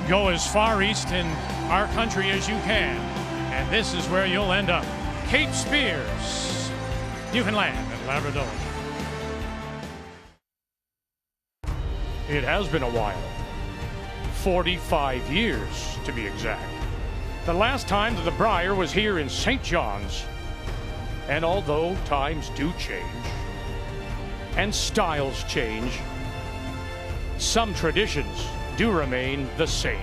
Go as far east in our country as you can, and this is where you'll end up. Cape Spears, Newfoundland and Labrador. It has been a while. 45 years, to be exact. The last time that the Brier was here in St. John's. And although times do change, and styles change, some traditions do remain the same.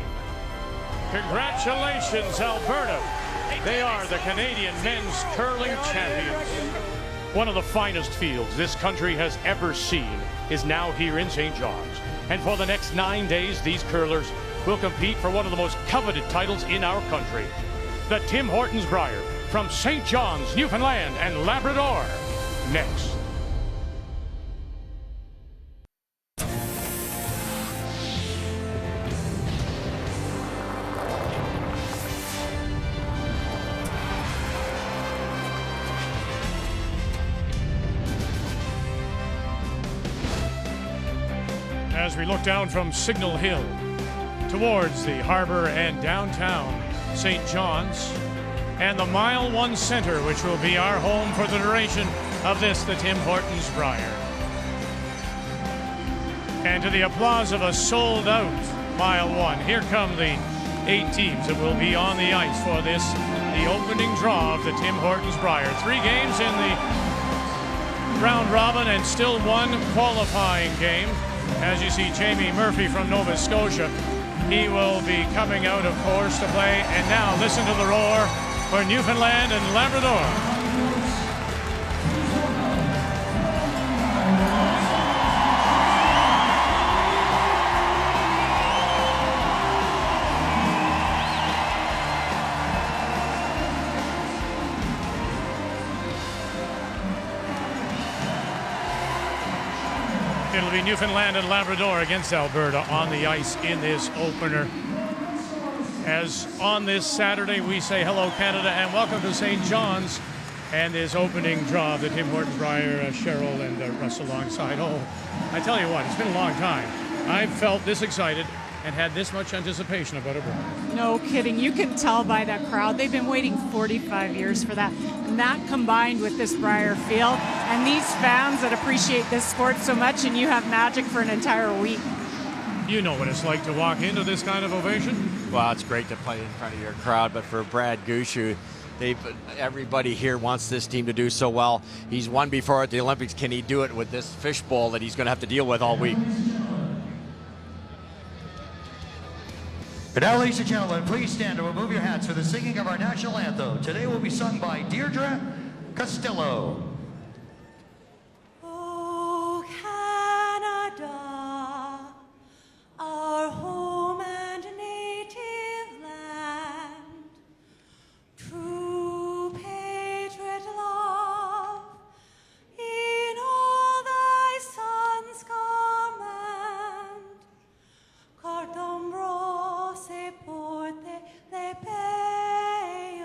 Congratulations, Alberta. They are the Canadian men's curling champions. One of the finest fields this country has ever seen is now here in St. John's. And for the next 9 days, these curlers will compete for one of the most coveted titles in our country. The Tim Hortons Brier from St. John's, Newfoundland and Labrador. Next. As we look down from Signal Hill towards the harbor and downtown St. John's and the Mile 1 Center, which will be our home for the duration of this, the Tim Hortons Brier. And to the applause of a sold-out Mile 1, here come the 8 teams that will be on the ice for this, the opening draw of the Tim Hortons Brier. 3 games in the round robin and still 1 qualifying game. As you see, Jamie Murphy from Nova Scotia, he will be coming out, of course, to play. And now listen to the roar for Newfoundland and Labrador. It'll be Newfoundland and Labrador against Alberta on the ice in this opener. As on this Saturday, we say hello, Canada, and welcome to St. John's and this opening draw of the Tim Hortons Brier. Cheryl and Russ alongside. Oh, I tell you what, it's been a long time. I've felt this excited and had this much anticipation about a Brier. No kidding. You can tell by that crowd. They've been waiting 45 years for that. And that combined with this Brier field and these fans that appreciate this sport so much, and you have magic for an entire week. You know what it's like to walk into this kind of ovation? Well, it's great to play in front of your crowd, but for Brad Gushue, everybody here wants this team to do so well. He's won before at the Olympics. Can he do it with this fishbowl that he's going to have to deal with all week? And now, ladies and gentlemen, please stand and remove your hats for the singing of our national anthem. Today will be sung by Deirdre Costello. Oh, Canada, our home and native land, true patriot love, in all thy sons command, Cardombro se porte le paye,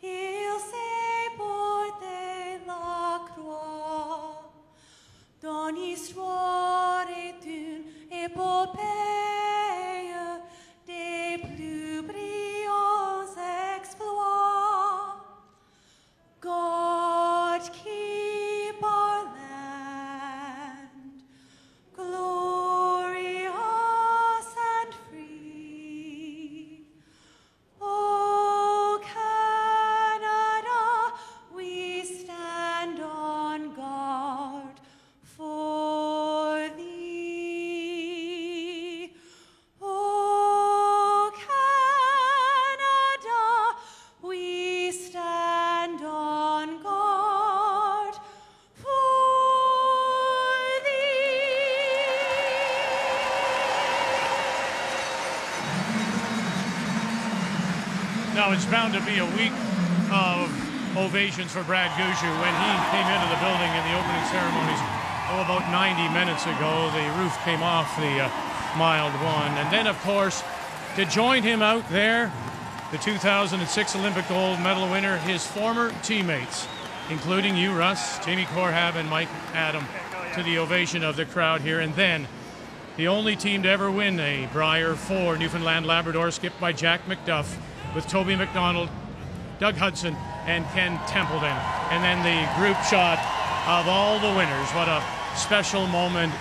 il se porte la croix, dans l'histoire est une épopée des plus brillants exploits. God keep our land glorious and free. Oh, Canada, we stand on guard for thee. Oh, Canada, we stand on guard for thee. Now, it's bound to be a week of ovations for Brad Gushue. When he came into the building in the opening ceremonies, about 90 minutes ago, the roof came off the Mild 1. And then, of course, to join him out there, the 2006 Olympic gold medal winner, his former teammates, including you, Russ, Jamie Corhab, and Mike Adam, to the ovation of the crowd here. And then The only team to ever win a Brier 4 Newfoundland Labrador, skipped by Jack McDuff, with Toby McDonald, Doug Hudson, and Ken Templeton. And then the group shot of all the winners. What a special moment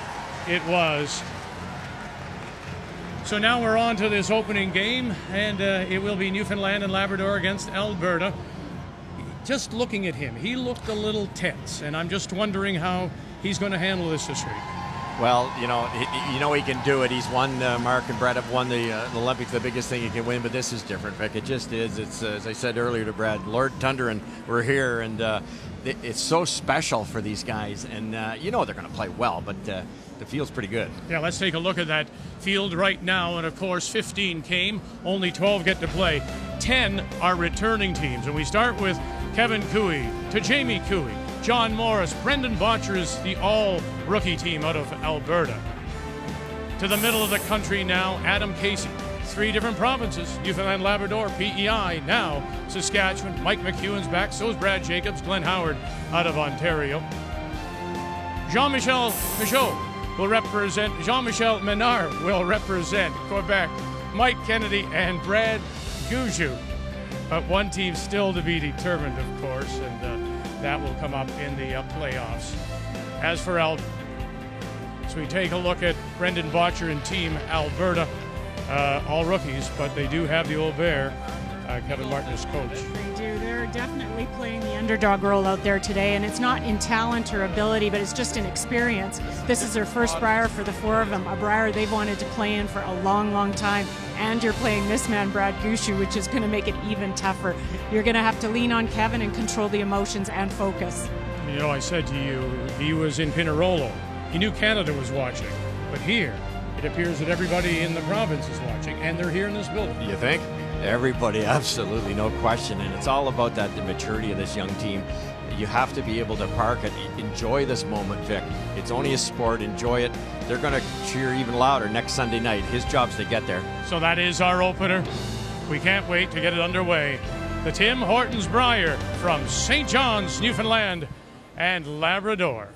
it was. So now we're on to this opening game, and it will be Newfoundland and Labrador against Alberta. Just looking at him, he looked a little tense, and I'm just wondering how he's going to handle this week. Well, you know he can do it. He's won, Mark and Brad have won the Olympics, the biggest thing he can win, but this is different, Vic. It just is. It's, as I said earlier to Brad, Lord Thunder, and we're here, and it's so special for these guys, and you know they're going to play well, but the field's pretty good. Yeah, let's take a look at that field right now, and of course 15 came, only 12 get to play. 10 are returning teams, and we start with Kevin Cooey to Jamie Cooey. John Morris, Brendan Bottcher is the all-rookie team out of Alberta. To the middle of the country now, Adam Casey. 3 different provinces, Newfoundland, Labrador, PEI. Now, Saskatchewan, Mike McEwen's back, so is Brad Jacobs, Glenn Howard out of Ontario. Jean-Michel Michaud will represent, Jean-Michel Menard will represent Quebec, Mike Kennedy and Brad Gushue. But one team still to be determined, of course, and that will come up in the playoffs. As for so we take a look at Brendan Bottcher and Team Alberta, all rookies, but they do have the old bear, Kevin Martin as coach. They do. They're definitely playing the underdog role out there today, and it's not in talent or ability, but it's just in experience. This is their first Brier for the 4 of them, a Brier they've wanted to play in for a long, long time. And you're playing this man, Brad Gushue, which is going to make it even tougher. You're going to have to lean on Kevin and control the emotions and focus. You know, I said to you, he was in Pinarolo. He knew Canada was watching. But here, it appears that everybody in the province is watching, and they're here in this building. You think? Everybody, absolutely, no question. And it's all about the maturity of this young team. You have to be able to park it, enjoy this moment, Vic. It's only a sport, enjoy it. They're going to cheer even louder next Sunday night. His job's to get there. So that is our opener. We can't wait to get it underway. The Tim Hortons Brier from St. John's, Newfoundland and Labrador.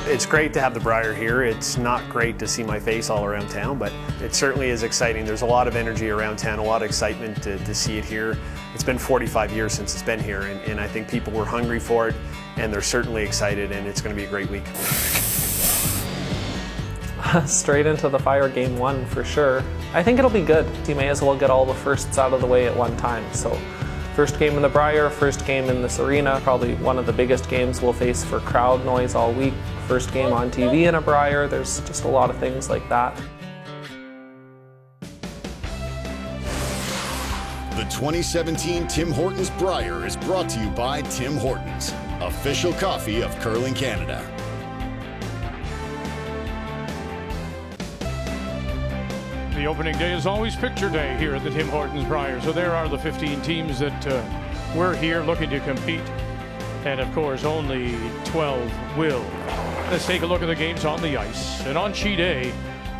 It's great to have the Brier here. It's not great to see my face all around town, but it certainly is exciting. There's a lot of energy around town, a lot of excitement to see it here. It's been 45 years since it's been here, and I think people were hungry for it, and they're certainly excited, and it's going to be a great week. Straight into the fire game 1 for sure. I think it'll be good. You may as well get all the firsts out of the way at one time. So, first game in the Brier, first game in this arena, probably one of the biggest games we'll face for crowd noise all week. First game on TV in a Brier, there's just a lot of things like that. The 2017 Tim Hortons Brier is brought to you by Tim Hortons, official coffee of Curling Canada. The opening day is always picture day here at the Tim Hortons Brier. So there are the 15 teams that were here looking to compete. And of course, only 12 will. Let's take a look at the games on the ice. And on sheet A,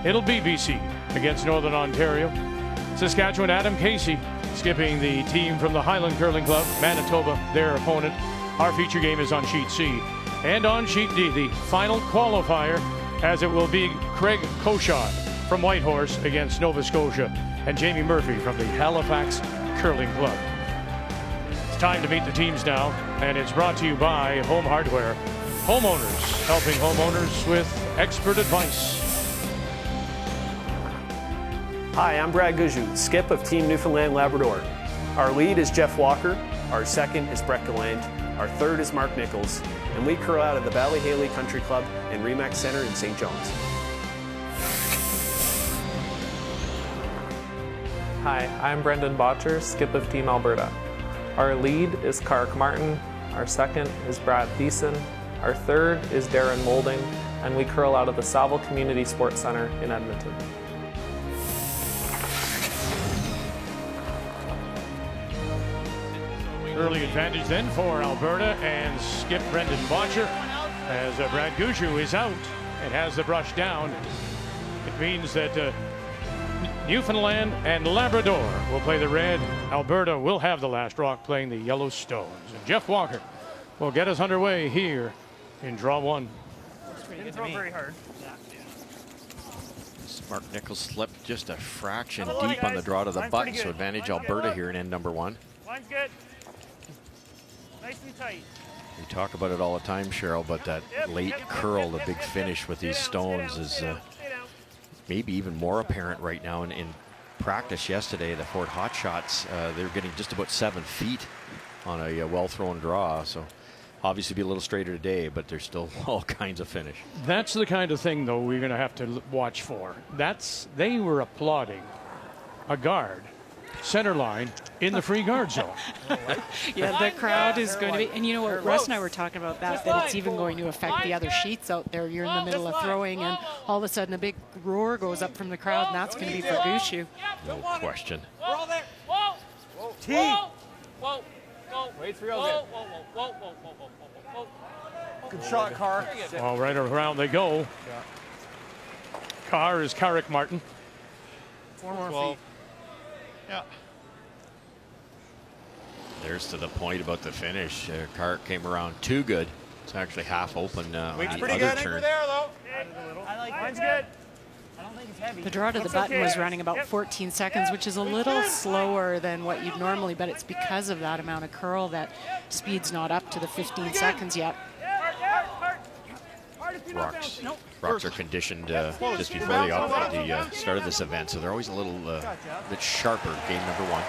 it'll be BC against Northern Ontario. Saskatchewan, Adam Casey skipping the team from the Highland Curling Club, Manitoba, their opponent. Our feature game is on sheet C. And on sheet D, the final qualifier, as it will be Craig Cochon from Whitehorse against Nova Scotia, and Jamie Murphy from the Halifax Curling Club. It's time to meet the teams now, and it's brought to you by Home Hardware. Homeowners, helping homeowners with expert advice. Hi, I'm Brad Gushue, skip of Team Newfoundland Labrador. Our lead is Jeff Walker, our second is Brett Gallant, our third is Mark Nichols, and we curl out of the Ballyhaley Country Club and Remax Center in St. John's. Hi, I'm Brendan Bottcher, skip of Team Alberta. Our lead is Kark Martin, our second is Brad Thiessen, our third is Darren Moulding, and we curl out of the Saville Community Sports Center in Edmonton. Early advantage then for Alberta and skip Brendan Bottcher as Brad Gushue is out and has the brush down. It means that Newfoundland and Labrador will play the red. Alberta will have the last rock playing the yellow stones. And Jeff Walker will get us underway here in draw one. Didn't throw very hard. Mark Nichols slipped just a fraction deep on the draw to the button, so advantage Alberta here in end number one. Line's good. Nice and tight. We talk about it all the time, Cheryl, but that late curl, the big finish with these stones is maybe even more apparent right now. In practice yesterday, the Fort Hot Shots, they're getting just about 7 feet on a well-thrown draw, so obviously be a little straighter today, but there's still all kinds of finish. That's the kind of thing, though, we're going to have to watch for. They were applauding a guard, center line, in the free guard zone. Yeah, the crowd is going to be, and you know what, Russ and I were talking about that it's even going to affect the other sheets out there. You're in the middle of throwing, and all of a sudden a big roar goes up from the crowd, and that's going to be for Gushue. No question. We're all there. Whoa. T. Whoa. Wait for whoa. Good shot, Carr. All right, around they go. Yeah. Carr is Carrick Martin. 4 more feet. Yeah. There's to the point about the finish. Carrick came around too good. It's actually half open on the other turn. There, though. I like mine's good. The draw to the button was running about 14 seconds, which is a little slower than what you'd normally, but it's because of that amount of curl that speed's not up to the 15 seconds yet. Rocks are conditioned just before the start of this event, so they're always a little bit sharper. Game number one.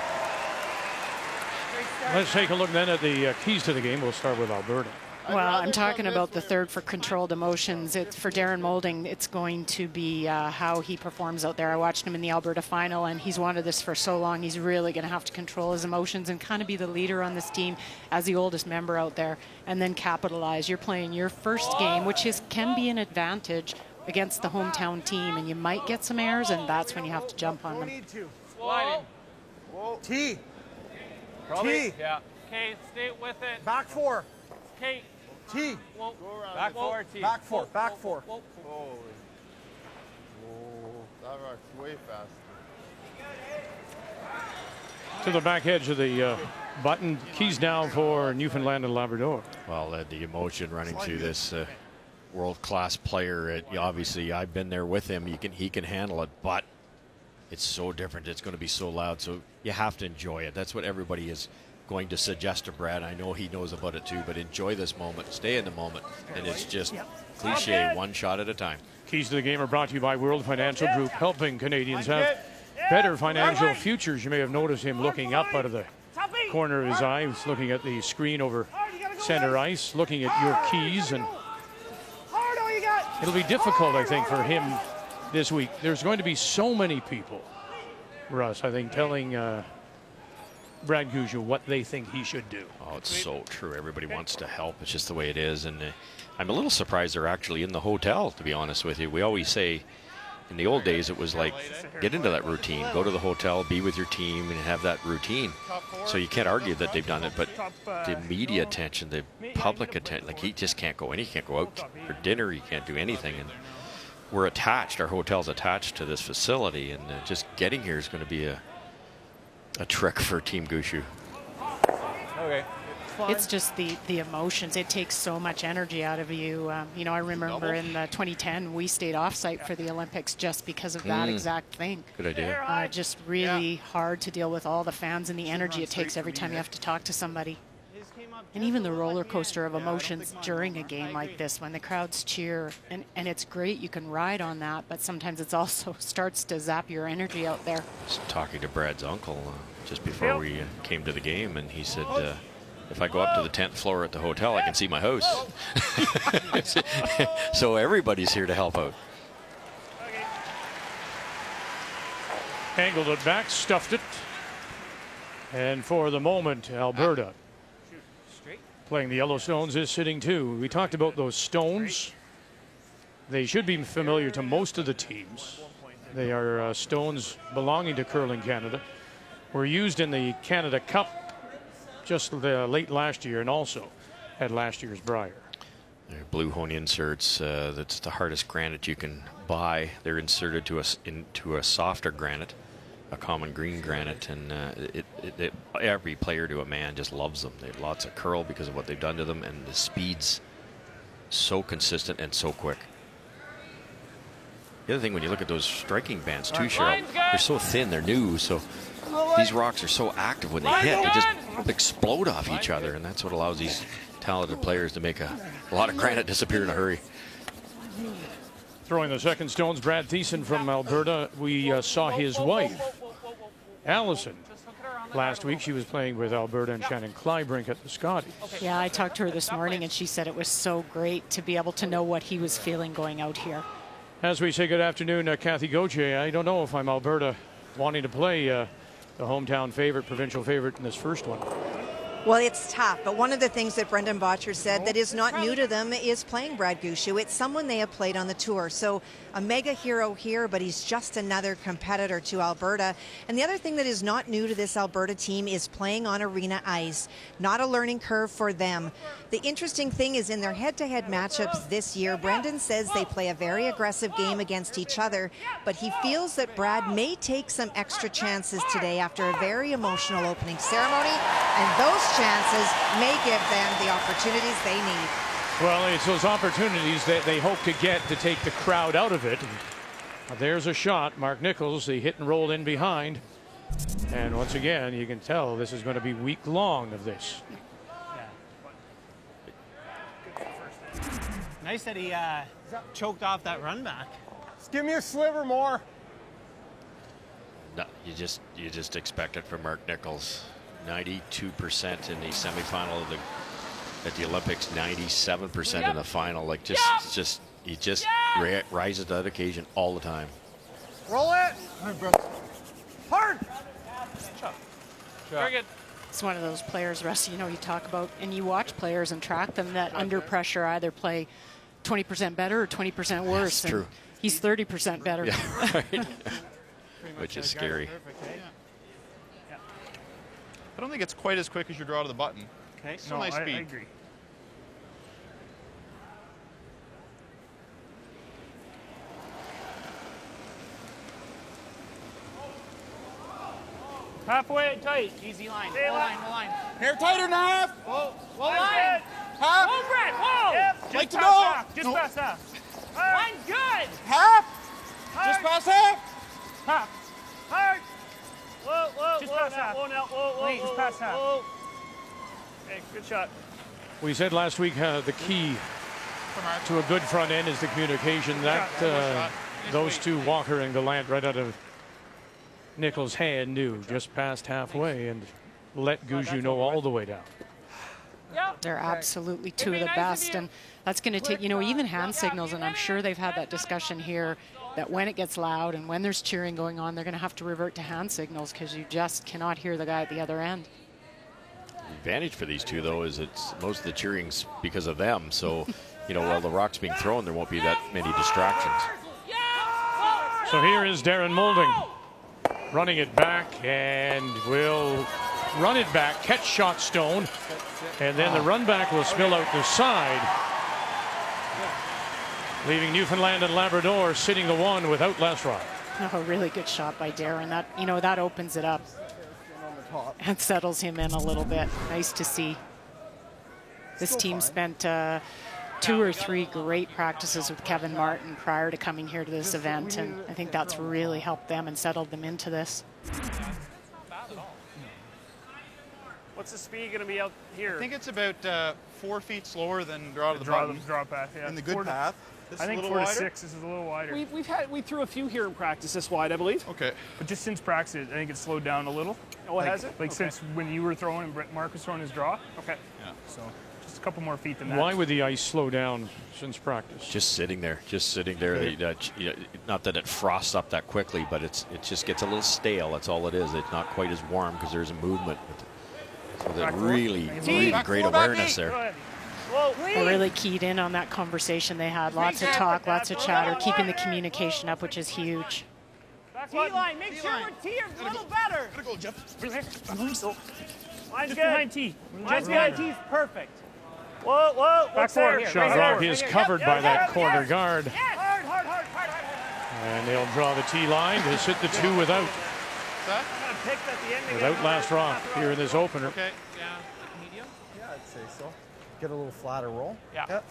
Let's take a look then at the keys to the game. We'll start with Alberta. Well, I'm talking about the third for controlled emotions. It's for Darren Moulding. It's going to be how he performs out there. I watched him in the Alberta final, and he's wanted this for so long. He's really going to have to control his emotions and kind of be the leader on this team as the oldest member out there, and then capitalize. You're playing your first game, which can be an advantage against the hometown team, and you might get some errors, and that's when you have to jump on them. Whoa. T. T. Yeah. Okay, stay with it. Back 4. Okay. T. Back 4, T. Back 4. Back 4. Holy. That rock's way fast. To the back edge of the button. Keys down for Newfoundland and Labrador. Well, the emotion running through this world-class player. Obviously, I've been there with him. He can handle it, but it's so different. It's going to be so loud, so you have to enjoy it. That's what everybody is going to suggest to Brad. I know he knows about it too, but enjoy this moment. Stay in the moment, and it's just cliche, one shot at a time. Keys to the game are brought to you by World Financial Group, helping Canadians have better financial futures. You may have noticed him looking up out of the corner of his eye. He's looking at the screen over center ice, looking at your keys, and it'll be difficult, I think, for him this week. There's going to be so many people, Russ, I think, telling Brad Gushue what they think he should do. Oh, it's so true. Everybody wants to help. It's just the way it is. And I'm a little surprised they're actually in the hotel, to be honest with you. We always say in the old days it was like, get into that routine. Go to the hotel, be with your team, and have that routine. So you can't argue that they've done it. But the media attention, the public attention, like he just can't go in. He can't go out for dinner. He can't do anything. And we're attached. Our hotel's attached to this facility. And just getting here is going to be a trick for Team Gushue. Okay. It's just the emotions. It takes so much energy out of you. I remember in 2010 we stayed off-site for the Olympics just because of that exact thing. Good idea. Just really hard to deal with all the fans and the energy it takes every time you have to talk to somebody. And even the roller coaster of emotions during a game like this, when the crowds cheer, and it's great, you can ride on that, but sometimes it's also starts to zap your energy out there. Just talking to Brad's uncle just before we came to the game, and he said, if I go up to the 10th floor at the hotel, I can see my house. So everybody's here to help out. Angled it back, stuffed it. And for the moment, Alberta playing the Yellowstones is sitting two. We talked about those stones. They should be familiar to most of the teams. They are stones belonging to Curling Canada. Were used in the Canada Cup just late last year and also at last year's Brier. They're blue hone inserts. That's the hardest granite you can buy. They're inserted into a softer granite, a common green granite, and every player to a man just loves them. They have lots of curl because of what they've done to them, and the speeds so consistent and so quick. The other thing, when you look at those striking bands too, Cheryl, they're so thin, they're new, so these rocks are so active when they hit. They just explode off each other, and that's what allows these talented players to make a lot of granite disappear in a hurry. Throwing the second stones, Brad Thiessen from Alberta. We saw his wife, Allison, last week. She was playing with Alberta and Shannon Clybrink at the Scotties. Yeah, I talked to her this morning, and she said it was so great to be able to know what he was feeling going out here. As we say good afternoon, Kathy Gauthier, I don't know if I'm Alberta wanting to play the hometown favorite, provincial favorite in this first one. Well, it's tough, but one of the things that Brendan Bottcher said that is not new to them is playing Brad Gushue. It's someone they have played on the tour. So a mega hero here, but he's just another competitor to Alberta. And the other thing that is not new to this Alberta team is playing on arena ice. Not a learning curve for them. The interesting thing is in their head-to-head matchups this year, Brendan says they play a very aggressive game against each other, but he feels that Brad may take some extra chances today after a very emotional opening ceremony, and those chances may give them the opportunities they need. Well, it's those opportunities that they hope to get to take the crowd out of it. There's a shot. Mark Nichols, the hit and roll in behind. And once again, you can tell this is going to be week long of this. Nice that he choked off that run back. Just give me a sliver more. No, you just expect it from Mark Nichols. 92% in the semifinal of at the Olympics, 97% in the final. Like he just rises to that occasion all the time. Roll it. Hard. Very good. It's one of those players, Rusty, you talk about, and you watch players and track them that under pressure either play 20% better or 20% worse. That's true. He's 30% better. Yeah, right. Which is scary. I don't think it's quite as quick as your draw to the button. Okay. Still nice speed. I agree. Halfway tight. Easy line. Stay line. Hair tighter than half. Whoa, line. Half. Whoa, Brett. Whoa. Yep. Like to go. Half. Just past half. Line's good. Half. Hard. Just past half. Half. Hard. Whoa. Just past half. Whoa. Just past half. Okay, good shot. We said last week the key to a good front end is the communication. Those two, Walker and Gallant, right out of Nichols' hand, knew just past halfway and let Gushue know all the way down. They're absolutely two of the best, and that's going to take, even hand signals, and I'm sure they've had that discussion here, that when it gets loud and when there's cheering going on, they're going to have to revert to hand signals because you just cannot hear the guy at the other end. The advantage for these two, though, is it's most of the cheering's because of them. So, while the rock's being thrown, there won't be that many distractions. So here is Darren Moulding running it back, and will run it back, catch shot stone, and then the run back will spill out the side, leaving Newfoundland and Labrador sitting the one without last rod. Oh, really good shot by Darren. That opens it up and settles him in a little bit. Nice to see. This team spent 2 or 3 great practices with Kevin Martin prior to coming here to this event, and I think that's really helped them and settled them into this. What's the speed going to be out here? I think it's about 4 feet slower than draw to the button. Draw path, yeah. In the good path. I think 4 to 6. This is a little wider. We threw a few here in practice this wide, I believe. Okay. But just since practice, I think it's slowed down a little. Oh, has it? Like since when you were throwing and Mark was throwing his draw. Okay. Yeah. So just a couple more feet than that. Why would the ice slow down since practice? Just sitting there. Not that it frosts up that quickly, but it just gets a little stale. That's all it is. It's not quite as warm because there's a movement. So that really great awareness there. I really keyed in on that conversation they had. Lots of talk, lots of chatter, keeping the communication up, which is huge. T-line, make sure we're T a little better. Gotta go, Jeff. Line's good. Behind T. Line's behind T is perfect. Whoa. Back forward. Shot rock is covered by that corner guard. Hard. And they'll draw the T line to sit the 2 without last rock here in this opener. Okay. Yeah, I'd say so. Get a little flatter roll. Yeah.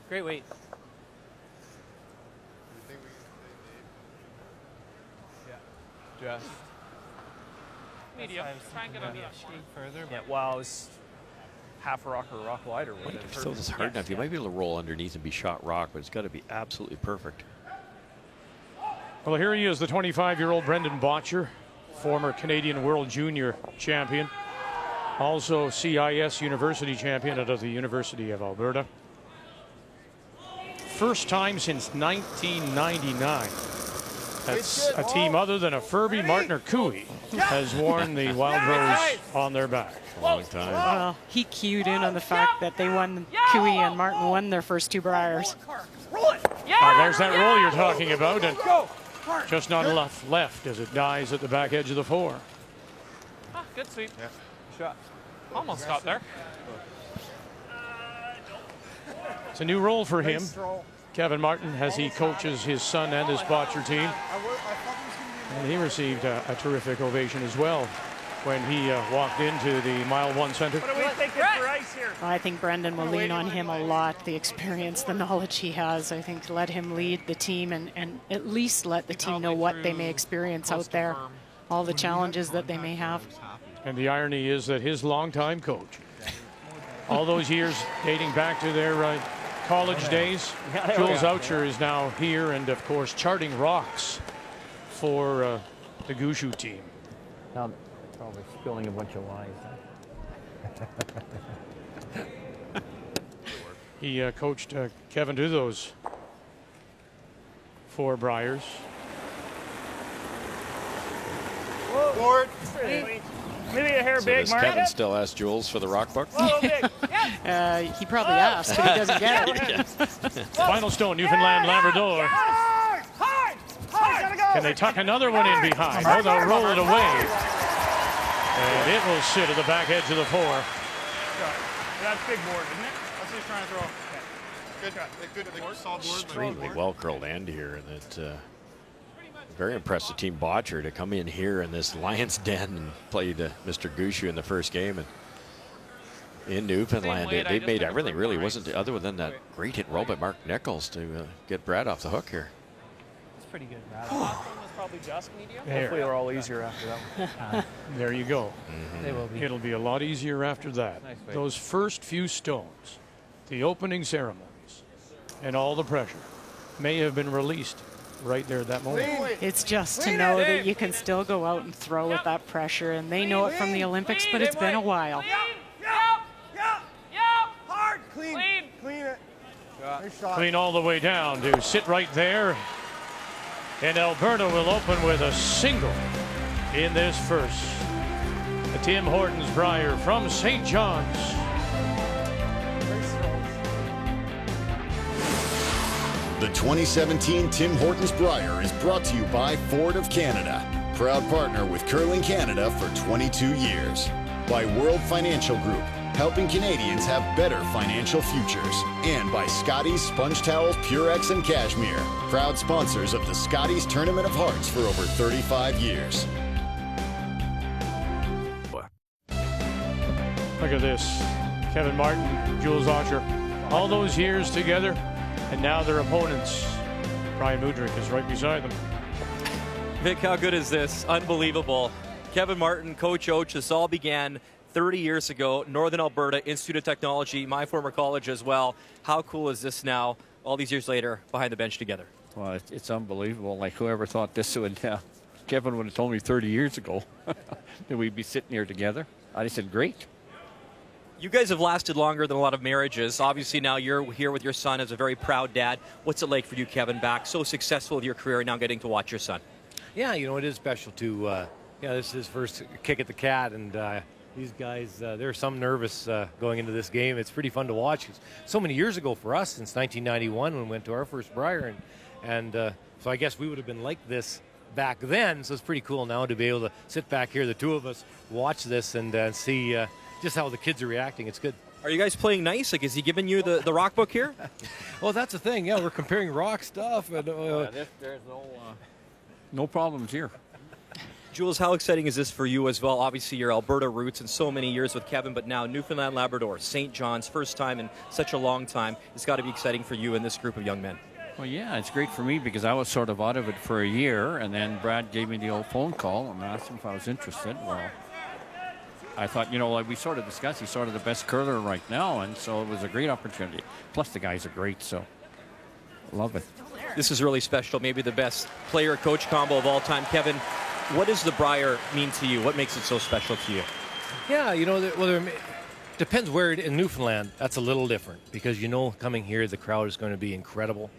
Great weight. Just. Medium. Try and get on the shade further. Yeah, well, it's half rock or rock lighter with it. Still, this is hard enough. You might be able to roll underneath and be shot rock, but it's got to be absolutely perfect. Well, here he is, the 25-year-old Brendan Bottcher, former Canadian World Junior champion, also CIS University champion out of the University of Alberta. First time since 1999. That's a team other than a Furby, Martin, or Cooey has worn the Wild Rose on their back. A long time. Well, he cued in on the fact that they won, Cooey and Martin won their first 2 Briers. There's that roll you're talking about, and just not enough left as it dies at the back edge of the 4. Ah, good sweep. Yeah. Shot. Almost got there. It's a new role for him, Kevin Martin, as he coaches his son and his Bottcher team. And he received a terrific ovation as well when he walked into the Mile 1 Center. What are we thinking for ice here? I think Brendan will lean on him a lot, the experience, the knowledge he has. I think let him lead the team and at least let the team know what they may experience out there, all the challenges that they may have. And the irony is that his longtime coach, all those years dating back to their college days, Jules Bottcher is now here and, of course, charting rocks for the Gushue team. Now, probably spilling a bunch of lies. He coached Kevin to those 4 Briers. Forward. Maybe a hair So big, does Mark. Kevin still ask Jules for the rock book? He probably asked, but he doesn't get it. Final stone, Newfoundland, Labrador. Can they tuck another one in behind? Oh, they'll roll it away. And it will sit at the back edge of the 4. That's big board, isn't it? That's what he's trying to throw. Good. Good solid board. Extremely well curled end here, and it's very impressive team Bottcher to come in here in this lion's den and play Mr. Gushue in the first game. And in Newfoundland, they made everything really, wasn't other than that great hit roll by Mark Nichols to get Brad off the hook here. It's pretty good. Last one was probably just medium. Hopefully they're all easier after that one. There you go. They will be. It'll be a lot easier after that. Nice weight. Those first few stones, the opening ceremonies, and all the pressure may have been released right there at that moment. It's just to know that you can still go out and throw with that pressure, and they know it from the Olympics, but it's been a while. Hard. Clean it. Nice shot. Clean all the way down to sit right there. And Alberta will open with a single in this first. The Tim Hortons Brier from St. John's. The 2017 Tim Hortons Brier is brought to you by Ford of Canada, proud partner with Curling Canada for 22 years. By World Financial Group, helping Canadians have better financial futures. And by Scotties Sponge Towels, Purex, and Cashmere, proud sponsors of the Scotties Tournament of Hearts for over 35 years. Look at this. Kevin Martin, Jules Bottcher, all those years together, and now their opponents. Brian Mudryk is right beside them. Vic, how good is this? Unbelievable. Kevin Martin, Coach Oach, this all began 30 years ago, Northern Alberta Institute of Technology, my former college as well. How cool is this now, all these years later, behind the bench together? Well, it's unbelievable. Like, whoever thought this would, Kevin would have told me 30 years ago that we'd be sitting here together. I said, great. You guys have lasted longer than a lot of marriages. Obviously, now you're here with your son as a very proud dad. What's it like for you, Kevin, back so successful with your career and now getting to watch your son? Yeah, you know, it is special to, this is his first kick at the cat, and these guys, they're some nervous going into this game. It's pretty fun to watch. So many years ago for us, since 1991 when we went to our first Brier, and so I guess we would have been like this back then, so it's pretty cool now to be able to sit back here, the two of us, watch this and see just how the kids are reacting. It's good. Are you guys playing nice? Like, is he giving you the rock book here? Well, that's the thing. Yeah, we're comparing rock stuff. And, There's no problems here. Jules, how exciting is this for you as well? Obviously, your Alberta roots and so many years with Kevin, but now Newfoundland, Labrador, St. John's, first time in such a long time. It's got to be exciting for you and this group of young men. Well, yeah, it's great for me because I was sort of out of it for a year, and then Brad gave me the old phone call and asked him if I was interested. Well, I thought, you know, like we sort of discussed, he's sort of the best curler right now, and so it was a great opportunity. Plus, the guys are great, so love it. This is really special, maybe the best player-coach combo of all time. Kevin, what does the Brier mean to you? What makes it so special to you? Yeah, you know, depends where in Newfoundland, that's a little different because, you know, coming here, the crowd is going to be incredible.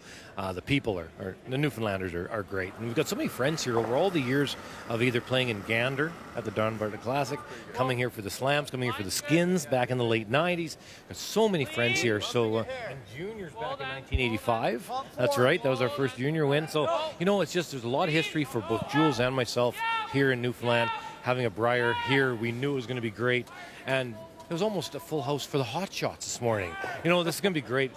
The people the Newfoundlanders are great. And we've got so many friends here over all the years of either playing in Gander at the Dunbarton Classic, coming here for the Slams, coming here for the Skins back in the late 90s. Got so many friends here. So, and juniors back in 1985. That's right. That was our first junior win. So, you know, it's just there's a lot of history for both Jules and myself here in Newfoundland. Having a Brier here, we knew it was going to be great. And it was almost a full house for the hot shots this morning. You know, this is going to be great.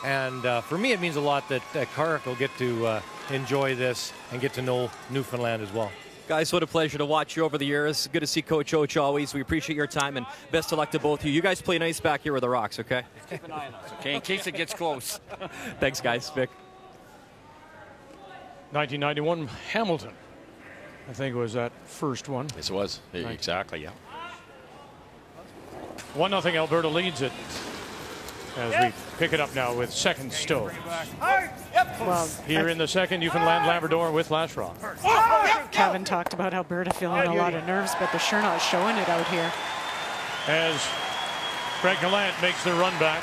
And for me, it means a lot that Carrick will get to enjoy this and get to know Newfoundland as well. Guys, what a pleasure to watch you over the years. Good to see Coach Oach always. We appreciate your time, and best of luck to both of you. You guys play nice back here with the Rocks, okay? Keep an eye on us, okay, in case it gets close. Thanks, guys. Vic. 1991 Hamilton, I think, was that first one. Yes, it was. Exactly, yeah. 1-0 Alberta leads it as we pick it up now with second Stowe. Well, Here in the second, Newfoundland Labrador with Lashrock. Kevin talked about Alberta feeling a lot of nerves, but they're sure not showing it out here. As Greg Gallant makes the run back,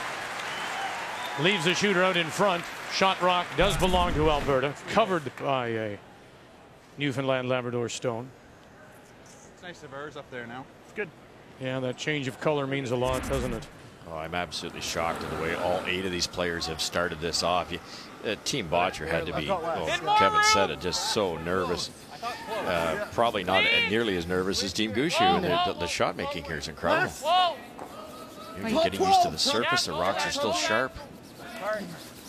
leaves the shooter out in front. Shot rock does belong to Alberta, covered by a Newfoundland Labrador stone. It's nice the Bears up there now. It's good. Yeah, that change of color means a lot, doesn't it? Oh, I'm absolutely shocked at the way all 8 of these players have started this off. Team Bottcher had to be, Kevin said it, just so nervous. Probably not nearly as nervous as Team Gushue. The shot making here is incredible. You're getting used to the surface. The rocks are still sharp.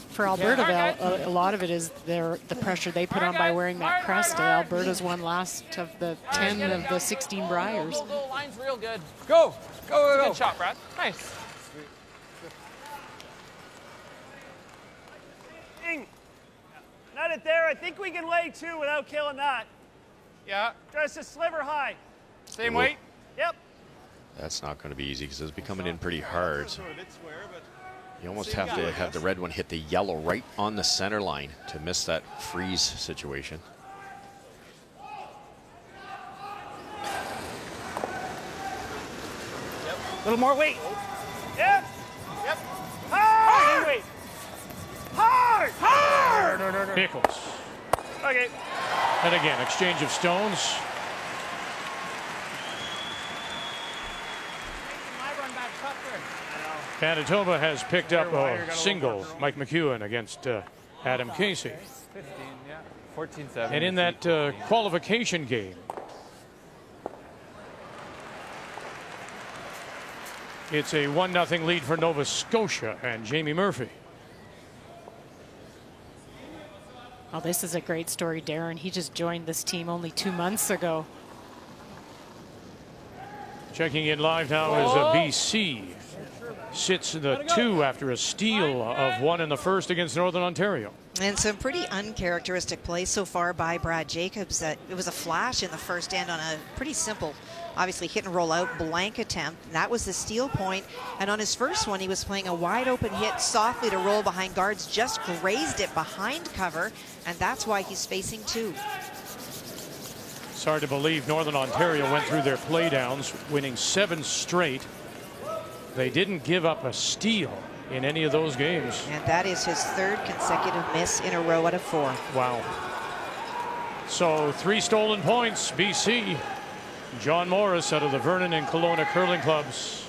For Alberta, a lot of it is the pressure they put on by wearing that crest. Alberta's won last of the 10 of the 16 Briers. Go, line's real good. Go, go, go. Good shot, Brad. Nice. Not it there. I think we can lay 2 without killing that. Yeah. Just a sliver high. Same weight? Yep. That's not going to be easy because it's becoming in pretty hard. You almost have to have the red one hit the yellow right on the center line to miss that freeze situation. A little more weight. Yep. Yep. Hard. Weight. Hard. Hard. Nichols. Okay. And again, exchange of stones. Manitoba has picked up a single, Mike McEwen against Adam Casey. 15, yeah. 14-7. And in that qualification game, it's a 1-0 lead for Nova Scotia and Jamie Murphy. Oh, this is a great story, Darren. He just joined this team only 2 months ago. Checking in live now is BC. Sits the 2 after a steal of 1 in the first against Northern Ontario. And some pretty uncharacteristic plays so far by Brad Jacobs. It was a flash in the first end on a pretty simple, obviously hit and roll out blank attempt. That was the steal point. And on his first one, he was playing a wide open hit softly to roll behind guards, just grazed it behind cover. And that's why he's facing 2. It's hard to believe Northern Ontario went through their playdowns, winning 7 straight. They didn't give up a steal in any of those games. And that is his 3rd consecutive miss in a row out of 4. Wow. So 3 stolen points, BC. John Morris out of the Vernon and Kelowna curling clubs.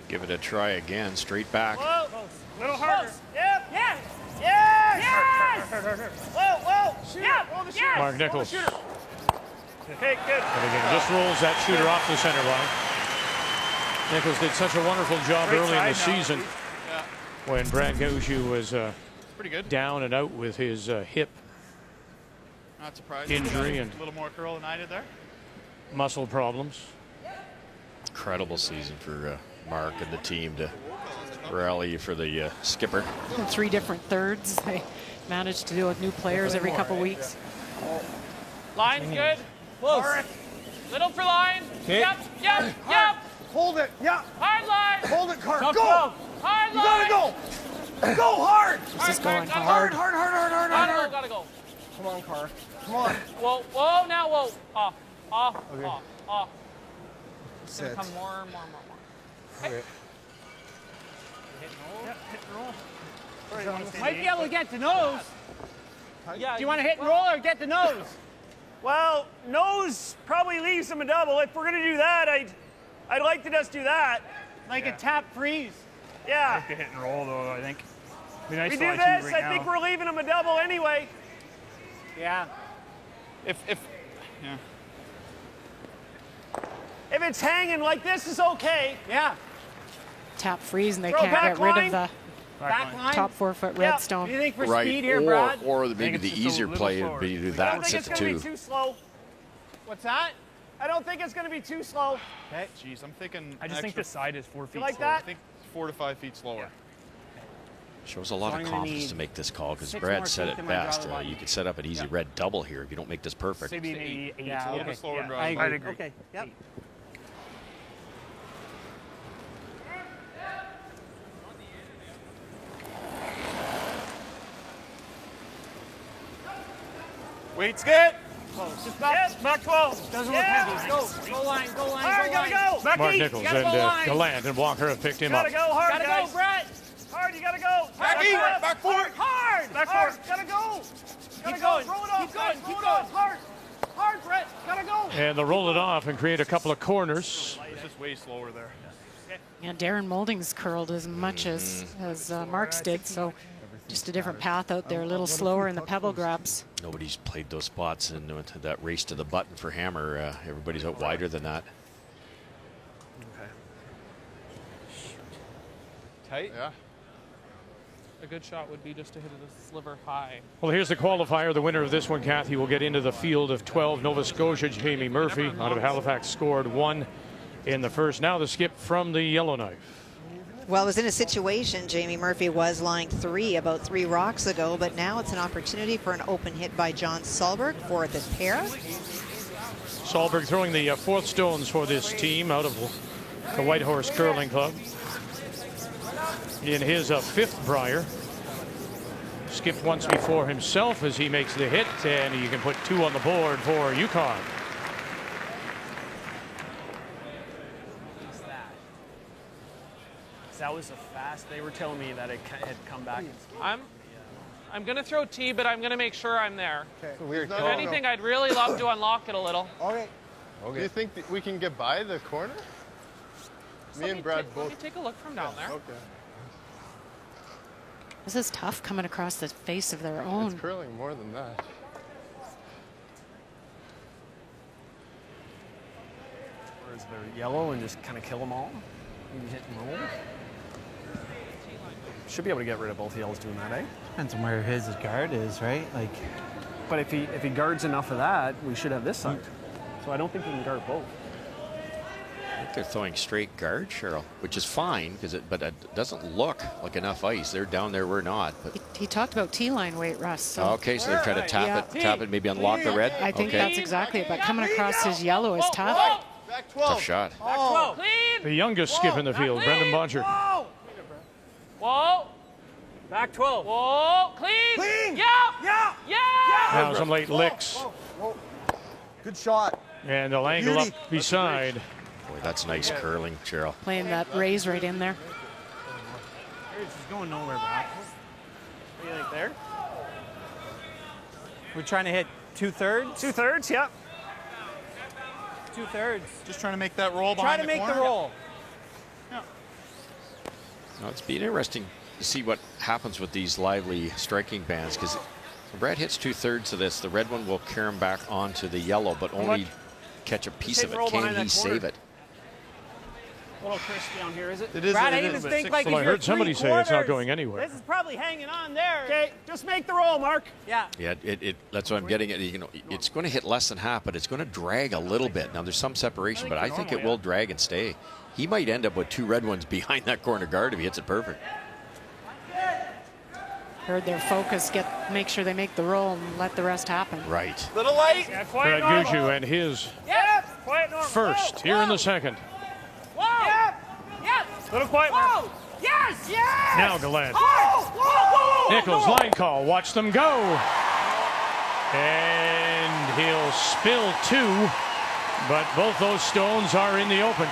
Give it a try again, straight back. Whoa. A little harder. Yep. Yes. Yes. Yes. Whoa, whoa. Shoot. Yep. Roll the shooter. Mark Nichols. Okay, good. And again, just rolls that shooter off the center line. Nichols did such a wonderful job early in the season. when Brad Gushue was pretty good. down and out with his hip Not surprised. injury and a little more curl than I did there. muscle problems. Incredible season for Mark and the team to rally for the skipper. 3 different thirds. They managed to deal with new players every couple weeks. Line's good. Close. Little for line. Okay. Yep. Hold it. Yeah. Hard line. Hold it, Carr. Tough Go. love. Hard You line. gotta go. Go hard. This is going Hard. hard. Gotta go. Come on, Carr. Come on. Whoa, now, whoa. Off. It's gonna Sit. come more. Okay. Might be able to get the nose. Yeah. Do you want to hit and roll or get the nose? Well, nose probably leaves him a double. If we're gonna do that, I'd like to just do that. Like a tap freeze. Yeah. Like a hit and roll, though, I think. Be nice We to do watch this, you right I think now. we're leaving him a double anyway. Yeah. If If it's hanging like this is okay. Yeah. Tap freeze, and they Throw can't back get rid line. of the Back line. top 4-foot Yeah. redstone. What do you think for Right, speed here, Brad? or maybe it's the just a easier little play slower. would be to do I don't that think set it's to gonna be 2. too slow. What's that? I don't think it's gonna be too slow. Okay. Jeez, I'm thinking. I just think the side is 4 feet You like slower. that? I think 4 to 5 feet slower. Shows a lot So of I'm gonna confidence need to make this call because 6 Brad more said feet it than my best. driver line. You could set up an easy red double here if you don't make this perfect. Maybe 8. Yeah, A little okay. bit slower Yeah, than I driving. agree. Okay. Yep. Weight's good. Just back 12. Doesn't look heavy. Go line. Hard, gotta go. Mark Becky, Nichols gotta and go line. Gallant and Walker have picked him up. Gotta go hard, Gotta guys. go, Brett. Hard, you gotta go. Becky, back forward. Hard. Back hard. forward. Gotta go. Gotta Keep go. going. Throw it off. Keep going. Throw Keep it going. off. Hard. Hard, Brett. Gotta go. And they'll roll it off and create a couple of corners. It's just way slower there. Yeah, Darren Moulding's curled as much as Mark's did, so just a different path out there, a little slower in the pebble grabs. Nobody's played those spots in that race to the button for Hammer. Everybody's out wider than that. Tight? Yeah. A good shot would be just to hit it a sliver high. Well, here's the qualifier. The winner of this one, Kathy, will get into the field of 12. Nova Scotia, Jamie Murphy out of Halifax scored 1 in the first. Now the skip from the Yellowknife. Well, it was in a situation, Jamie Murphy was lying 3 about 3 rocks ago, but now it's an opportunity for an open hit by John Solberg for the pair. Solberg throwing the 4th stones for this team out of the Whitehorse Curling Club. In his 5th Brier. Skipped once before himself as he makes the hit, and you can put 2 on the board for Yukon. That was a fast. They were telling me that it had come back. I'm gonna throw T, but I'm gonna make sure I'm there. Okay. It's a weird If call. anything, I'd really love to unlock it a little. Okay. Do you think that we can get by the corner? Me and Brad both. Let me take a look from down there. Okay. This is tough coming across the face of their own. It's curling more than that. Or is there yellow and just kind of kill them all? Maybe hit and roll? Should be able to get rid of both yellows doing that, eh? Depends on where his guard is, right? Like, but if he guards enough of that, we should have this side. So I don't think he can guard both. I think they're throwing straight guard, Cheryl, which is fine, but it doesn't look like enough ice. They're down there, we're not. But He talked about T-line weight, Russ. So. okay, so they're trying to tap it, maybe unlock the red. I think okay. that's exactly it, but coming across his yellow is tough. Back 12. Tough shot. Back 12. Clean. The youngest skip in the field, Brendan Bottcher. Whoa. Back 12. Whoa. Clean. Clean. Yeah. Now some late licks. Whoa. Good shot. And they'll angle up beside. Boy, that's nice curling, Cheryl. Playing that raise right in there. This is going nowhere, Brad. What do you think there? We're trying to hit 2/3. 2/3, yep. 2/3. Just trying to make that roll Try behind to the make corner. the roll. Now, it's been interesting to see what happens with these lively striking bands, because when Brad hits 2/3 of this, the red one will carry him back onto the yellow, but only catch a piece of it. Can he save it? A little crispy down here, is it? It is. Brad, it I is, even but think like Well, if I you're heard somebody say it's not going anywhere. This is probably hanging on there. Okay, just make the roll, Mark. Yeah. Yeah, that's what I'm getting at. You know, it's going to hit less than half, but it's going to drag a little bit. Now, there's some separation, but I think it will drag and stay. He might end up with 2 red ones behind that corner guard if he hits it perfect. Heard their focus, make sure they make the roll and let the rest happen. Right. Little light. Yeah, Brad Gushue and his quiet, Norm. first here in the second. Whoa. Yep. Yes. Little quiet, Mark. Whoa. Yes. Yes. Now Gallant. Whoa. Nichols line call. Watch them go. And he'll spill 2, but both those stones are in the open.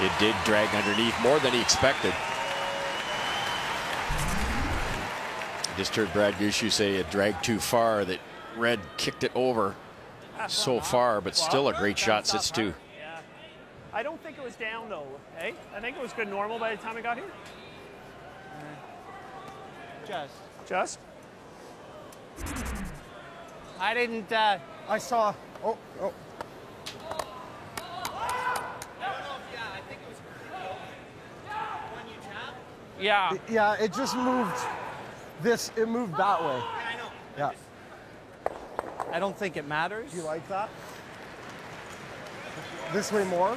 It did drag underneath more than he expected. Just heard Brad Gushue say it dragged too far, that Red kicked it over so far, but still a great shot, sits 2. Yeah. I don't think it was down though, hey? I think it was good normal by the time I got here. Just? I didn't. I saw. Oh. Yeah. Yeah, it just moved. It moved that way. I know. Yeah. I don't think it matters. Do you like that? This way more?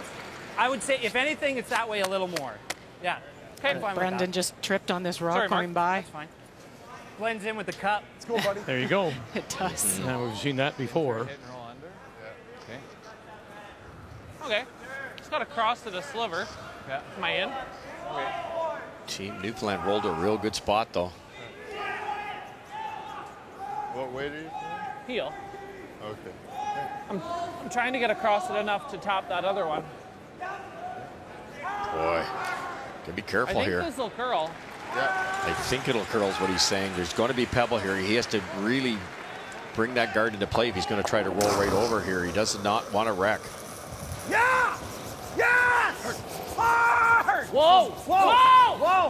I would say, if anything, it's that way a little more. Yeah. Okay, fine. Brendan just tripped on this rock Sorry, Mark. going by. That's fine. Blends in with the cup. Let's go, buddy. There you go. It does. Now we've seen that before. Okay. It's got a cross to the sliver. Yeah. Am I in? Okay. Team Newfoundland rolled a real good spot, though. What weight are you? Heel. Okay. I'm trying to get across it enough to top that other one. Boy, gotta be careful I think here. this will curl. Yeah. I think it'll curl is what he's saying. There's going to be pebble here. He has to really bring that guard into play if he's going to try to roll right over here. He does not want to wreck. Yeah! Yes! Hard! Whoa! Whoa! Whoa!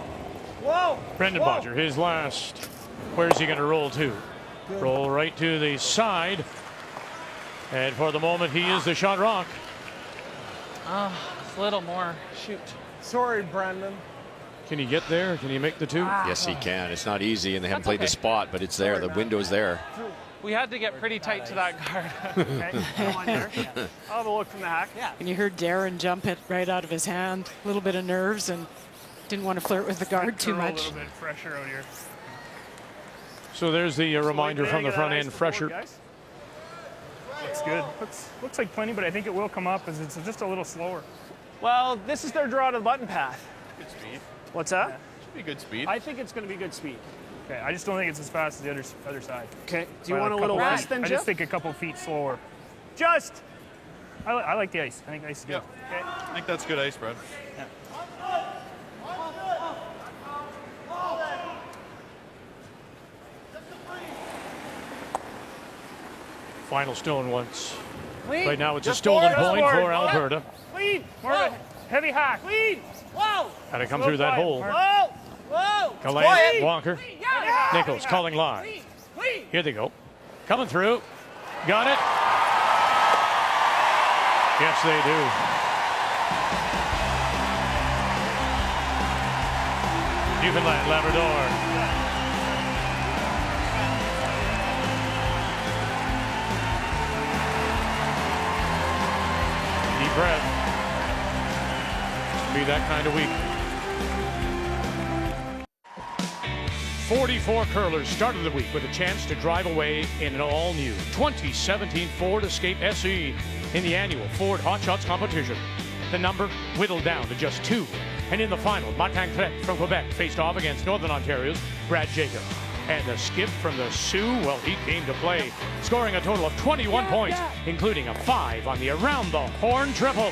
Whoa! Brendan Bottcher, his last. Where's he going to roll to? Good. Roll right to the side. And for the moment, he is the shot rock. It's a little more. Shoot. Sorry, Brandon. Can he get there? Can he make the 2? Yes, he can. It's not easy, and they haven't That's played okay. the spot, but it's there. Sorry, The window's there. We had to get pretty tight to that guard. Okay, come on here. I'll have a look from the hack. Yeah. And you heard Darren jump it right out of his hand. A little bit of nerves and didn't want to flirt with the guard too A much. little bit fresher out here. So there's the reminder from the front end, fresher. Looks good. Looks like plenty, but I think it will come up as it's just a little slower. Well, this is their draw to the button path. Good speed. What's that? Should be good speed. I think it's going to be good speed. Okay, I just don't think it's as fast as the other side. Okay. Do you By want a little couple less feet. than I Jeff? just think a couple feet slower. I like the ice. I think ice is good. Yeah. Okay. I think that's good ice, Brad. Final stone once. Lead. Right now it's a Just stolen forward, point just for forward. Alberta. Lead. More of a heavy hack. Lead. Whoa! Had to come Slow through that quiet, hole. Mark. Whoa! Whoa! Gallant, Walker, Yeah! Nichols calling live. Lead. Here they go. Coming through. Got it. Yes, they do. Newfoundland, Labrador. Deep breath. Be that kind of week. 44 curlers started the week with a chance to drive away in an all-new 2017 Ford Escape SE in the annual Ford Hot Shots competition. The number whittled down to just 2. And in the final, Martin Cret from Quebec faced off against Northern Ontario's Brad Jacobs. And the skip from the Sioux, well, he came to play, scoring a total of 21 points, including a 5 on the around-the-horn triple.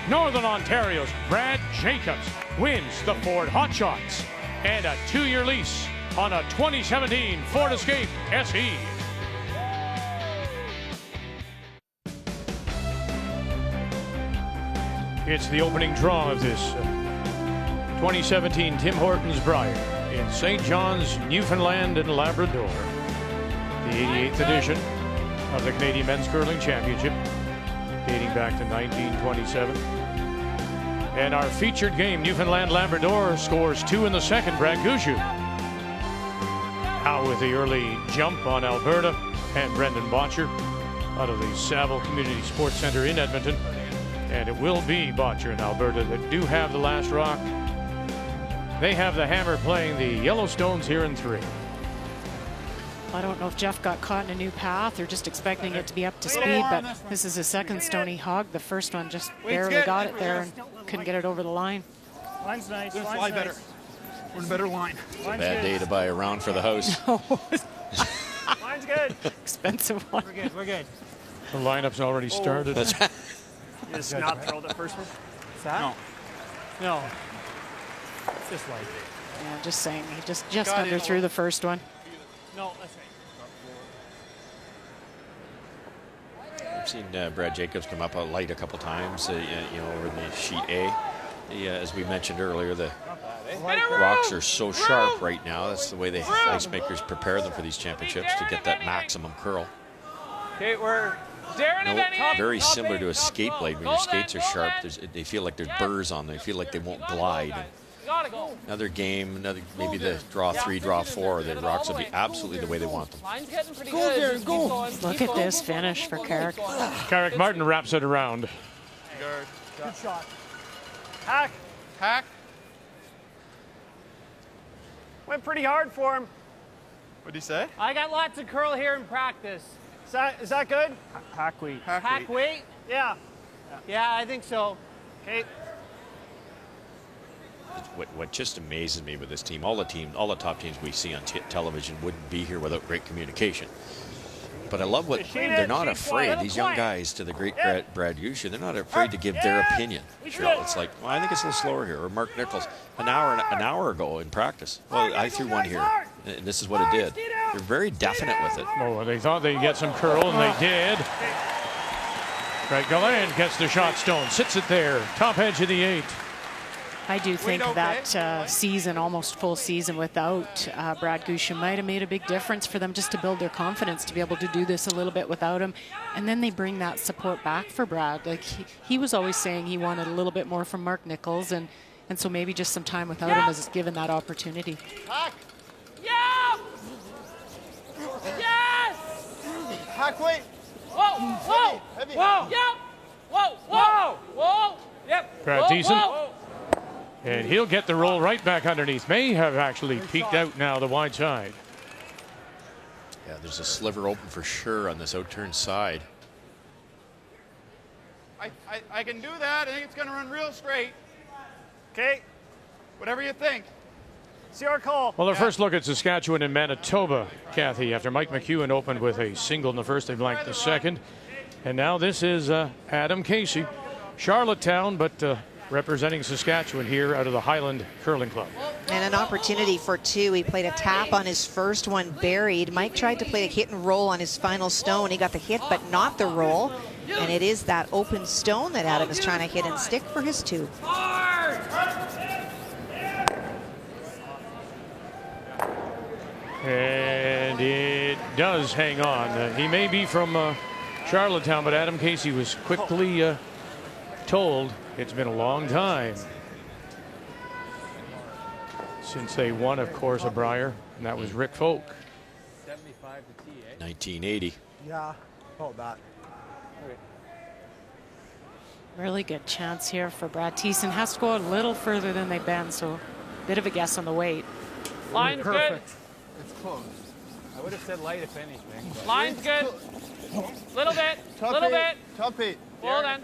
Northern Ontario's Brad Jacobs wins the Ford Hot Shots and a 2-year lease on a 2017 Ford Escape SE. It's the opening draw of this 2017 Tim Hortons Brier in St. John's, Newfoundland and Labrador. The 88th edition of the Canadian Men's Curling Championship, dating back to 1927. And our featured game, Newfoundland-Labrador, scores 2 in the second, Brad Gushue. Now with the early jump on Alberta and Brendan Bottcher out of the Saville Community Sports Centre in Edmonton. And it will be Bottcher and Alberta that do have the last rock. They have the hammer playing the Yellowstones here in 3. I don't know if Jeff got caught in a new path or just expecting it to be up to speed, but this is his second stone he hogged. The first one just barely got it there and couldn't get it over the line. Line's nice. Line's better. We're in a better line. Bad day to buy a round for the house. Line's good. Expensive one. We're good. We're good. The lineup's already started. You just not throw the first one? Is that? No. It's just like it. Yeah, just saying. He just under threw the first one. No, that's right. I've seen Brad Jacobs come up out light a couple times, you know, over the sheet A. As we mentioned earlier, the rocks are so sharp right now. That's the way the ice makers prepare them for these championships, to get that maximum curl. Okay, we're Very similar to a skate blade. When your skates are sharp, they feel like there's burrs on them. They feel like they won't glide. Another game, maybe the draw 3, draw 4, the rocks will be absolutely the way they want them. Go. Look at this finish for Carrick. Carrick Martin wraps it around. Good shot. Hack. Hack. Went pretty hard for him. What'd he say? I got lots of curl here in practice. Is that good? Hack weight. Hack weight? Yeah. Yeah, I think so. Okay. What just amazes me with this team, all the top teams we see on television wouldn't be here without great communication. But I love what they're not afraid. These young guys, to the great Brad Gushue, they're not afraid to give their opinion. It's like, well, I think it's a little slower here. Or Mark Nichols, an hour ago in practice. Well, I threw one here, and this is what it did. They're very definite with it. Oh, they thought they'd get some curl, and they did. Greg Galland gets the shot stone, sits it there, top edge of the 8. I do think that season, almost full season without Brad Gushue, might have made a big difference for them, just to build their confidence to be able to do this a little bit without him. And then they bring that support back for Brad. Like he was always saying he wanted a little bit more from Mark Nichols, and so maybe just some time without him has given that opportunity. Hack. Yeah! Yes! Hack weight. Whoa! Whoa! Heavy. Whoa! Yep! Whoa! Whoa! Whoa! Yep! Brad Thiessen. And he'll get the roll right back underneath. May have actually peeked out now the wide side. Yeah, there's a sliver open for sure on this outturned side. I can do that. I think it's going to run real straight. Okay. Whatever you think. See our call. Well, their first look at Saskatchewan and Manitoba, Kathy, after Mike McEwen opened with a single in the first, they blanked the second. And now this is Adam Casey. Charlottetown, but representing Saskatchewan here out of the Highland Curling Club. And an opportunity for 2. He played a tap on his first one, buried. Mike tried to play a hit and roll on his final stone. He got the hit, but not the roll. And it is that open stone that Adam is trying to hit and stick for his 2. And it does hang on. He may be from Charlottetown, but Adam Casey was quickly told it's been a long time since they won, of course, a Brier, and that was Rick Folk. 75 to T, 1980. Yeah, about that. Really good chance here for Brad Thiessen. Has to go a little further than they've been, so a bit of a guess on the weight. Line's good. It's close. I would have said light if anything. Line's good. Little bit. Top Little 8. bit. Top 8. Hold on.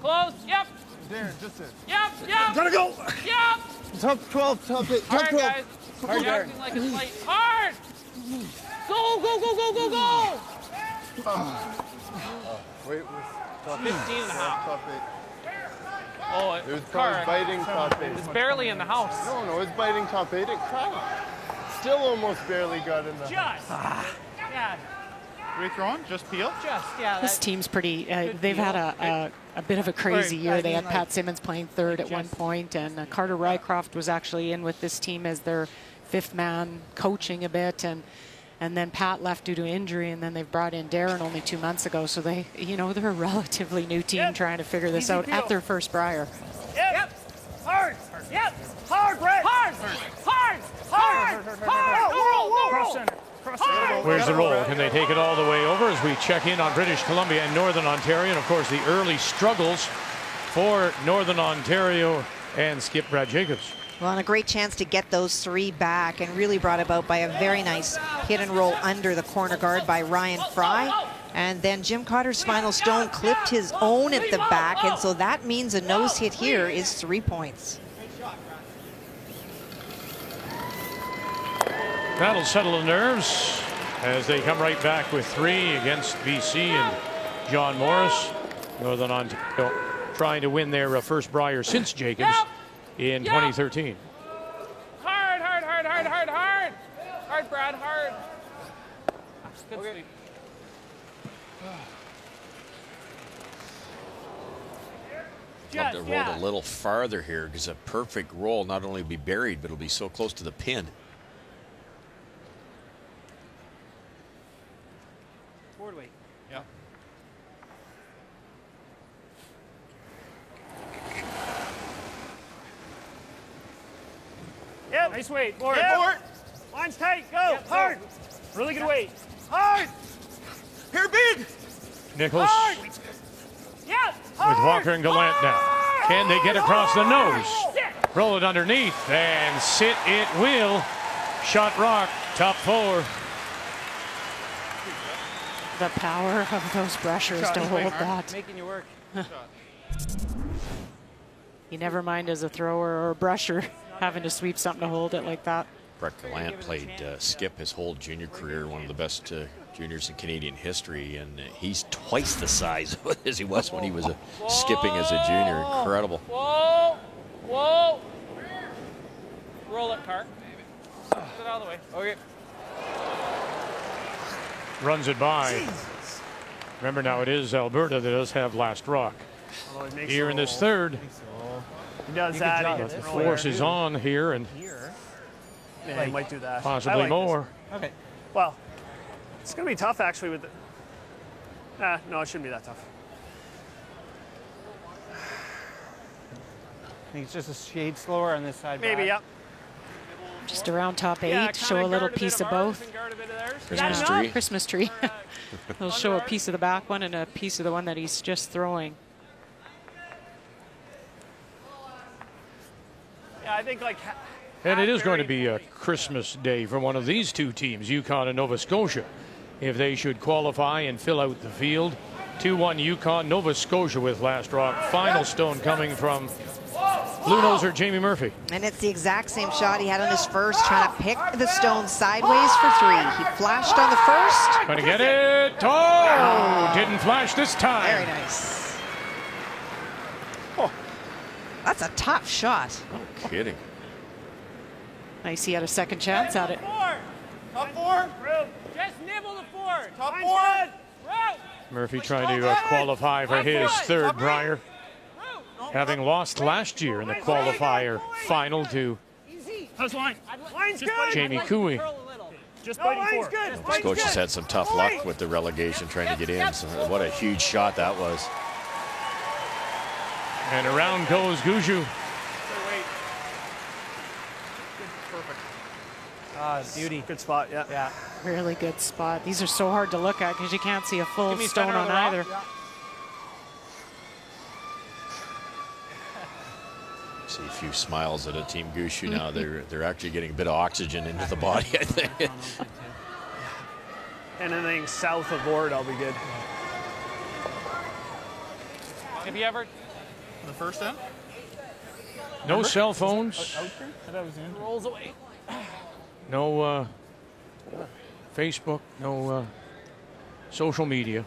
Close. Yep. Darren, just it. Yep. Yep. Gotta go. Yep. Top 12. Top 8. Top Hard, 12. guys. You're acting like it's light. Hard. Go, go, go, go, go, go. Wait, top 15 and a half. Top 8. Oh, it was probably biting top 8. It's barely in the house. No, it's biting top 8. It cracked. Still almost barely got in the house. Yeah. Are we throwing? Just peel? Just, yeah. This team's pretty, they've had a bit of a crazy year. They had Pat Simmons playing third at one point, and Carter Rycroft was actually in with this team as their 5th man, coaching a bit, and then Pat left due to injury, and then they've brought in Darren only 2 months ago. So they, they're a relatively new team trying to figure this out at their first Brier. Yep. Hard. Yep. Hard, Brett. Hard. Hard. Hard. Hard. Roll. Cross center. Cross center. Where's the roll? Can they take it all the way over as we check in on British Columbia and Northern Ontario? And of course, the early struggles for Northern Ontario and skip Brad Jacobs. Well, and a great chance to get those 3 back, and really brought about by a very nice hit and roll under the corner guard by Ryan Fry. And then Jim Cotter's final stone clipped his own at the back, and so that means a nose hit here is 3 points. That'll settle the nerves as they come right back with 3 against BC and John Morris. Northern Ontario trying to win their first Brier since Jacobs in 2013. Hard, hard, hard, hard, hard, hard. Hard, Brad, hard. Good sweep. Love to roll a little farther here because a perfect roll not only will be buried, but it'll be so close to the pin. Forward weight. Yeah. Yep. Nice weight. Forward. Yep. Forward. Line's tight. Go. Yep. Hard. Really good weight. Hard. Here, big. Nichols Yeah. with Walker and Gallant now. Can they get across the nose? Roll it underneath and sit it will. Shot rock, top 4. The power of those brushers to hold that. Making you work. You never mind as a thrower or a brusher having to sweep something to hold it like that. Brett Gallant played skip his whole junior career, one of the best juniors in Canadian history, and he's twice the size as he was when he was skipping as a junior. Incredible. Whoa. Whoa. Roll it, Carr. Get it out of the way. Okay. Runs it by. Remember now, it is Alberta that does have last rock. Here in this third. He does that. But the force is on here, and yeah, he might do that. possibly more. Okay. Well, it's going to be tough actually with the, no, it shouldn't be that tough. I think it's just a shade slower on this side. Maybe, yep. Just around top 8, show a little piece of both. Christmas tree. Christmas tree. They'll show a piece of the back one and a piece of the one that he's just throwing. Yeah, I think like. And it is going to be a Christmas day for one of these two teams, Yukon and Nova Scotia, if they should qualify and fill out the field. 2-1 Yukon, Nova Scotia with last rock. Final stone coming from Blue Noser Jamie Murphy. And it's the exact same shot he had on his first, trying to pick the stone sideways for 3. He flashed on the first. Going to get it. Oh, didn't flash this time. Very nice. Oh, that's a tough shot. No kidding. Nice, he had a second chance at it. Top 4. Just nibble the 4. Top 4. Murphy trying to qualify for his third Brier, having lost last year in the qualifier final to Jamie Cooey. Just biting 4. Nova Scotia's had some tough luck with the relegation trying to get in. So what a huge shot that was. And around goes Gushue. Beauty. Good spot, yeah. Yeah. Really good spot. These are so hard to look at because you can't see a full stone on either. See a few smiles at a Team Gushue now. They're actually getting a bit of oxygen into the body, I think. Anything south of board, I'll be good. Have you ever? The first end? No cell phones. Rolls away. No Facebook, no social media.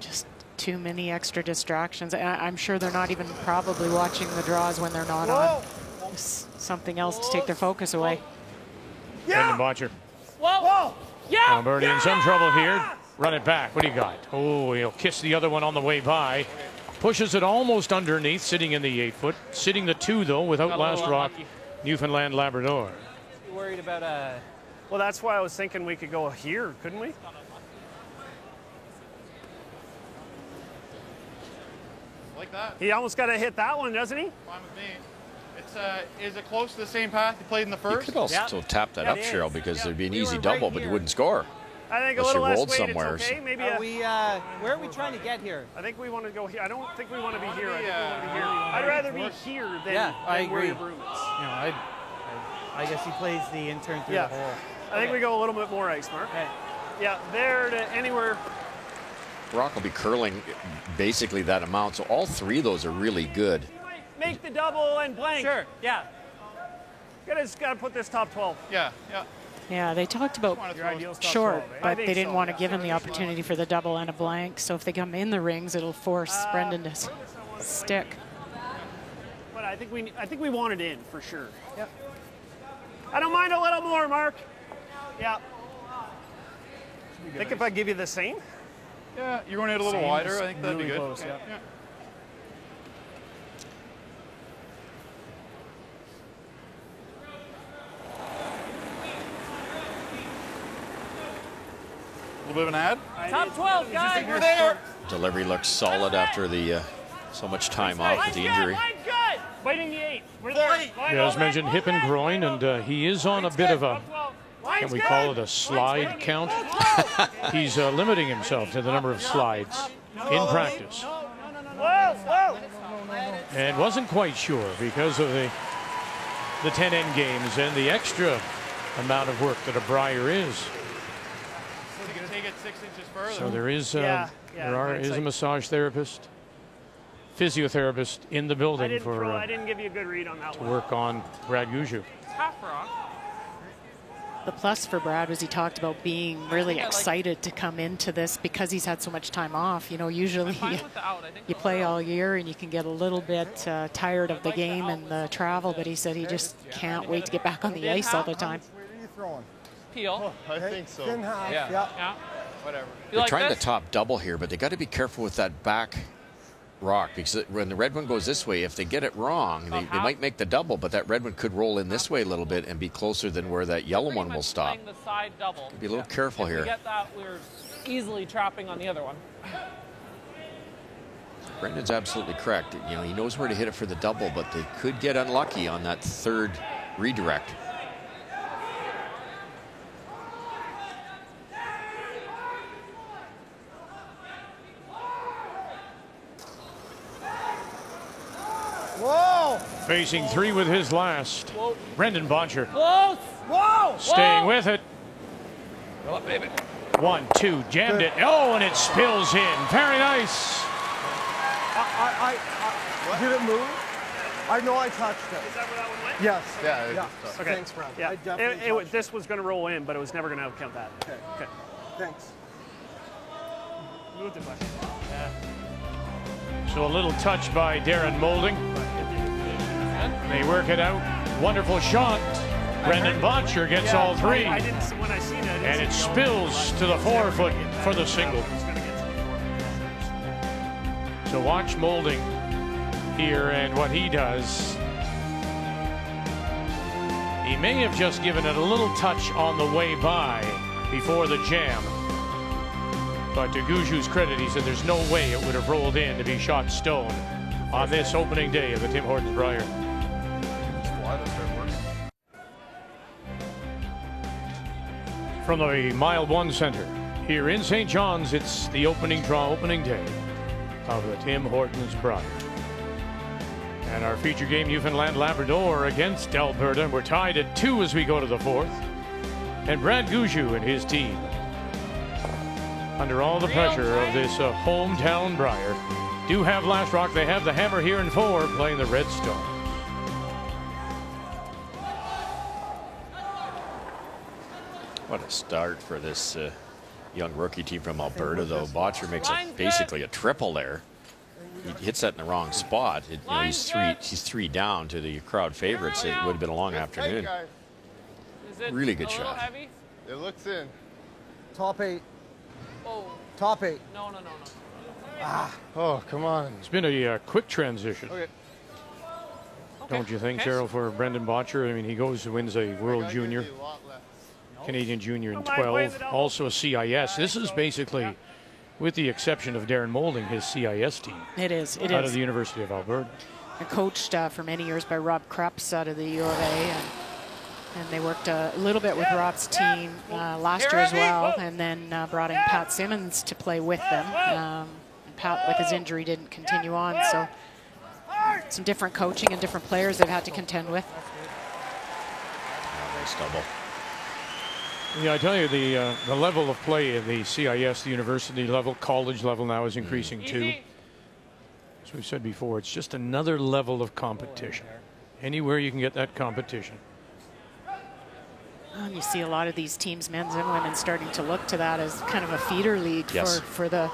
Just too many extra distractions. I'm sure they're not even probably watching the draws when they're not on. Just something else to take their focus away. Brendan Bottcher. Whoa! Yeah! Alberta in some trouble here. Run it back. What do you got? Oh, he'll kiss the other one on the way by. Pushes it almost underneath, sitting in the 8-foot. Sitting the 2, though, without last rock. Newfoundland, Labrador. You worried about Well, that's why I was thinking we could go here, couldn't we? like that. He almost got to hit that one, doesn't he? Fine with me. It's is it close to the same path you played in the first? You could also tap that up, Cheryl, because there'd be an easy double, but you wouldn't score. I think unless a little you less rolled weight, somewhere. It's okay. Maybe where are we trying to get here? I think we want to go here. I don't think we want to be here. I think we want to be here. I'd rather be here than, I than where agree. your broom is. You know, I guess he plays the intern through the hole. I think we go a little bit more ice, Mark. Yeah, there to anywhere. Rock will be curling basically that amount, so all three of those are really good. Make the double and blank. Sure, yeah. Just got to put this top 12. Yeah. Yeah, they talked about short, but they didn't want to give him the opportunity for the double and a blank. So if they come in the rings, it'll force Brendan to stick. But I think we want it in for sure. Yep. I don't mind a little more, Mark. Yeah. Think if I give you the same? Yeah, you're going to hit a little wider. I think that'd be good. Close, yeah. A little bit of an ad. Top 12, guys. We're there. Delivery looks solid after the so much time off with the injury. Good. Biting the 8. We're there. Yeah, as mentioned, hip and groin, and he's on a bit of a, can we call it a slide count? He's limiting himself to the number of slides in practice. And wasn't quite sure because of the 10 end games and the extra amount of work that a Brier is. Take it 6 inches further. So there is is a massage therapist, physiotherapist in the building I didn't give you a good read on that to one. work on Brad Gushue. The plus for Brad was he talked about being really excited to come into this because he's had so much time off. You know, usually you play all year and you can get a little bit tired of the game and the travel, but he said he just can't wait to get back on the ice all the time. Where are you throwing? Peel. I think so. Yeah. Whatever. They're trying to top double here, but they got to be careful with that back rock because when the red one goes this way, if they get it wrong, they might make the double, but that red one could roll in this way a little bit and be closer than where that yellow one will stop. The side double. Be a little careful If here. we get that, we're easily trapping on the other one. Brendan's absolutely correct. You know, he knows where to hit it for the double, but they could get unlucky on that third redirect. Whoa! Facing 3 with his last. Brendan Bottcher. Close! Whoa! Staying with it. Go up, baby. 1, 2, jammed it. Oh, and it spills in. Very nice. Did it move? I know I touched it. Is that where that one went? Yes. Yeah. Okay. Thanks, Brad. Yeah. I definitely This was going to roll in, but it was never going to outcount that. Okay. Thanks. Moved it back. So a little touch by Darren Moulding. They work it out. Wonderful shot. Brendan Bottcher gets all 3. I didn't see when I seen it. And it spills to the forefoot for the single. So watch Moulding here and what he does. He may have just given it a little touch on the way by before the jam. But to Gushue's credit, he said there's no way it would have rolled in to be shot stone on this opening day of the Tim Hortons Brier. From the Mile 1 Center here in St. John's, it's the opening draw, opening day of the Tim Hortons Brier. And our feature game, Newfoundland Labrador against Alberta. We're tied at 2 as we go to the 4th. And Brad Gushue and his team, under all the pressure of this hometown Brier, do have last rock. They have the hammer here in 4, playing the Red Stone. What a start for this young rookie team from Alberta, though. Bottcher makes basically a triple there. He hits that in the wrong spot. He's three down to the crowd favorites. It would have been a long afternoon. Really good shot. It looks in. Top 8. Oh. Top 8. No. Oh, come on. It's been a quick transition. Okay. Don't you think, Cheryl, for Brendan Bottcher? I mean, he goes and wins a World Junior, Canadian Junior in 12, also a CIS. This is basically with the exception of Darren Moulding, his CIS team. It is. Out of the University of Alberta. And coached for many years by Rob Krebs out of the U of A. And they worked a little bit with Rob's team last year as well, and then brought in Pat Simmons to play with them. And Pat, with his injury, didn't continue on. So some different coaching and different players they've had to contend with. Nice double. Yeah, I tell you, the level of play at the CIS, the university level, college level now is increasing too. As we've said before, it's just another level of competition. Anywhere you can get that competition. And you see a lot of these teams, men's and women, starting to look to that as kind of a feeder league for the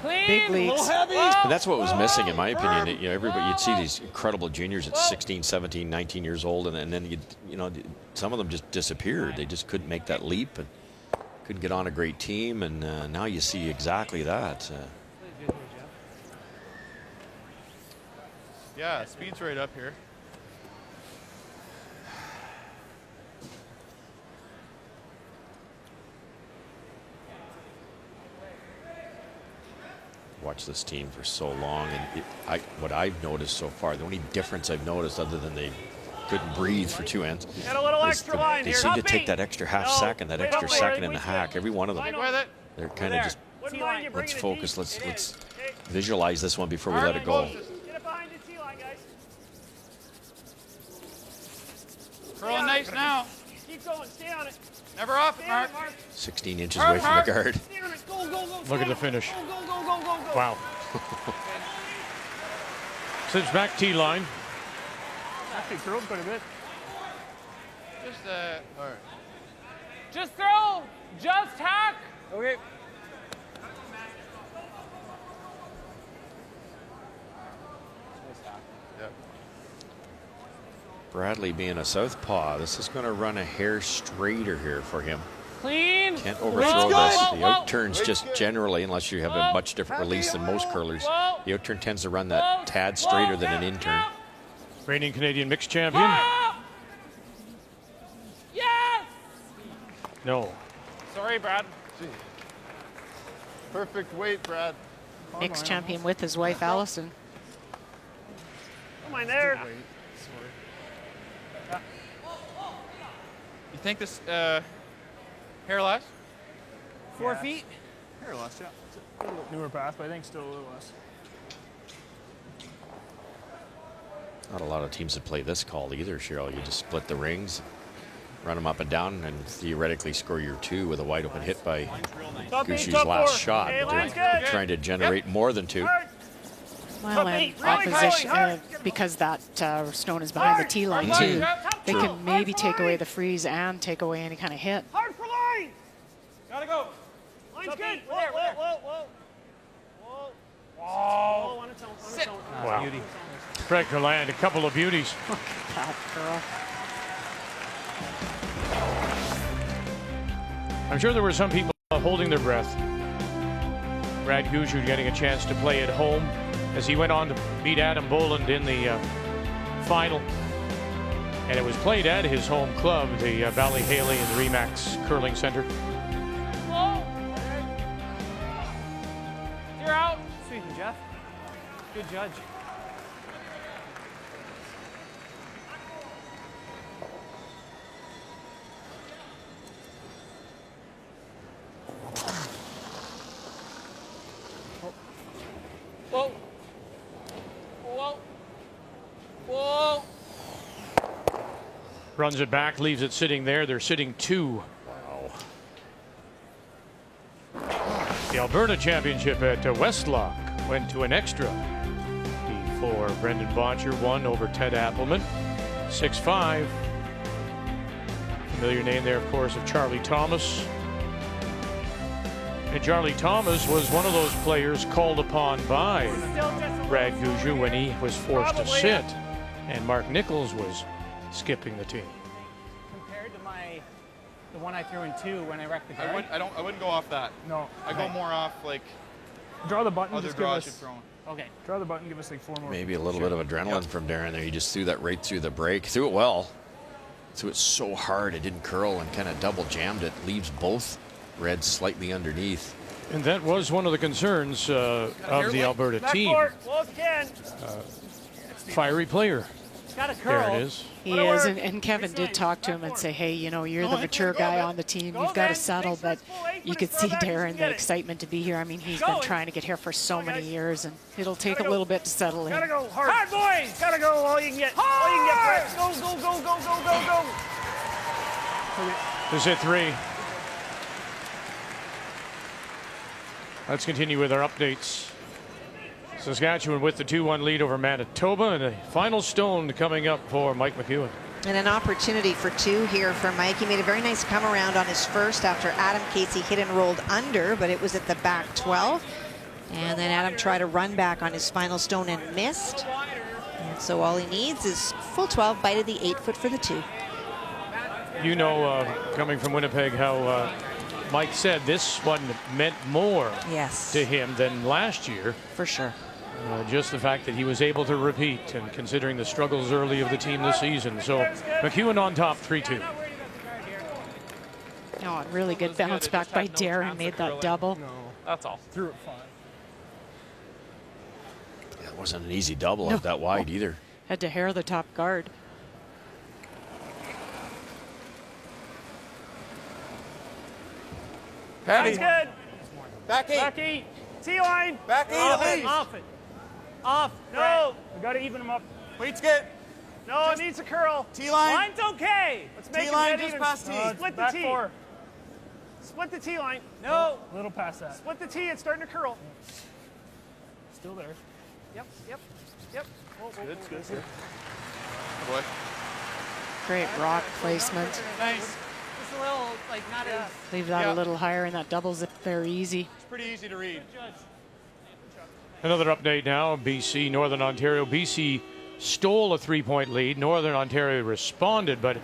big leagues. And that's what was missing, in my opinion. You know, everybody, you'd see these incredible juniors at 16, 17, 19 years old, and then you know, some of them just disappeared. They just couldn't make that leap and couldn't get on a great team. And now you see exactly that. Yeah, speed's right up here. Watch this team for so long, and what I've noticed so far, the only difference I've noticed, other than they couldn't breathe for 2 ends, Got a little extra line they here. seem to take that extra half second, that extra second in the hack. Every one of them, they're kind of just, let's focus, let's visualize this one before we let it go. Get it behind the tee line, guys. Rolling nice now. Keep going. Stay on it. Never off it, Mark. 16 inches away from the guard. Look at the finish. Wow. Sits back tee line. Actually curled quite a bit. Just all right. Just throw. Just hack. Okay. Bradley being a southpaw, this is going to run a hair straighter here for him. Clean. Can't overthrow this. The outturns just generally, unless you have a much different release than most curlers, the outturn tends to run that tad straighter than an in-turn. Reigning Canadian mixed champion. Yes. No. Sorry, Brad. Perfect weight, Brad. Mixed champion with his wife, Allison. Come on there. You think this hair less? 4 feet? Hair less, yeah. It's a little newer path, but I think still a little less. Not a lot of teams that play this call either, Cheryl. You just split the rings, run them up and down, and theoretically score your 2 with a wide open hit by Gushue's last shot. They're trying to generate more than 2. Well, and opposition, because that stone is behind the tee line too, they can maybe take away the freeze and take away any kind of hit. Hard for line. Gotta go. Line's good. Whoa. Oh, on its own. On its own. Wow. Craig Galland, a couple of beauties. Look at that girl. I'm sure there were some people holding their breath. Brad Gushue getting a chance to play at home as he went on to beat Adam Boland in the final. And it was played at his home club, the Valley Haley and the Remax Curling Center. Whoa. You're out. Sweeping, Jeff. Good judge. Whoa. Whoa. Whoa. Runs it back, leaves it sitting there. They're sitting 2. The Alberta Championship at Westlock went to an extra. For Brendan Bottcher won over Ted Appelman. 6-5. Familiar name there, of course, of Charlie Thomas. And Charlie Thomas was one of those players called upon by Brad Gushue when he was forced to sit, and Mark Nichols was skipping the team. Compared to the one I threw in 2 when I wrecked the guard. I wouldn't go off that. No. I go more off like draw the button. other Just give draws us, you've thrown. Okay. Draw the button. Give us like 4 more. Maybe a little bit of adrenaline from Darren there. He just threw that right through the break. Threw it well. Threw it so hard it didn't curl and kind of double jammed it. Leaves both reds slightly underneath. And that was one of the concerns of the Alberta team. Fiery player. There it is. He is, and Kevin did talk to him and say, hey, you know, you're the mature guy on the team. You've got to settle, but you could see Darren the excitement to be here. I mean, he's been trying to get here for so many years, and it'll take a little bit to settle in. Gotta go hard, boys! Gotta go all you can get. All you can get, Brett. Go, go, go, go, go, go, go. This is hit 3. Let's continue with our updates. Saskatchewan with the 2-1 lead over Manitoba, and a final stone coming up for Mike McEwen. And an opportunity for 2 here for Mike. He made a very nice come around on his first after Adam Casey hit and rolled under, but it was at the back 12. And then Adam tried to run back on his final stone and missed. And so all he needs is full 12, bite of the 8-foot for the 2. You know, coming from Winnipeg, how Mike said this one meant more to him than last year. For sure. Just the fact that he was able to repeat, and considering the struggles early of the team this season. So McEwen on top, 3-2. Oh, a really good bounce back by Darren, made that double. That's all. Threw it fine. Yeah, it wasn't an easy double out that wide either. Had to hair the top guard. That's good. Back 8. Back 8. T-line. Back 8 at least. Off it. Off. No. We got to even them up. Weight's good. No, it needs a curl. T-line. Line's okay. Let's make T-line it dead just even. past T. Split the Back T. 4. Split the T-line. No. A little past that. Split the T. It's starting to curl. Still there. Yep. Yep. Yep. Good. Good. Boy. Great rock placement. Nice. Just a little, like, not as... Leave that a little higher, and that doubles it very easy. It's pretty easy to read. Another update now, BC, Northern Ontario. BC stole a 3-point lead. Northern Ontario responded, but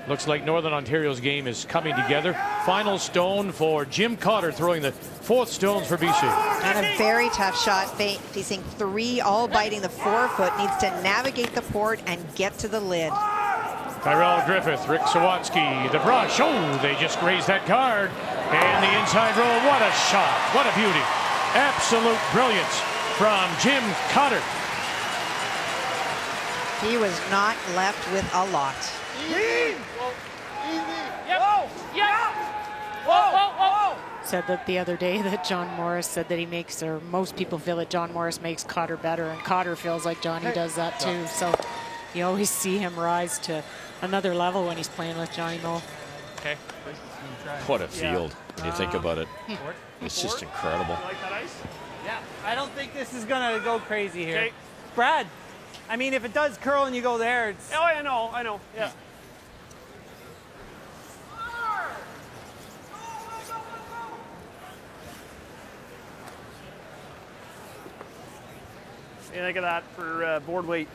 looks like Northern Ontario's game is coming together. Final stone for Jim Cotter, throwing the 4th stones for BC. And a very tough shot, facing 3, all biting the 4-foot. Needs to navigate the port and get to the lid. Tyrell Griffith, Rick Sawatsky, the brush. Oh, they just grazed that card. And the inside roll, what a shot. What a beauty. Absolute brilliance from Jim Cotter. He was not left with a lot. Easy. Yep. Whoa. Yeah. Whoa, whoa, whoa. Said that the other day that John Morris said that he makes, or most people feel that John Morris makes Cotter better, and Cotter feels like Johnny does that too. So you always see him rise to another level when he's playing with Johnny Moe. Okay. What a field when you think about it. It's just incredible. Like that ice? Yeah, I don't think this is going to go crazy here. Okay. Brad, I mean, if it does curl and you go there, it's... Oh, I know. Yeah. What do you think of that for board weight?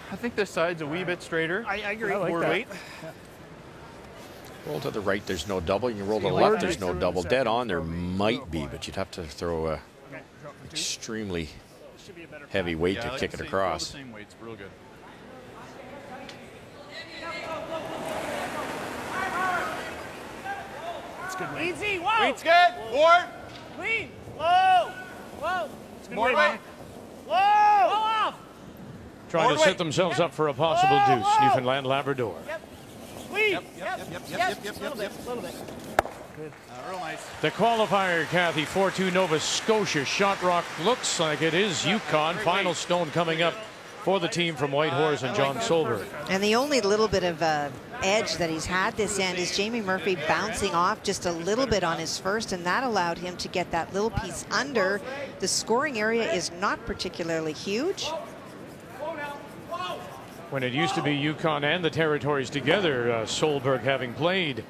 I think this side's a wee bit straighter. I agree. I like Board that. weight. Roll to the right, there's no double. You roll to the left, there's no double. Dead on, there might be, but you'd have to throw a extremely heavy weight to kick it across. The same weight's real good. It's good weight. Easy. Whoa. Weight's good. Board. Clean. Whoa. Whoa. It's good Board weight. weight. Whoa. Go off. Trying to Board set weight. themselves up for a possible Whoa, deuce. whoa. Newfoundland, Labrador. Yep. Clean. Yep. Little bit. Good. Real nice. The qualifier, Kathy, 4-2 Nova Scotia. Shot rock looks like it is Yukon. Final stone coming up for the team from Whitehorse and John Solberg. And the only little bit of edge that he's had this end is Jamie Murphy bouncing off just a little bit on his first, and that allowed him to get that little piece under. The scoring area is not particularly huge. When it used to be Yukon and the Territories together, Solberg having played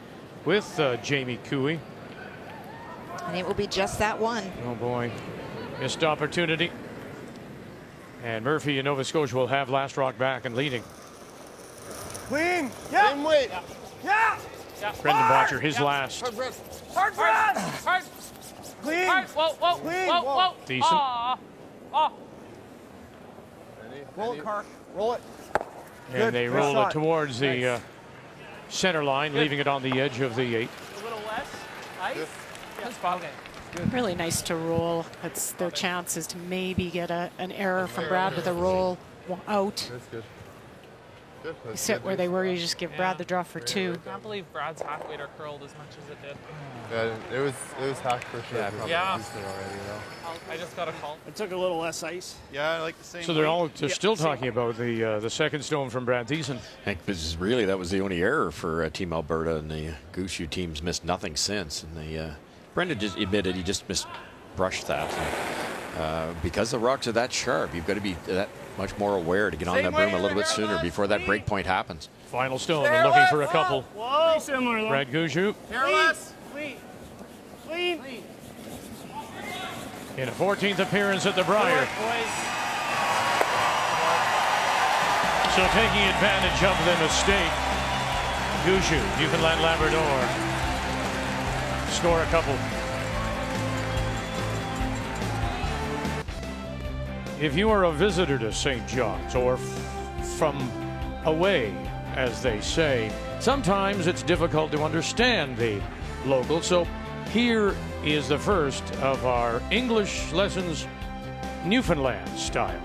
with Jamie Cooey. And it will be just that one. Oh boy, missed opportunity. And Murphy and Nova Scotia will have Last Rock back and leading. Clean. Yeah. Same weight. Yeah. Brendan Bottcher, his last. Hard breath. Hard breath. Hard. Clean. Hard. Whoa, whoa, Clean. whoa, whoa. Decent. Oh. Roll it, Carr. Roll it. And Good. they Good roll shot. it towards the center line, leaving it on the edge of the 8. A little less. Ice. Good spot. Okay. Really nice to roll. That's their chances to maybe get an error from Brad with a roll out. That's good. Good. You sit where they were, you just give Brad the draw for 2. I can't believe Brad's hack waiter curled as much as it did. Yeah, it was hacked for sure. Yeah. Already, I just got a call. It took a little less ice. Yeah, I like the same. So they're still talking about the second stone from Brad Thiessen. I think this is really, that was the only error for Team Alberta, and the Gushue team's missed nothing since. And Brendan just admitted he just brushed that. And, because the rocks are that sharp, you've got to be that much more aware to get on that broom a little bit sooner before that break point happens. Final stone, they're looking for a couple. Whoa. Similar though. Brad Gushue. Clean. Clean. In a 14th appearance at the Brier. So taking advantage of the mistake, Gushue, Newfoundland Labrador, score a couple. If you are a visitor to St. John's, or from away, as they say, sometimes it's difficult to understand the local. So here is the first of our English lessons, Newfoundland style.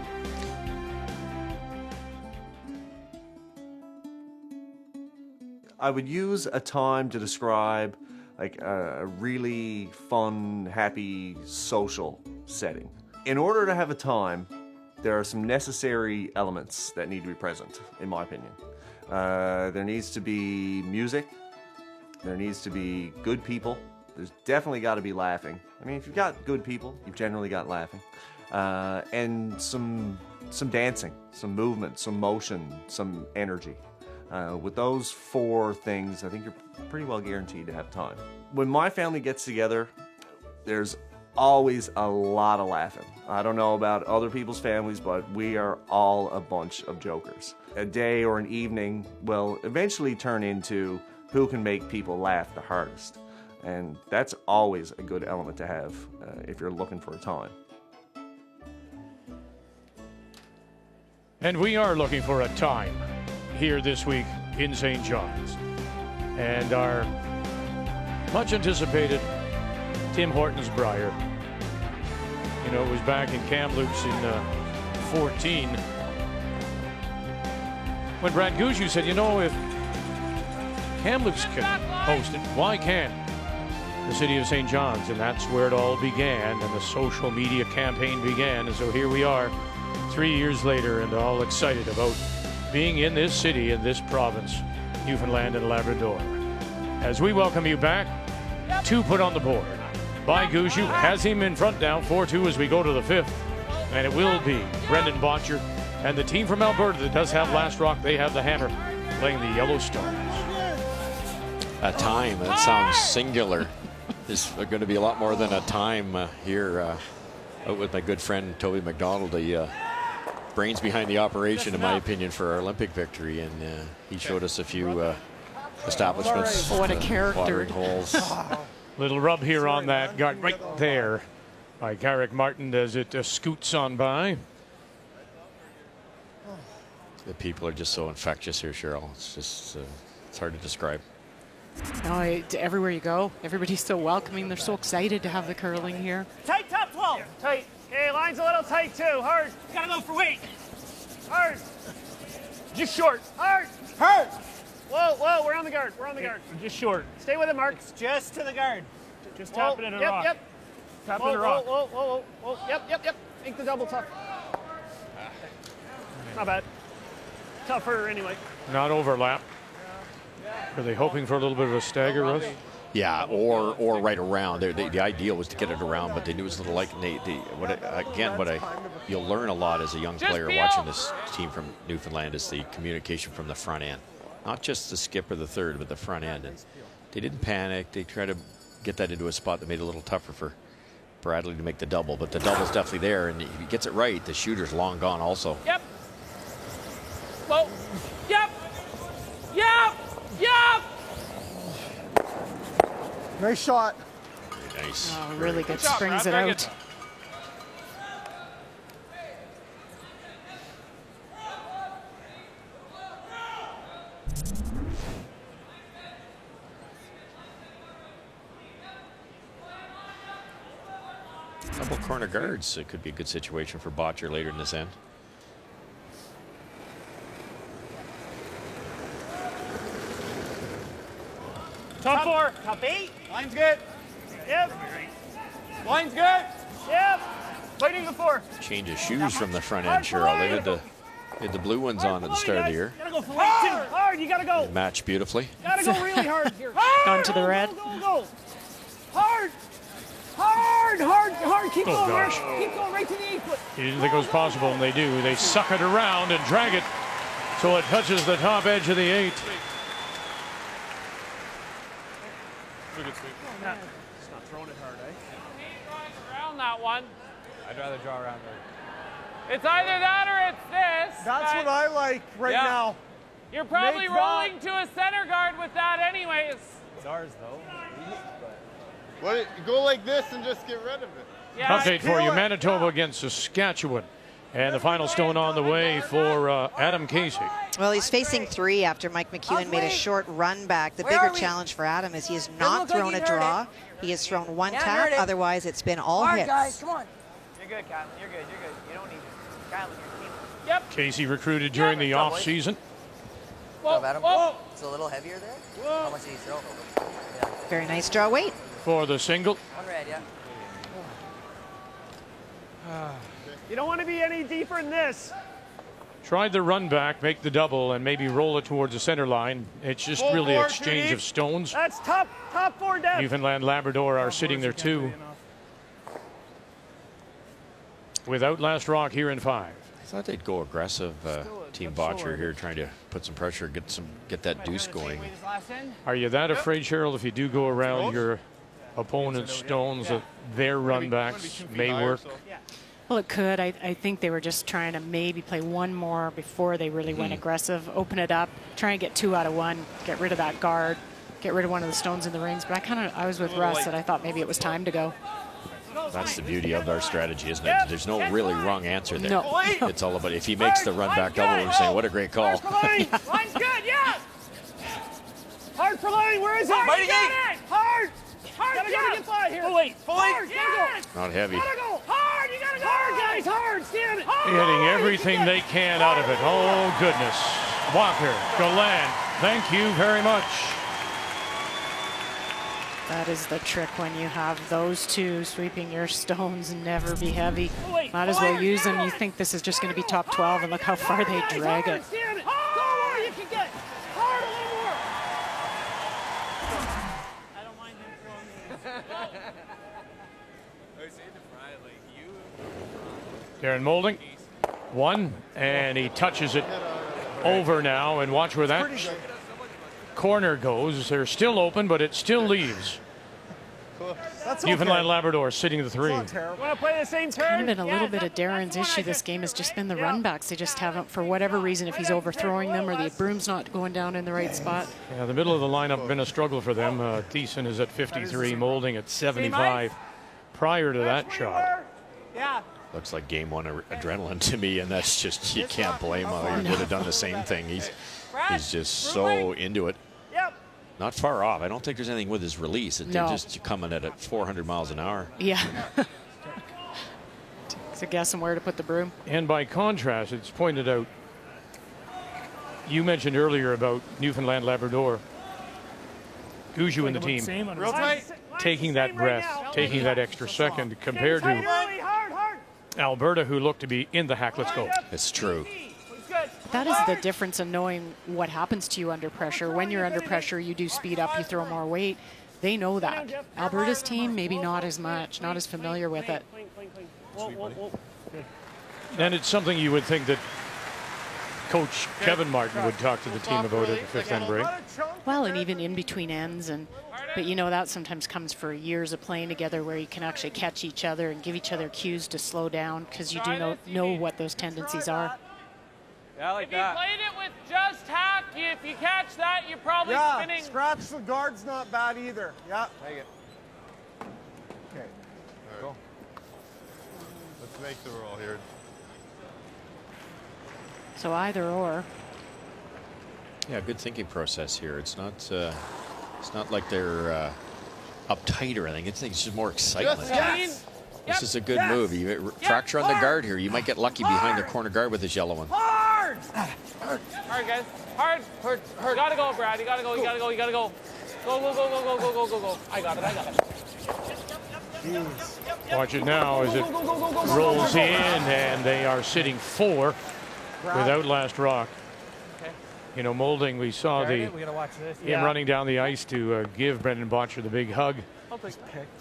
I would use a time to describe like a really fun, happy, social setting. In order to have a time, there are some necessary elements that need to be present, in my opinion. There needs to be music. There needs to be good people. There's definitely got to be laughing. I mean, if you've got good people, you've generally got laughing. And some dancing, some movement, some motion, some energy. With those 4 things, I think you're pretty well guaranteed to have time. When my family gets together, there's always a lot of laughing. I don't know about other people's families, but we are all a bunch of jokers. A day or an evening will eventually turn into who can make people laugh the hardest. And that's always a good element to have if you're looking for a time. And we are looking for a time here this week in St. John's. And our much anticipated Tim Hortons Brier. You know, it was back in Kamloops in 14 when Brad Gushue said, you know, if Kamloops can host it, why can't the city of St. John's? And that's where it all began, and the social media campaign began. And so here we are 3 years later, and all excited about being in this city, in this province, Newfoundland and Labrador. As we welcome you back, 2 put on the board by Gushue, has him in front now, 4-2 as we go to the 5th. And it will be Brendan Bottcher and the team from Alberta that does have Last Rock. They have the hammer, playing the Yellow Stars. A time, that sounds singular. There's going to be a lot more than a time here out with my good friend Toby McDonald, the brains behind the operation, in my opinion, for our Olympic victory. And he showed us a few establishments. What a character. Watering holes. Little rub here on that guard right there by Garrick Martin as it scoots on by. The people are just so infectious here, Cheryl. It's just, it's hard to describe. No, everywhere you go, everybody's so welcoming. They're so excited to have the curling here. Tight top 12. Yeah, tight. Okay, line's a little tight too. Hard. Gotta go for weight. Hard. Just short. Hard. Hard. Whoa, we're on the guard. We're on the guard. Just short. Stay with it, Mark. It's just to the guard. Just tap it in a rock. Yep. Tap it in a rock. Whoa. Yep. Ink the double tough. Not bad. Tougher anyway. Not overlap. Are they hoping for a little bit of a stagger, Russ? Yeah, or right around. The ideal was to get it around, but they knew it was a little like you'll learn a lot as a young player watching this team from Newfoundland is the communication from the front end. Not just the skip or the third, but the front end. And they didn't panic. They tried to get that into a spot that made it a little tougher for Bradley to make the double, but the double's definitely there, and if he gets it right, the shooter's long gone also. Yep. Whoa. Yep. Nice shot. Nice. Oh, really good. Job, Springs Brad. it Very out. good. corner guards. It could be a good situation for Bottcher later in this end. Top 4. Top 8. Line's good. Yep. Line's good. Yep. Fighting the 4. Change of shoes from the front end, Cheryl. They had the blue ones on at the start of the year. Gotta go for hard. Hard. You gotta go. Match beautifully. Gotta go really hard here. Gone to the red. Go. Hard. Hard. Hard. Hard. Keep going. Gosh. Keep going right to the 8 foot. He didn't think it was possible, and they do. They suck it around and drag it so it touches the top edge of the 8. Good sweep. It's not throwing it hard, eh? Around that one. I'd rather draw around there. It's either that or it's this. That's what I like right now. You're probably Make rolling to a center guard with that anyways. It's ours, though. What? Go like this and just get rid of it. Yeah. Update for you, Manitoba against Saskatchewan. And the final stone on the way for Adam Casey. Well, he's facing 3 after Mike McEwen made a short run back. The bigger challenge for Adam is he has not thrown a draw. He has thrown 1 tap. Otherwise, it's been all hits. Guys, come on. You're good, Catelyn. You're good. You're good. You don't need it. Catelyn, your team. Yep. Casey recruited during the off season. Whoa. It's a little heavier there. How much did he throw? Yeah. Very nice draw weight. For the single. One red, yeah. You don't want to be any deeper than this. Tried the run back, make the double, and maybe roll it towards the center line. It's just really exchange of stones. That's top 4 depth. Newfoundland Labrador are sitting there too. Without last rock here in 5. I thought they'd go aggressive, Team Bottcher here, trying to put some pressure, get that deuce going. Are you that afraid, Cheryl, if you do go around your opponent's stones, that their run backs may work? Well, it could. I think they were just trying to maybe play one more before they really went aggressive, open it up, try and get 2 out of 1, get rid of that guard, get rid of one of the stones in the rings. But I was with Russ that I thought maybe it was time to go. That's the beauty of our strategy, isn't it? There's no really wrong answer there. No. It's all about if he makes the run back double, we're saying what a great call. Line's good, yeah. Hard for line. Where is it? Hard, got it. Hard. Gotta get by here. Full weight. Hard, yes. Not heavy. Gotta go. Hard, you gotta go. Hard, guys, hard. Stand it. Getting everything they can out of it. Oh, goodness. Walker, Galan, thank you very much. That is the trick when you have those 2 sweeping your stones and never be heavy. Might as well use them. You think this is just going to be top 12, and look how far they drag it. Stand it. Go more you can get. Hard a little more. I don't mind him throwing these. I was saying to Brian, like, Darren Moulding, 1, and he touches it over now, and watch where that corner goes. They're still open, but it still leaves. That's Newfoundland Labrador sitting at the 3. Want to play the same turn? Kind of been a little bit of Darren's issue this game has just been the run backs. They just haven't, for whatever reason, if he's overthrowing them or the broom's not going down in the right spot. Yeah, the middle of the lineup been a struggle for them. Thiessen is at 53, Moulding at 75 prior to that shot. Yeah. Looks like game 1 adrenaline to me, and that's just, you can't blame him. He would have done the same thing. He's just so into it. Yep. Not far off. I don't think there's anything with his release. They're just coming at it 400 miles an hour. Yeah. So guessing where to put the broom. And by contrast, it's pointed out, you mentioned earlier about Newfoundland Labrador, Gushue and the team taking that breath, taking that extra second compared to Alberta, who looked to be in the hack. Let's go. It's true. That is the difference in knowing what happens to you under pressure. When you're under pressure, you do speed up, you throw more weight. They know that. Alberta's team, maybe not as much, not as familiar with it. And it's something you would think that Coach Kevin Martin would talk to the team about at the 5th end break. Well, and even in between ends. But you know, that sometimes comes for years of playing together where you can actually catch each other and give each other cues to slow down because you do know what those tendencies are. Yeah, like that. If you played it with just hack, if you catch that, you're probably spinning. Scratch the guard's not bad either. Yeah. Take it. Okay. Go. Let's make the roll here. So either or. Yeah, good thinking process here. It's not like they're uptight or anything. It's just more excitement. Yes. This is a good move. You fracture on the guard here. You might get lucky behind the corner guard with this yellow one. Hard! Hard, guys. Hard. Hard. You gotta go, Brad. You gotta go. You gotta go. You gotta go. Go, go, go, go, go, go, go, go, go. I got it. I got it. Watch it now as it rolls in, and they are sitting 4 without last rock. Okay. You know, Molding, we saw We gotta watch this. him running down the ice to give Brendan Bottcher the big hug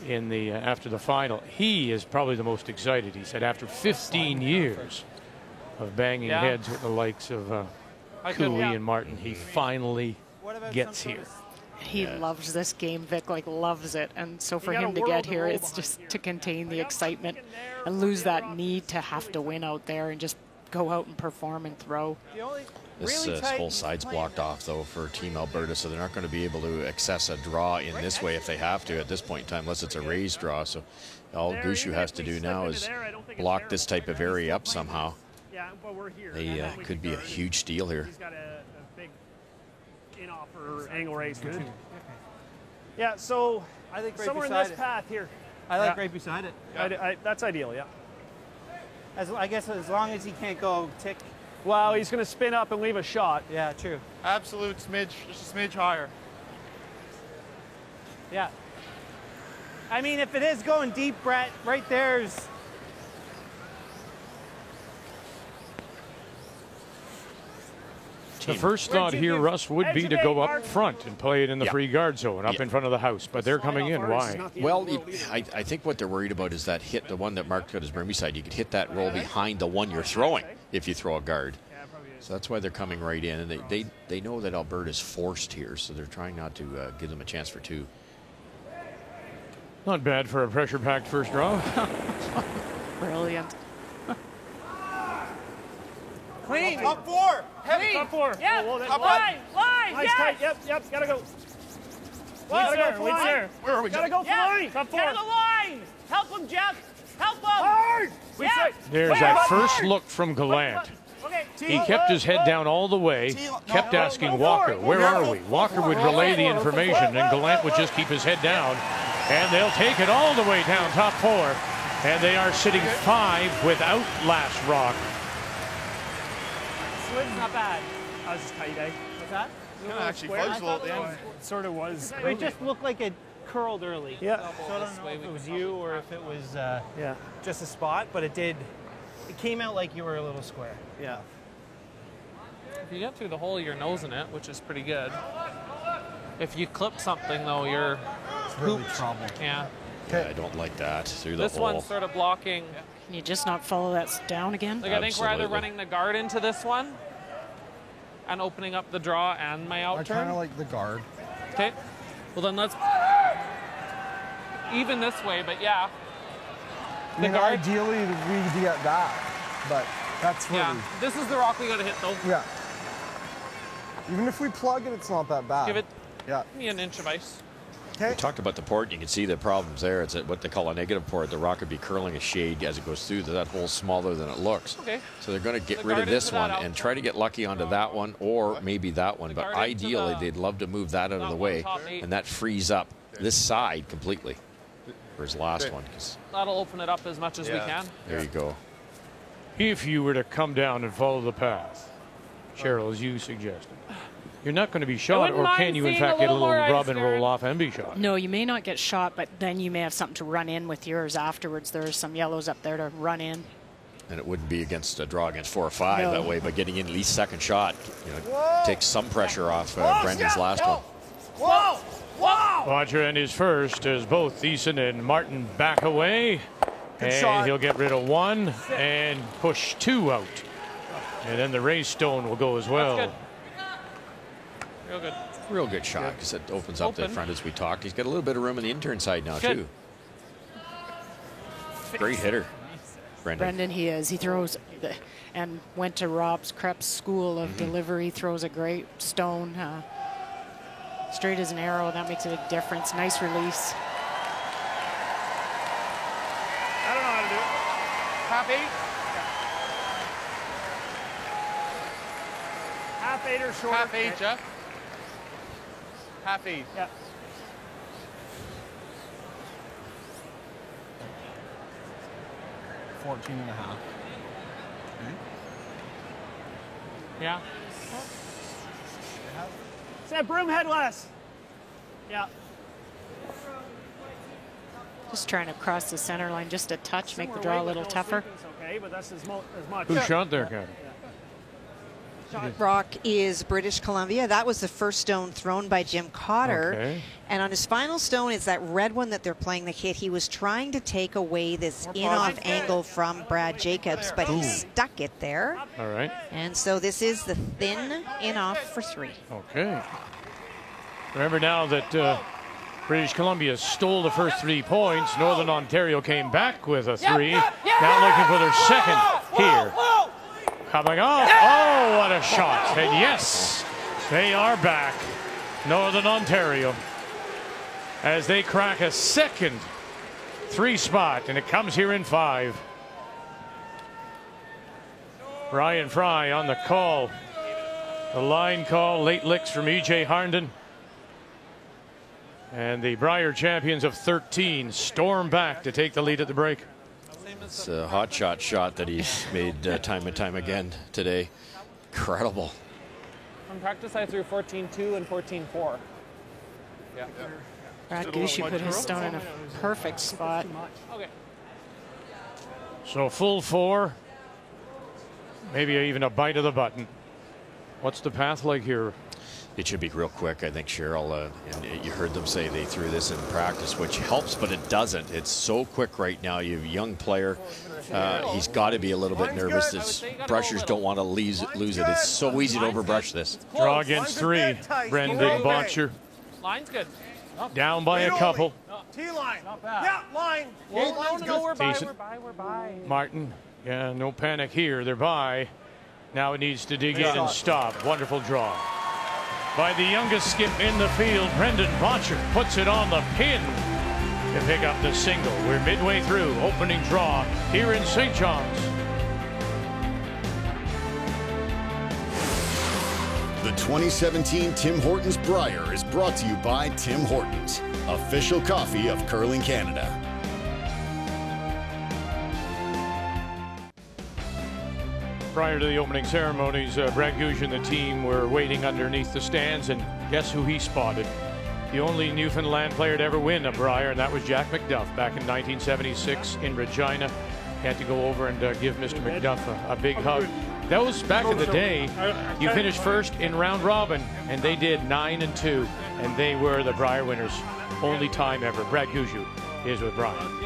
in the after the final. He is probably the most excited. He said after 15 years of banging heads with the likes of Cooley and Martin, he finally gets here. He loves this game, Vic, like loves it. And so for him to get here, it's just to contain the excitement and lose that need to have to win out there and just go out and perform and throw. This whole side's blocked off, though, for Team Alberta, so they're not going to be able to access a draw in this way if they have to at this point in time, unless it's a raised draw. So all Gushue has to do now is block this type of area up somehow. They could be a huge steal here. In-offer angle raise good. Yeah, so I think right somewhere in beside this it. path here. I like right beside it. That's ideal, yeah. I guess as long as he can't go tick. Well, he's going to spin up and leave a shot. Yeah, true. Absolute smidge, just a smidge higher. Yeah. I mean, if it is going deep, Brett, right there's. The first thought here, Russ, would be to go up front and play it in the free guard zone, up in front of the house. But they're coming in. Why? Well, I think what they're worried about is that hit, the one that Mark got his Burmese side. You could hit that roll behind the one you're throwing if you throw a guard. So that's why they're coming right in. And they know that Alberta's forced here, so they're trying not to give them a chance for 2. Not bad for a pressure-packed first draw. Brilliant. Clean. Top 4. Heavy. Top 4. Yeah. Whoa, Line. nice tight. Yep. Gotta go. Gotta go for line. Where are we? Gotta go for line. Top 4. Gotta go line. Help him, Jeff. Help him. Hard. There's that first look from Gallant. Okay. He kept his head down all the way, kept asking Walker, where are we? Walker would relay the information, and Gallant would just keep his head down. And they'll take it all the way down, top 4. And they are sitting 5 without last rock. Slid's not bad. That was just tight, eh? What's that? Kind of actually flexible at the end. It sort of was. It just looked like it curled early. Yeah. So I don't know if it was you or if it was just a spot, but it did. It came out like you were a little square. Yeah. If you get through the hole, you're nosing it, which is pretty good. If you clip something, though, you're really trouble. Yeah. Yeah, I don't like that through the This hole. one's sort of blocking. Can you just not follow that down again? Like, I think we're either running the guard into this one and opening up the draw and my out I turn. kind of like the guard. Okay. Well, then let's even this way, but yeah. I mean, ideally, we get that, but that's really... Yeah, this is the rock we got to hit, though. Yeah. Even if we plug it, it's not that bad. Give it me an inch of ice. We talked about the port. You can see the problems there. It's what they call a negative port. The rock would be curling a shade as it goes through. That hole's smaller than it looks. Okay. So they're going to get rid of this one and try to get lucky onto that one or maybe that one. But ideally, they'd love to move that out of the way, and that frees up this side completely for his last one. That'll open it up as much as we can. There you go. If you were to come down and follow the path, Cheryl, as you suggested, you're not going to be shot, or can you in fact get a little rub and roll off and be shot? No, you may not get shot, but then you may have something to run in with yours afterwards. There's some yellows up there to run in. And it wouldn't be against a draw against 4 or 5 No. that way, but getting in at least second shot, takes some pressure off Brendan's last one. Whoa! Whoa! Bottcher and his first as both Thiessen and Martin back away. And shot. he'll get rid of 1 and push 2 out. And then the raised stone will go as well. That's good. Real good. Real good shot because it opens up the front as we talked. He's got a little bit of room in the intern side now, Good. too. Great hitter, Brendan, he is. He throws and went to Rob's Krebs School of Delivery. Throws a great stone. Straight as an arrow. That makes a big difference. Nice release. I don't know how to do it. Half 8? Half 8 or short. Half 8, Jeff. Half 8. Yeah. 14 and a half. Yeah. Set Broomhead West. Yeah. Just trying to cross the center line just a touch, make the draw a little tougher. Okay, but that's as much. Who shot there, Kevin? Rock is British Columbia. That was the first stone thrown by Jim Cotter. Okay. And on his final stone, it's that red one that they're playing the hit. He was trying to take away this in-off angle from Brad Jacobs, but he stuck it there. All right. And so this is the thin in-off for 3. Okay. Remember now that British Columbia stole the first 3 points. Northern Ontario came back with a 3. Now looking for their second here. Coming off. Oh, what a shot. And yes, they are back. Northern Ontario as they crack a second 3 spot, and it comes here in 5. Brian Fry on the call. The line call, late licks from E.J. Harnden. And the Brier champions of 13 storm back to take the lead at the break. It's a hot shot that he's made time and time again today. Incredible. From practice, I threw 14-2 and 14-4. Yeah. Brad Gushue put his stone in a perfect spot. Okay. So full 4, maybe even a bite of the button. What's the path like here? It should be real quick, I think, Cheryl. And you heard them say they threw this in practice, which helps, but it doesn't. It's so quick right now. You have a young player. He's got to be a little bit nervous. His brushers don't want to lose it. It's so easy to overbrush this. Draw against 3. Brendan Bottcher. Line's good. Down by a couple. T-line. Not bad. Yeah, line. No, we're by, Decent. we're by. Martin, yeah, no panic here. They're by. Now it needs to dig in and stop. Wonderful draw by the youngest skip in the field. Brendan Bottcher puts it on the pin to pick up the single. We're midway through opening draw here in St. John's. The 2017 Tim Hortons Brier is brought to you by Tim Hortons, official coffee of Curling Canada. Prior to the opening ceremonies, Brad Gushue and the team were waiting underneath the stands, and guess who he spotted? The only Newfoundland player to ever win a Brier, and that was Jack McDuff back in 1976 in Regina. He had to go over and give Mr. McDuff a big hug. That was back in the day. You finished first in round robin, and they did 9-2, and they were the Brier winners. Only time ever. Brad Gushue is with Brian.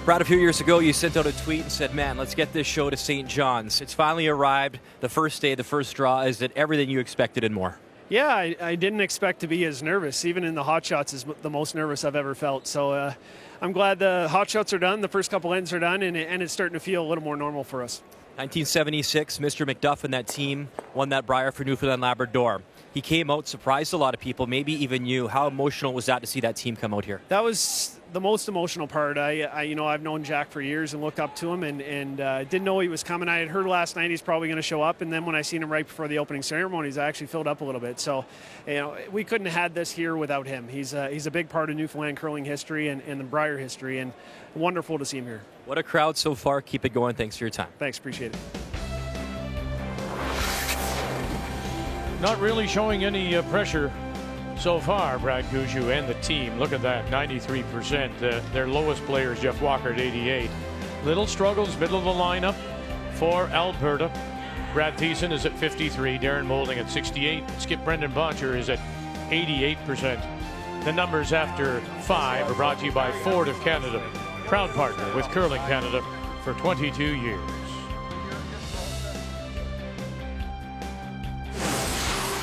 Brad, a few years ago, you sent out a tweet and said, man, let's get this show to St. John's. It's finally arrived. The first day, the first draw. Is it everything you expected and more? Yeah, I didn't expect to be as nervous. Even in the hot shots is the most nervous I've ever felt. So I'm glad the hot shots are done, the first couple ends are done, and it's starting to feel a little more normal for us. 1976, Mr. McDuff and that team won that Brier for Newfoundland Labrador. He came out, surprised a lot of people, maybe even you. How emotional was that to see that team come out here? That was the most emotional part. I've known Jack for years and looked up to him, and didn't know he was coming. I had heard last night he's probably going to show up, and then when I seen him right before the opening ceremonies, I actually filled up a little bit. So, we couldn't have had this here without him. He's a big part of Newfoundland curling history and the Brier history, and wonderful to see him here. What a crowd so far. Keep it going. Thanks for your time. Thanks, appreciate it. Not really showing any pressure so far, Brad Gushue and the team. Look at that, 93%. Their lowest player is Jeff Walker at 88. Little struggles, middle of the lineup for Alberta. Brad Thiessen is at 53, Darren Moulding at 68. Skip Brendan Bottcher is at 88%. The numbers after 5 are brought to you by Ford of Canada, proud partner with Curling Canada for 22 years.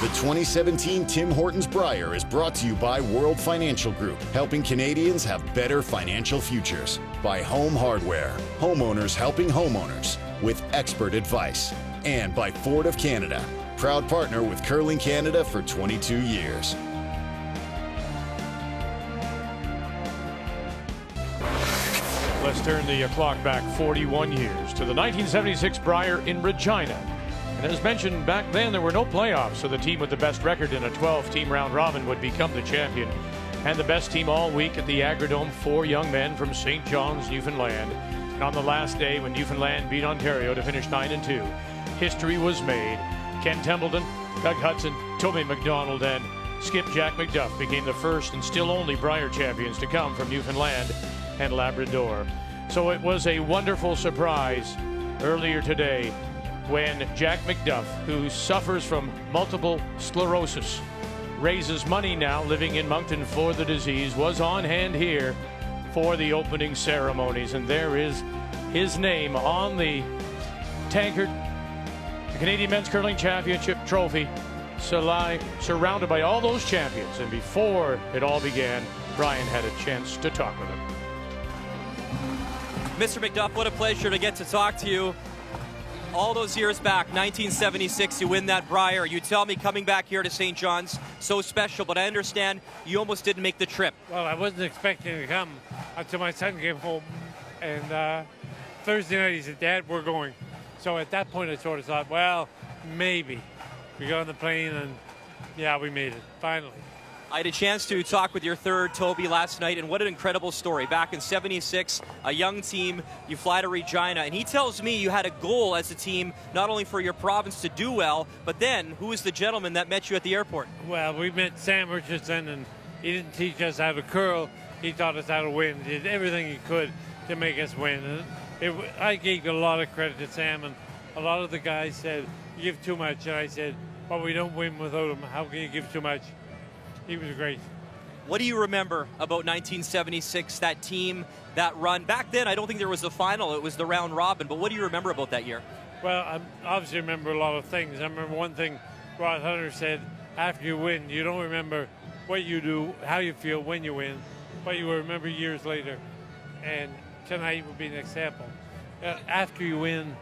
The 2017 Tim Hortons Brier is brought to you by World Financial Group, helping Canadians have better financial futures. By Home Hardware, homeowners helping homeowners with expert advice. And by Ford of Canada, proud partner with Curling Canada for 22 years. Let's turn the clock back 41 years to the 1976 Brier in Regina. And as mentioned, back then there were no playoffs, so the team with the best record in a 12-team round robin would become the champion. and the best team all week at the Agrodome, 4 young men from St. John's, Newfoundland. And on the last day, when Newfoundland beat Ontario to finish 9-2, history was made. Ken Templeton, Doug Hudson, Toby McDonald, and Skip Jack McDuff became the first and still only Brier champions to come from Newfoundland and Labrador. So it was a wonderful surprise earlier today when Jack McDuff, who suffers from multiple sclerosis, raises money now living in Moncton for the disease, was on hand here for the opening ceremonies. And there is his name on the tankard, the Canadian Men's Curling Championship trophy, surrounded by all those champions. And before it all began, Brian had a chance to talk with him. Mr. McDuff, what a pleasure to get to talk to you. All those years back, 1976, you win that Brier. You tell me coming back here to St. John's, so special, but I understand you almost didn't make the trip. Well, I wasn't expecting to come until my son came home. And Thursday night, he said, Dad, we're going. So at that point, I sort of thought, well, maybe. We got on the plane, and yeah, we made it, finally. I had a chance to talk with your third, Toby, last night, and what an incredible story. Back in '76, a young team, you fly to Regina, and he tells me you had a goal as a team, not only for your province to do well, but then, who was the gentleman that met you at the airport? Well, we met Sam Richardson, and he didn't teach us how to curl. He taught us how to win. He did everything he could to make us win. And I gave a lot of credit to Sam, and a lot of the guys said, you give too much, and I said, well, we don't win without him. How can you give too much? He was great. What do you remember about 1976, that team, that run? Back then, I don't think there was the final. It was the round robin. But what do you remember about that year? Well, I obviously remember a lot of things. I remember one thing Rod Hunter said, after you win, you don't remember what you do, how you feel when you win, but you will remember years later. And tonight would be an example. After you win,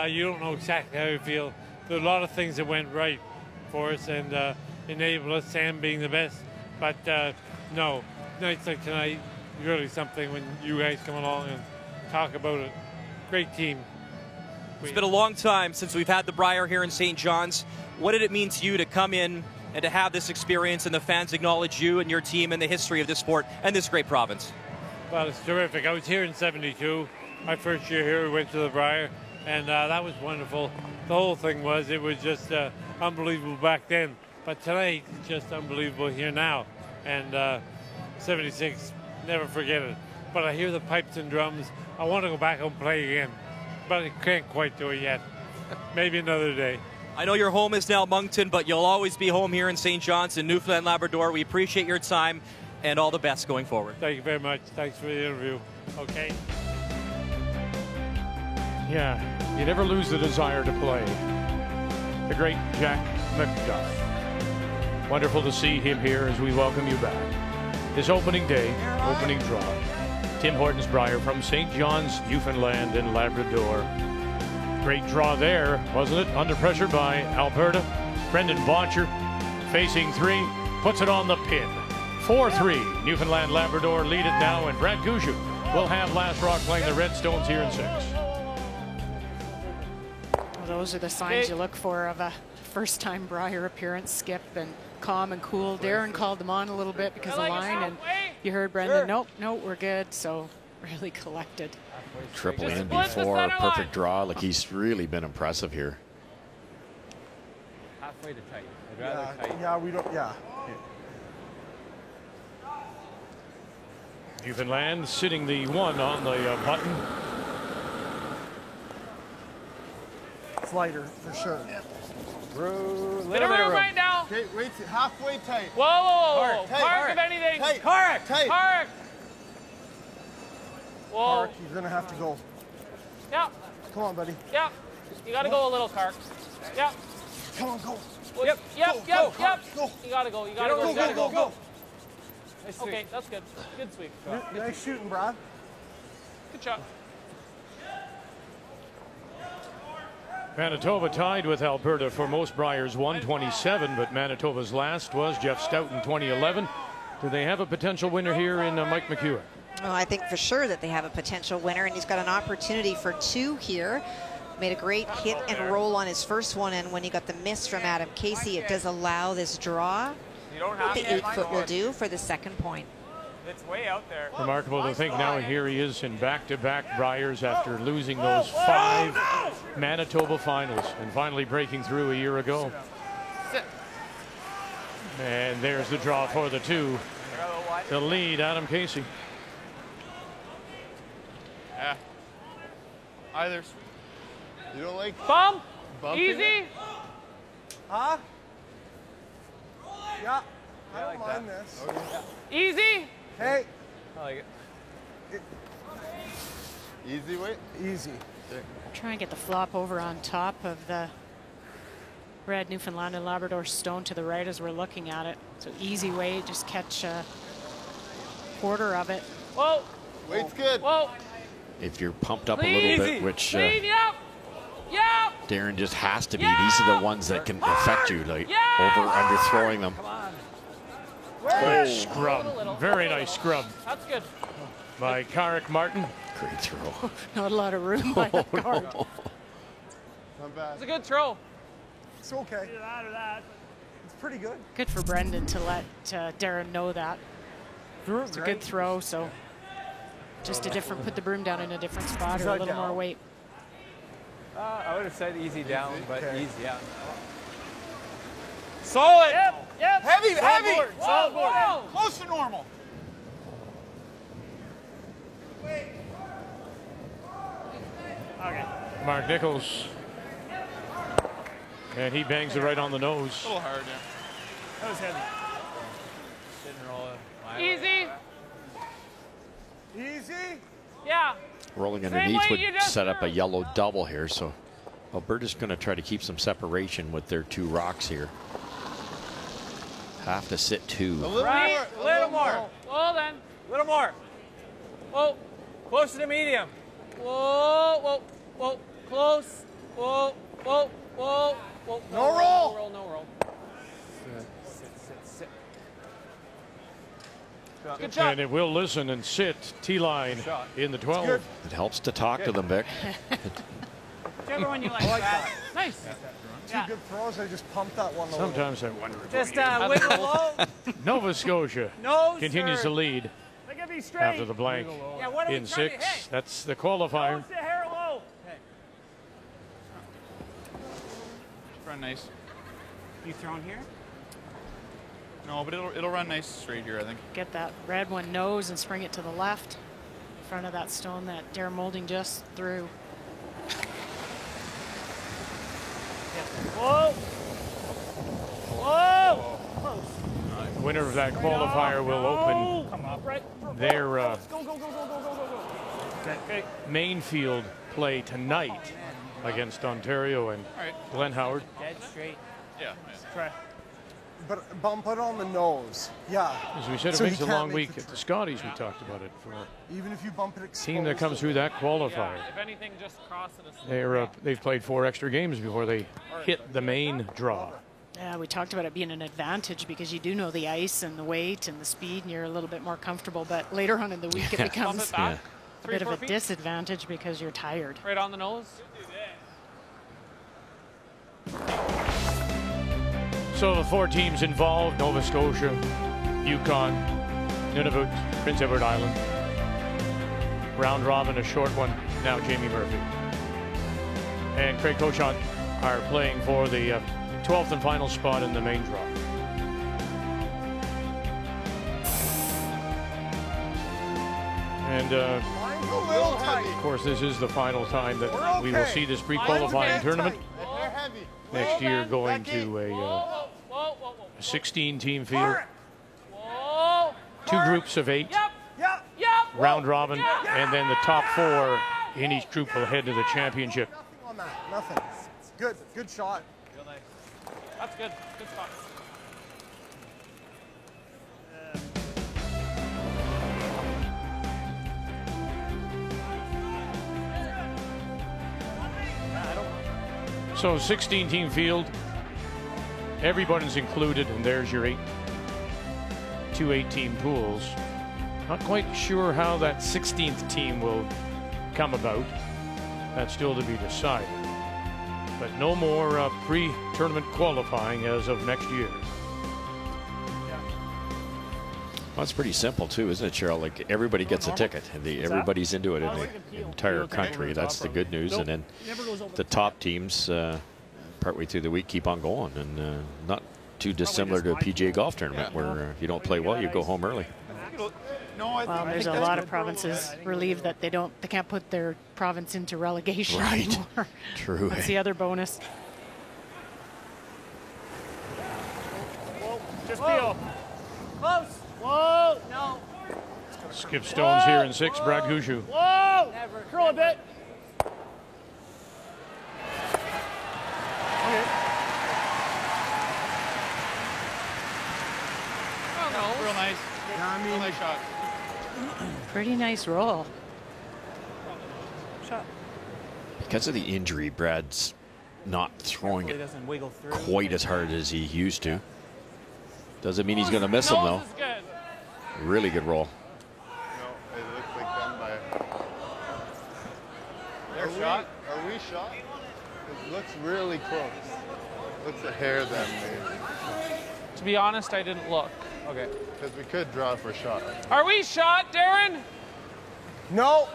you don't know exactly how you feel. There are a lot of things that went right for us, and enable us, Sam being the best. But no, nights like tonight, really something when you guys come along and talk about it. Great team. It's been a long time since we've had the Brier here in St. John's. What did it mean to you to come in and to have this experience and the fans acknowledge you and your team and the history of this sport and this great province? Well, it's terrific. I was here in '72. My first year here, we went to the Brier, and that was wonderful. The whole thing was, it was just unbelievable back then. But tonight, it's just unbelievable here now. And 76, never forget it. But I hear the pipes and drums. I want to go back and play again. But I can't quite do it yet. Maybe another day. I know your home is now Moncton, but you'll always be home here in St. John's in Newfoundland, Labrador. We appreciate your time and all the best going forward. Thank you very much. Thanks for the interview. Okay. Yeah, you never lose the desire to play. The great Jack McDuff. Wonderful to see him here as we welcome you back. This opening day, opening draw. Tim Hortons Brier from St. John's, Newfoundland and Labrador. Great draw there, wasn't it? Under pressure by Alberta. Brendan Bottcher facing 3, puts it on the pin. 4-3, Newfoundland Labrador lead it now, and Brad Gushue will have Last Rock playing the Redstones here in 6. Well, those are the signs you look for of a first-time Brier appearance. Skip and calm and cool. Darren called them on a little bit because of the line, and you heard Brendan, nope, we're good. So really collected. Triple in before, perfect draw. Like, he's really been impressive here. Halfway to tight. I'd rather tight. Yeah, we don't, yeah. Newfoundland sitting the 1 on the button. Slider, for sure. Little bit of room right now. Okay, wait, halfway tight. Whoa. Tight, Park, if anything. Tight. Park. Tight. Park. Whoa. Park, you're going to have to go. Yeah. Come on, buddy. Yeah. You got to go a little, Kark. Yeah. Come on, go. Yep. Go. You got to go. Go. Okay, that's good. Good sweep. Nice shooting, Brad. Good shot. Manitoba tied with Alberta for most Briers, 127, but Manitoba's last was Jeff Stout in 2011. Do they have a potential winner here in Mike McEwen? Well, I think for sure that they have a potential winner, and he's got an opportunity for 2 here. Made a great hit and roll on his first one, and when he got the miss from Adam Casey, it does allow this draw. You don't have The to. 8-foot will do for the second point. It's way out there. Remarkable to think now here he is in back-to-back Briers after losing those 5 Manitoba finals and finally breaking through a year ago. And there's the draw for the 2 to lead Adam Casey. Yeah. Either. You don't like bump? Bumping Easy? it? Huh? Yeah. I like don't mind this. Okay. Easy? Hey. I like it. Easy way? Easy. Try and get the flop over on top of the red Newfoundland and Labrador stone to the right as we're looking at it. So easy way, just catch a quarter of it. Whoa. Weight's good. Whoa. If you're pumped up Clean, a little easy. bit, which Clean, yep. Yep. Darren just has to be, these are the ones that can affect you, like over, under throwing them. Good scrub. Very nice scrub That's good. by Carrick Martin. Great throw. Not a lot of room by the card. Not bad. It's a good throw. It's okay. Either that or that. It's pretty good. Good for Brendan to let Darren know that. It's a good throw, so just a different, put the broom down in a different spot or a little more weight. I would have said easy down, but easy, yeah. Solid. Yep. Heavy, Solid heavy. board. Solid board. Close to normal. Okay. Mark Nichols. And he bangs it right on the nose. A little hard, yeah. That was heavy. Easy. Easy? Yeah. Rolling Same underneath way would you just set up a yellow double here, so Alberta's going to try to keep some separation with their 2 rocks here. Have to sit 2. A little more. Well then. A little more. Whoa. Closer to medium. Whoa, whoa, whoa. Close. Whoa, whoa, whoa, whoa. No roll. No roll, no roll. Sit. Good shot. And it will listen and sit T-line in the 12. It helps to talk to them, Vic. Whichever one you like. That. Nice. 2 good throws. I just pumped that one a little. Sometimes I wonder. Just wiggle low. Nova Scotia No, continues sir. to lead They can be straight. after the blank Yeah, what are we in trying 6. to hit? That's the qualifier. Close the hair low. Run nice. You thrown here? No, but it'll run nice straight here, I think. Get that red one nose and spring it to the left in front of that stone that Darren Moulding just threw. Whoa. Whoa. Close. Winner of that qualifier will open Come up right. their Go, go, go, go, go. Okay. main field play tonight against Ontario and Glenn Howard. Dead straight. Yeah. Try. But bump it on the nose. Yeah. As we said, it So makes he a can't long make week the at the Scotties. We talked about it for Even if you bump it exposed. team that comes through that qualifier. If anything, just crossing us. They've played 4 extra games before they hit the main draw. Yeah, we talked about it being an advantage because you do know the ice and the weight and the speed and you're a little bit more comfortable, but later on in the week it becomes a bit of a disadvantage because you're tired. Right on the nose. So the 4 teams involved: Nova Scotia, Yukon, Nunavut, Prince Edward Island. Round robin, a short one. Now Jamie Murphy and Craig Cochon are playing for the 12th and final spot in the main draw. And of course, this is the final time that we will see this pre-qualifying tournament. Next year, going to a 16-team field, 2 groups of 8, round robin, and then the top 4 in each group will head to the championship. Nothing on that. Nothing. It's good. Good shot. Real nice. That's good. Good spot. So 16-team field, everybody's included, and there's your 2 8-team pools. Not quite sure how that 16th team will come about. That's still to be decided. But no more pre-tournament qualifying as of next year. Well, it's pretty simple too, isn't it, Cheryl? Like everybody gets a ticket, and everybody's into it in the entire country. That's the good news. And then the top teams, partway through the week, keep on going, and not too dissimilar to a PGA golf tournament, where if you don't play well, you go home early. Well, there's a lot of provinces relieved that they can't put their province into relegation anymore. True. That's the other bonus. Just feel. Close. Whoa. No. Skip Stones here in 6, Brad Gushue. Whoa. Never. Curl a bit. Okay. Oh, no. Real nice. Yeah, I mean, Real nice shot. Pretty nice roll. Shot. Because of the injury, Brad's not throwing it quite as hard as he used to. Doesn't mean he's going to miss them, though. Really good roll. No, it looks like done by. Their shot. Are we shot? It looks really close. Looks a hair that made. To be honest, I didn't look. Okay. Because we could draw for shot. Are we shot, Darren? No.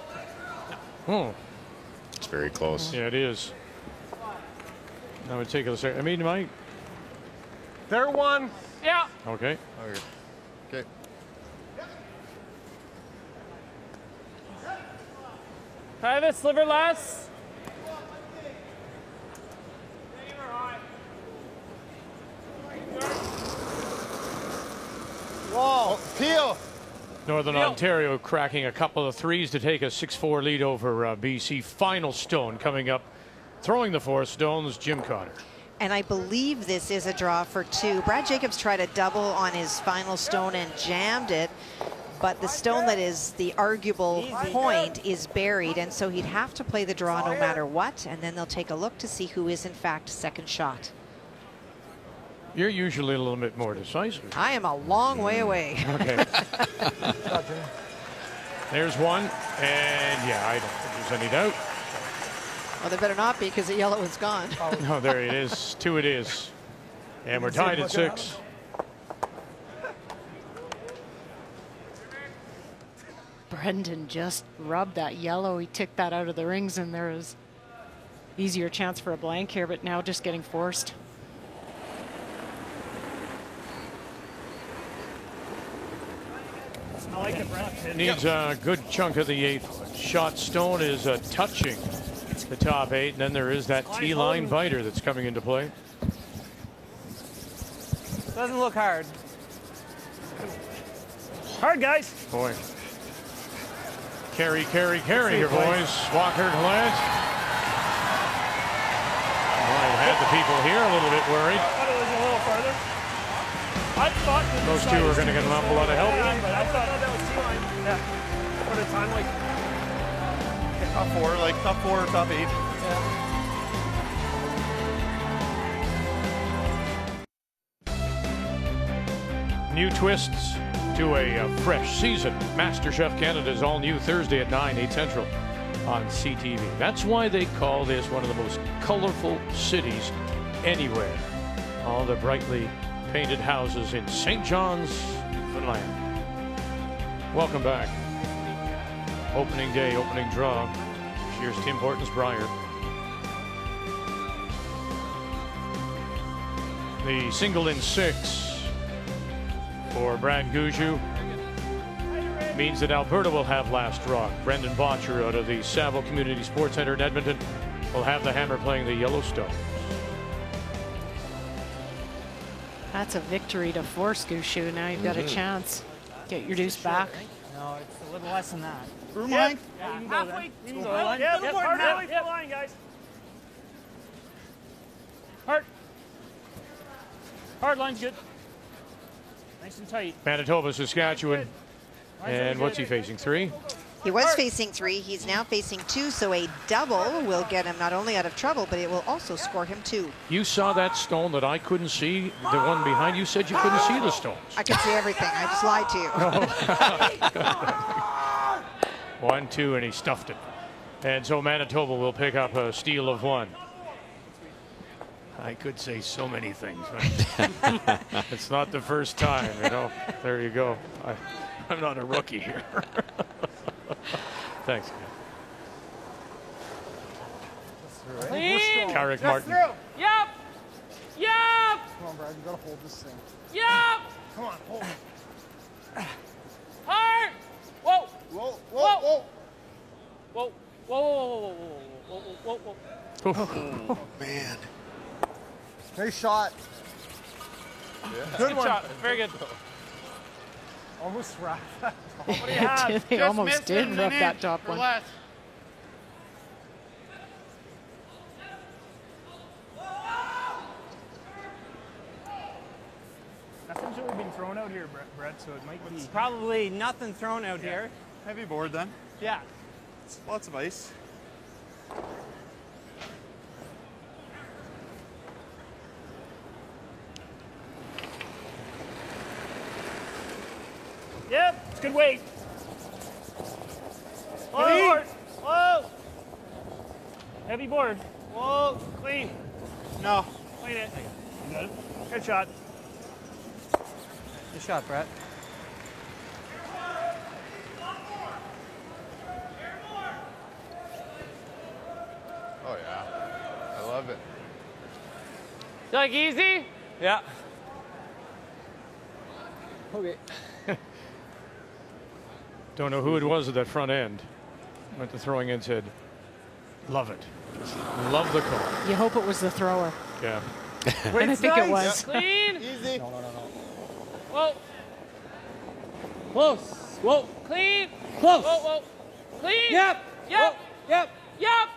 It's very close. Yeah, it is. I would take a second. I mean, Mike. They're one. Yeah. Okay. Okay. Private, sliver less. Whoa. Peel. Northern Ontario cracking a couple of threes to take a 6-4 lead over BC. Final stone coming up. Throwing the 4 stones, Jim Cotter. And I believe this is a draw for 2. Brad Jacobs tried a double on his final stone and jammed it, but the stone that is the arguable point is buried, and so he'd have to play the draw no matter what, and then they'll take a look to see who is in fact second shot. You're usually a little bit more decisive. I am a long way away. Okay. There's one, and yeah, I don't think there's any doubt. Well, there better not be, because the yellow is gone. No, there it is. 2 it is. And we're tied at 6. Brendan just rubbed that yellow. He ticked that out of the rings, and there is easier chance for a blank here, but now just getting forced. I like it, Brad. Needs a good chunk of the 8th shot. Stone is touching the top 8, and then there is that T-line biter that's coming into play. Doesn't look hard. Hard, guys. Boy. Carry here, boys. Walker Gillette. Might have the people here a little bit worried. I thought it was a little farther. I thought those 2 are going to get an awful lot of help. Yeah, but I thought that was T-line. Yeah. What a time, like Top 4, like top 4 or top 8. Yeah. New twists to a fresh season. MasterChef Canada's all new Thursday at 9, 8 Central on CTV. That's why they call this one of the most colorful cities anywhere. All the brightly painted houses in St. John's, Newfoundland. Welcome back. Opening day, opening draw. Here's Tim Hortons Brier. The single in 6 for Brad Gushue means that Alberta will have last draw. Brendan Bottcher out of the Saville Community Sports Centre in Edmonton will have the hammer playing the Yellowstone. That's a victory to force Gushue. Now you've got a chance. Get your deuce back. No, it's a little less than that. Room length? Yeah, halfway. Yeah, a little more halfway to the line, guys. Hard. Hard line's good. Nice and tight. Manitoba, Saskatchewan. And what's he facing? 3? He was facing 3. He's now facing 2, so a double will get him not only out of trouble, but it will also score him 2. You saw that stone that I couldn't see, the one behind you said you couldn't see the stones. I could see everything. I just lied to you. 1, 2, and he stuffed it. And so Manitoba will pick up a steal of 1. I could say so many things. It's not the first time, you know. There you go. I'm not a rookie here. Thanks. Clean. Carrick Martin. Yep. Yep. Come on, Brad. You gotta hold this thing. Yep. Come on, hold it. Hard. Whoa. Whoa, whoa, whoa. Whoa. Whoa. Whoa. Whoa. Oh, man. Nice shot. Yeah. Good one. Shot. Very good. Almost wrapped. What do you have? They almost did rough that top one. Less. Nothing's really been thrown out here, Brett, so it might be. Probably nothing thrown out here. Heavy board then. Yeah. Lots of ice. Yep, it's good weight. Clean. Board. Whoa. Heavy board. Whoa. Clean. No. Clean it. You got it. Good shot. Good shot, Brett. Oh, yeah. I love it. Like easy? Yeah. Okay. Don't know who it was at that front end. Went to throwing and said, love it. Love the call. You hope it was the thrower. Yeah. And I think it was. Clean. Easy. No. Whoa. Close. Whoa. Clean. Close. Whoa. Clean. Yep. Yep. Yep. Yep.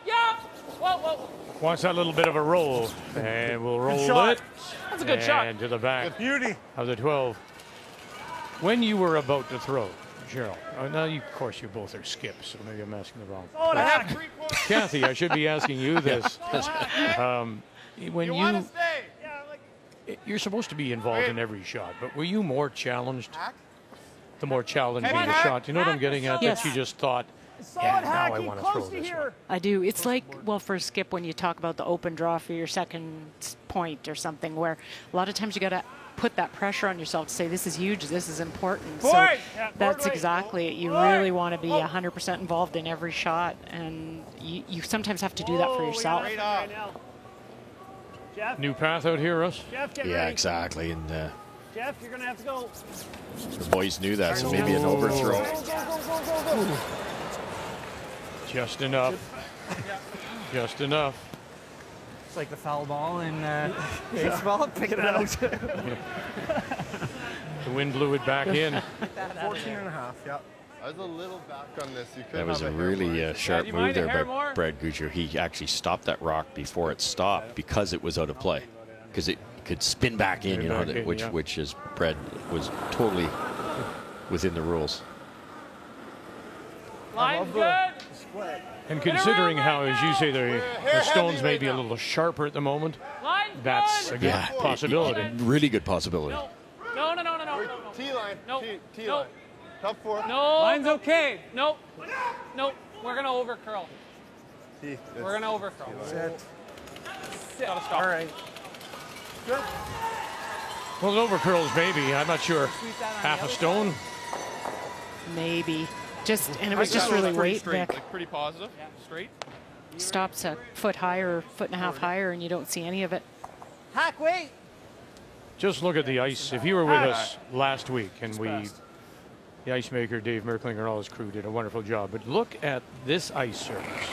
Whoa. Wants that little bit of a roll. And we'll roll shot. it. That's a good shot. And to the back Beauty. of the 12. When you were about to throw, Gerald, now of course you both are skips, so maybe I'm asking the wrong. Oh, and a half. Kathy, I should be asking you this. When want to stay. you're supposed to be involved in every shot, but were you more challenged? The more challenging the shot. You know what I'm getting at? Yes. That you just thought, Solid yeah, now hack. I Keep want to close throw to this one. here. I do. It's like, well, for a skip, when you talk about the open draw for your second point or something, where a lot of times you got to put that pressure on yourself to say, this is huge, this is important. So that's exactly it. You really want to be 100% involved in every shot, and you sometimes have to do that for yourself. Right now. Jeff, New path out here, Russ? Jeff, get Yeah, ready. exactly. And Jeff, you're going to have to go. the boys knew that, so maybe an overthrow. Go. Just enough. Just enough. It's like the foul ball in baseball. Pick it out. The wind blew it back in. 14 and a half, yeah. I was a little back on this. You That was a really sharp move there by Brad Gushue. He actually stopped that rock before it stopped because it was out of play. Because it could spin back in, which is Brad was totally within the rules. Line's good. And considering how, as you say, the stones may be a little sharper at the moment, that's a good possibility. Really good possibility. No. T-line. No. T-line. Top four. No. Line's okay. No. We're going to overcurl. T. We're going to overcurl. Sit. Gotta stop. All right. Good. Well, it overcurls maybe. I'm not sure. Half a stone? Maybe. And it was just really weight, Vic. Like pretty positive. Yeah. Straight. Stops a foot higher, foot and a half higher, and you don't see any of it. Hack, wait. Just look at the ice. If you were with us last week, and the ice maker, Dave Merklinger, and all his crew did a wonderful job, but look at this ice surface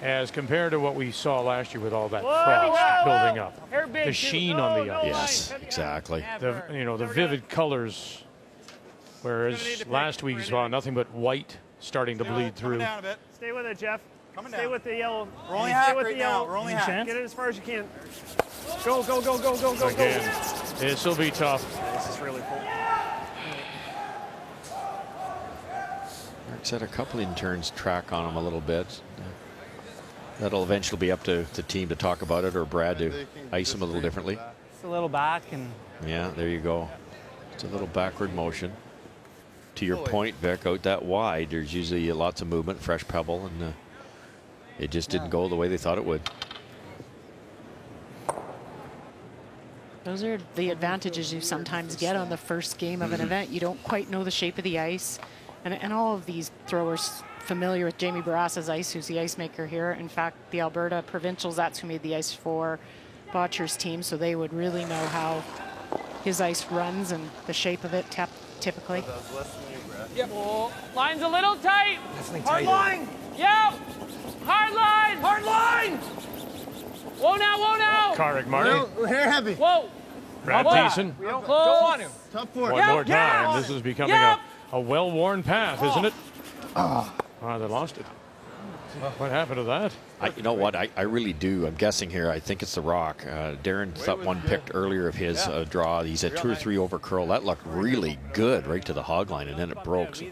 as compared to what we saw last year with all that frost building up. The sheen on the ice. Yes, exactly. The vivid colors, whereas last week we saw nothing but white starting to bleed through. Down a bit. Stay with it, Jeff. Stay with the yellow. We're only hack right now. We're only hack. Get it as far as you can. Go. Again, this will be tough. This is really cool. Eric's had a couple in turns track on him a little bit. That'll eventually be up to the team to talk about it, or Brad to ice him a little differently. It's a little back and. Yeah, there you go. It's a little backward motion. To your point, Vic, out that wide, there's usually lots of movement, fresh pebble, and it just didn't go the way they thought it would. Those are the advantages you sometimes get on the first game of an event. You don't quite know the shape of the ice. And all of these throwers familiar with Jamie Barrasa's ice, who's the ice maker here. In fact, the Alberta Provincials, that's who made the ice for Bottcher's team, so they would really know how his ice runs and the shape of it typically. Yep. Oh, line's a little tight. Hard line. Yep. Hard line. Hard line. Whoa now, whoa now. Carrick Martin. Here heavy. Whoa. Brad Thiessen. Go on him. Top 4. One more time. This is becoming a well-worn path, isn't it? Oh, they lost it. What happened to that? You know what? I really do. I'm guessing here. I think it's the rock. Darren thought one picked earlier of his draw. He's at 2 or 3 over curl. That looked really good right to the hog line, and then it broke. So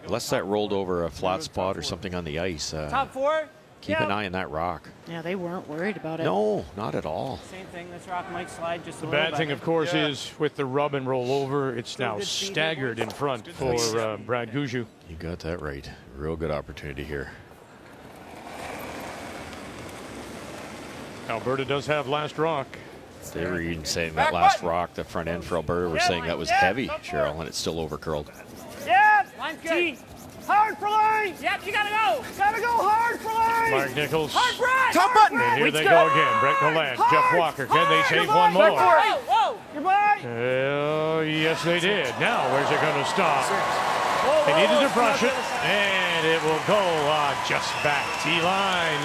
unless that rolled over a flat spot or something on the ice. Top 4. Keep an eye on that rock. Yeah, they weren't worried about it. No, not at all. Same thing. This rock might slide just a The little bad thing, of course, is with the rub and roll over, it's now staggered in front for Brad Gushue. You got that right. Real good opportunity here. Alberta does have last rock. They were even saying that last rock, the front end for Alberta, were saying that was heavy, Cheryl, and it's still over curled. Yep. Line's good. Hard for line. Yep, you gotta go. Gotta go hard for line. Mark Nichols. Hard, Brad. Top button. And here they go again. Brett Gallant, Jeff Walker. Can they save one more? Whoa, your boy. Yes, they did. Now, where's it going to stop? They needed to brush it, and it will go just back. T-line.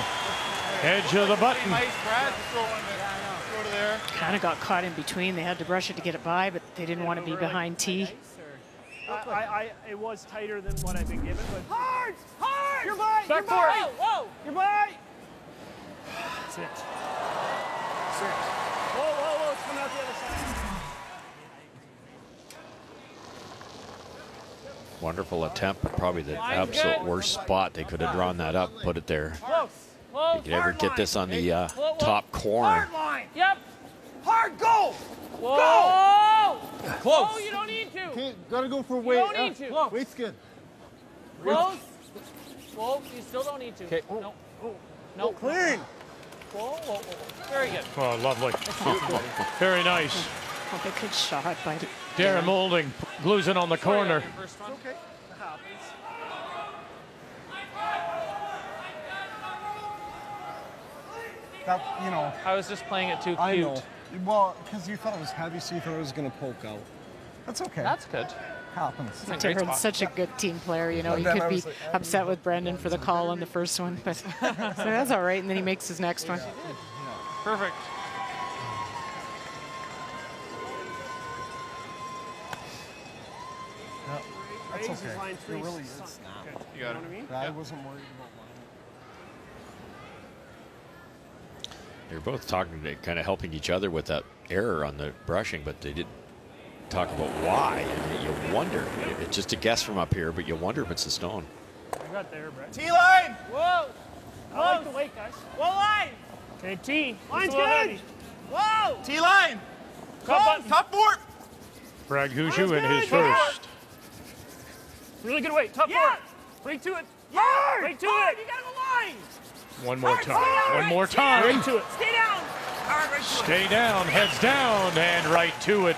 Edge of the button. Kind of got caught in between. They had to brush it to get it by, but they didn't want to be behind T. It was tighter than what I've been given, but Hard! Hard! Your bite! Back Your bite! Whoa! Whoa! Your bite! 6. Whoa, whoa, whoa! It's coming out the other side. Wonderful attempt, but probably the absolute worst spot. They could have drawn that up, put it there. Close. You could ever get this on the top corner. Hard line. Yep. Hard, go! Whoa! Go! Close. Oh, you don't need to. Okay, gotta go for weight. You don't need to. Weight's good. Close. Whoa, you still don't need to. Okay. No. No. Clean. Whoa, whoa, whoa. Very good. Oh, lovely. Very nice. Oh, a good shot by Darren Moulding glues it on the corner. It's okay. It happens. That, you know. I was just playing it too cute. I know. Well, because you thought it was heavy, so you thought it was going to poke out. That's okay. That's good. Happens. Darren's such a good team player. You know, he could be upset with Brendan for the call on the first one, but so that's all right. And then he makes his next one. Perfect. That's okay. Line 3. It really is. You got it. Know what I mean? I wasn't worried about mine. They're both talking, kind of helping each other with that error on the brushing, but they didn't talk about why. And you wonder. It's just a guess from up here, but you wonder if it's the stone. You got there, Brett. T-line! Whoa! I like the weight, guys. Whoa, line! Okay, T. Line's a little good. heavy. Whoa! T-line! Top, Top 4! Brad Gushue in his first. Really good weight. Top 4. Right to it. Hard! Right to Hard! it. You gotta go line! One more time. One more time. Right to it. Stay down! Hard, right to it. Stay down, heads down, and right to it.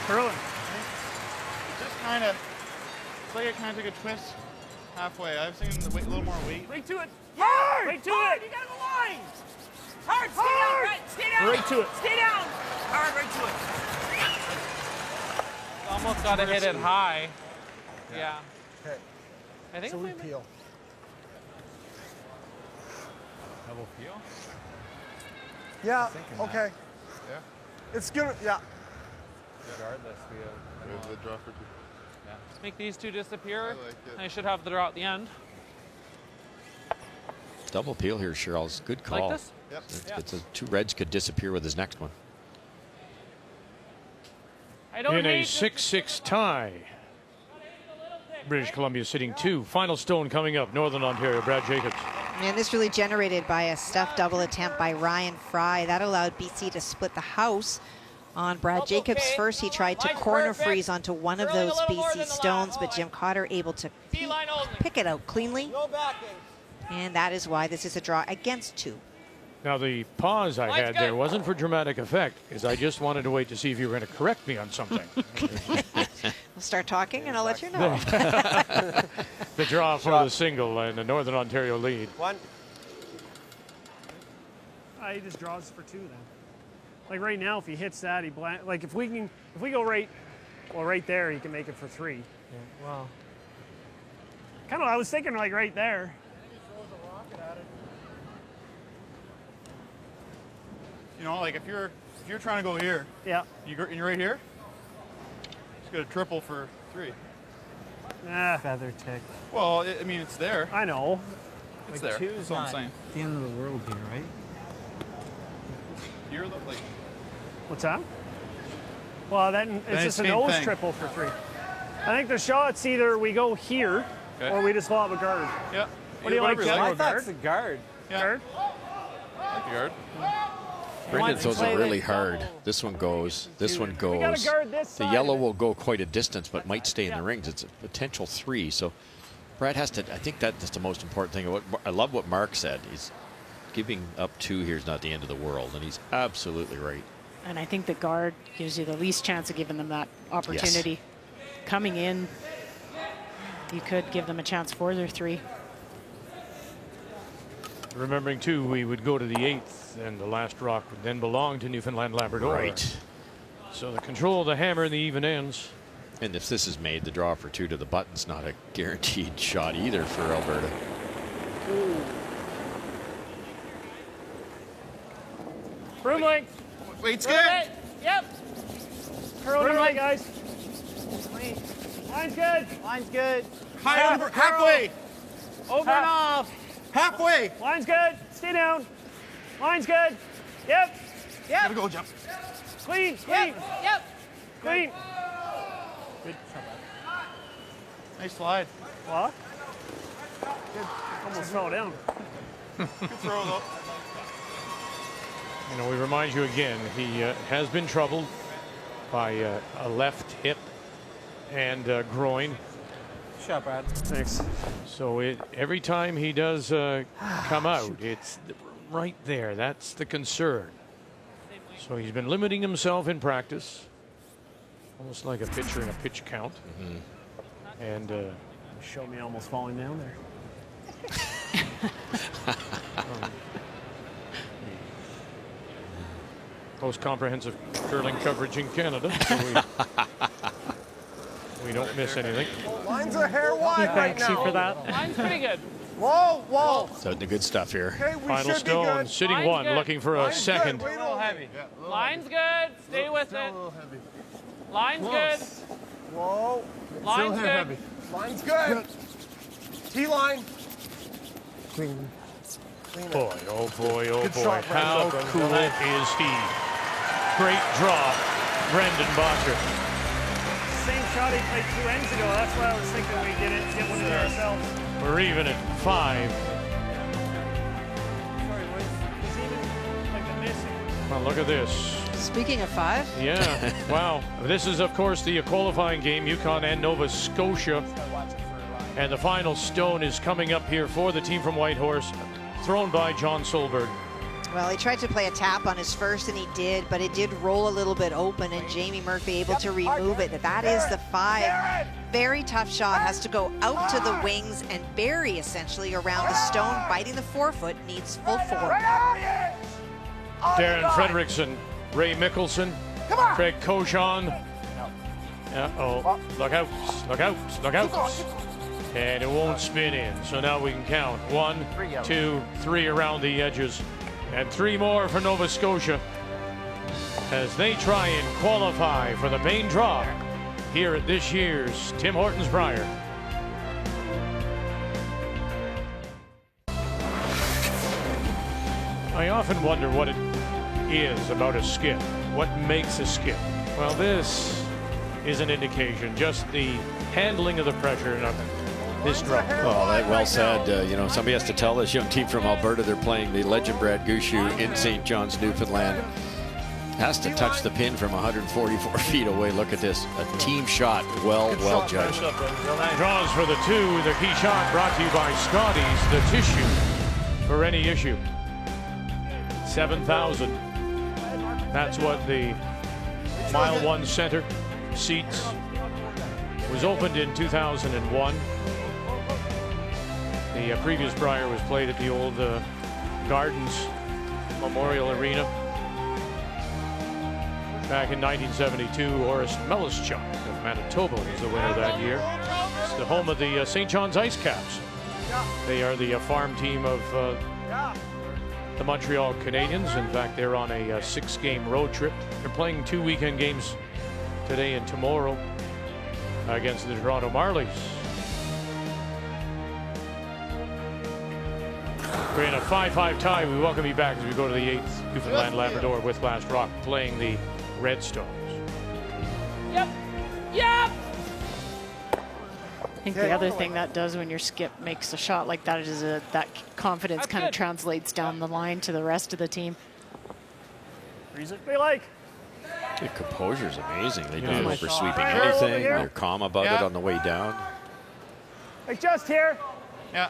Curling. Just kind of, it's like it kind of took a twist halfway. I was thinking a little more weight. Right to it. Hard! Right to Hard! it. You gotta go line! Hard! Stay down! Right, stay down! Right to it. Stay down! Hard! Right to it. Almost gotta hit it high. Yeah. Okay. I think So we it's peel. Double peel? Yeah, okay. Yeah. It's gonna, yeah. Regardless, we have the draw for 2. Yeah. Just make these two disappear. I like it. I should have the draw at the end. Double peel here, Cheryl. It's a good call. Like this? Yep. It's a, 2 reds could disappear with his next one. I don't In a hate 6-6 tie. British Columbia sitting 2. Final stone coming up. Northern Ontario, Brad Jacobs. And this really generated by a stuffed double attempt by Ryan Fry. That allowed BC to split the house. On Brad Jacobs first, he tried to corner freeze onto one of those BC stones, but Jim Cotter able to pick it out cleanly. And that is why this is a draw against 2. Now, the pause I had there wasn't for dramatic effect, because I just wanted to wait to see if you were going to correct me on something. We'll start talking, and I'll let you know. The draw for the single and the Northern Ontario lead. One. He just draws for 2 then. Like right now, if he hits that, like if we go right there, he can make it for 3. Yeah, wow. Kind of, I was thinking like right there. You know, like if you're trying to go here, yeah, you're right here. Just got a triple for 3. Feather tick. Well, I mean, it's there. I know. It's like there. 2's That's what I'm not saying. the end of the world here, right? You're like. What's that? Well, then it's just a nose triple for 3. I think the shot's either we go here or we just lob a guard. Yeah. What do you like, Jeff? I thought it's a guard. Yeah. Guard? I like the guard. Brendan throws it really hard. This one goes. This one goes. gotta guard this The side. yellow will go quite a distance, but might stay in the rings. It's a potential 3. So Brad has to. I think that's the most important thing. I love what Mark said. He's giving up 2 here is not the end of the world, and he's absolutely right. And I think the guard gives you the least chance of giving them that opportunity. Yes. Coming in, you could give them a chance for their 3. Remembering, too, we would go to the 8th, and the last rock would then belong to Newfoundland Labrador. Right. So the control of the hammer in the even ends. And if this is made, the draw for 2 to the button's not a guaranteed shot either for Alberta. Broom length. Wait's Broom good. length. Yep. Curl Broom it right, length. guys. Line's good. Line's good. High over, halfway. Over and off. Halfway. Line's good. Stay down. Line's good. Yep. Yep. Gotta go, jump. Clean. Clean. Yep. Clean. Good. Nice slide. What? Almost fell down. Good throw, though. You know, we remind you again, he has been troubled by a left hip and groin. Shot, Brad. Thanks. So every time he does come out, it's right there. That's the concern. So he's been limiting himself in practice, almost like a pitcher in a pitch count. And show me almost falling down there. Most comprehensive curling coverage in Canada. So we don't miss anything. Line's a hair wide right now. Thanks for that. Line's pretty good. Whoa, whoa. So the good stuff here. Okay, we Final should be stone, good. sitting Line's 1, good. looking for a Line's second. good. Wait A little heavy. Line's good. Stay with it. Line's good. Whoa. Line's good. Line's good. T-line. Clean. Boy, oh boy, oh Good boy. shot, How Brandon. cool is he? Great draw, Brendan Bottcher. Same shot he played 2 ends ago. That's why I was thinking we get one of ourselves. We're even at 5. Sorry, was even like the missing. Well, look at this. Speaking of 5. Yeah, wow. This is, of course, the qualifying game, Yukon and Nova Scotia. And the final stone is coming up here for the team from Whitehorse, thrown by John Solberg. Well, he tried to play a tap on his first, and he did, but it did roll a little bit open, and Jamie Murphy able to remove it. That is the 5. Very tough shot. Has to go out to the wings and bury essentially around the stone, biting the forefoot. Needs full forward. Darren Fredrickson, Ray Mickelson, Craig Cochon. Uh-oh. Look out, look out, look out. And it won't spin in. So now we can count. 1, 2, 3 around the edges. And 3 more for Nova Scotia as they try and qualify for the main draw here at this year's Tim Hortons Brier. I often wonder what it is about a skip. What makes a skip? Well, this is an indication. Just the handling of the pressure and this draw. Well, well said. You know, somebody has to tell this young team from Alberta they're playing the legend Brad Gushue in St. John's, Newfoundland. Has to touch the pin from 144 feet away. Look at this. A team shot. Well judged. Draws for the 2. The key shot brought to you by Scotty's, the tissue for any issue. 7,000. That's what the Mile 1 Center seats. Was opened in 2001. The previous Brier was played at the old Gardens Memorial Arena. Back in 1972, Horace Melischuk of Manitoba was the winner that year. It's the home of the St. John's Ice Caps. They are the farm team of the Montreal Canadiens. In fact, they're on a 6-game road trip. They're playing 2 weekend games today and tomorrow against the Toronto Marlies. We're in a 5-5 tie. We welcome you back as we go to the 8th Newfoundland Labrador with Last Rock playing the Red Stones. Yep. I think the other thing that does when your skip makes a shot like that is that confidence kind of translates down the line to the rest of the team. Freeze it, they like. The composure is amazing. They don't over sweeping anything. They're calm about it on the way down. Like just here. Yeah.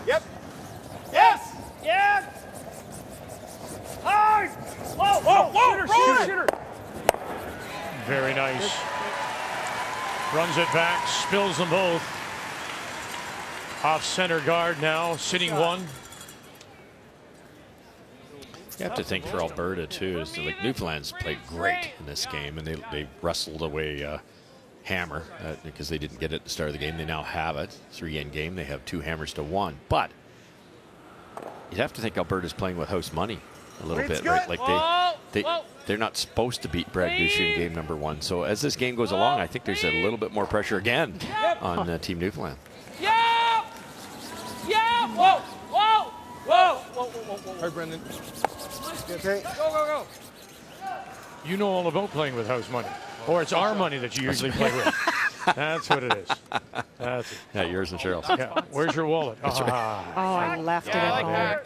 Yep. Yes. Yeah. Hard. Whoa. Shooter. Very nice. Runs it back, spills them both. Off center guard now, sitting one. You have to think for Alberta too is that, like, Newfoundland's played great in this game, and they wrestled away Hammer because they didn't get it at the start of the game. They now have it. 3-end game. They have 2 hammers to 1. But you have to think Alberta's playing with house money a little bit, right? Like they're not supposed to beat Brad Gushue in game number 1. So as this game goes along, I think there's a little bit more pressure again on Team Newfoundland. Yeah. Whoa. All right, Brendan. Okay. Go. You know all about playing with house money. Or it's our money that you usually play with. That's what it is. That's it. Yeah, yours and Cheryl's. Yeah. Where's your wallet? Oh, I left it at home.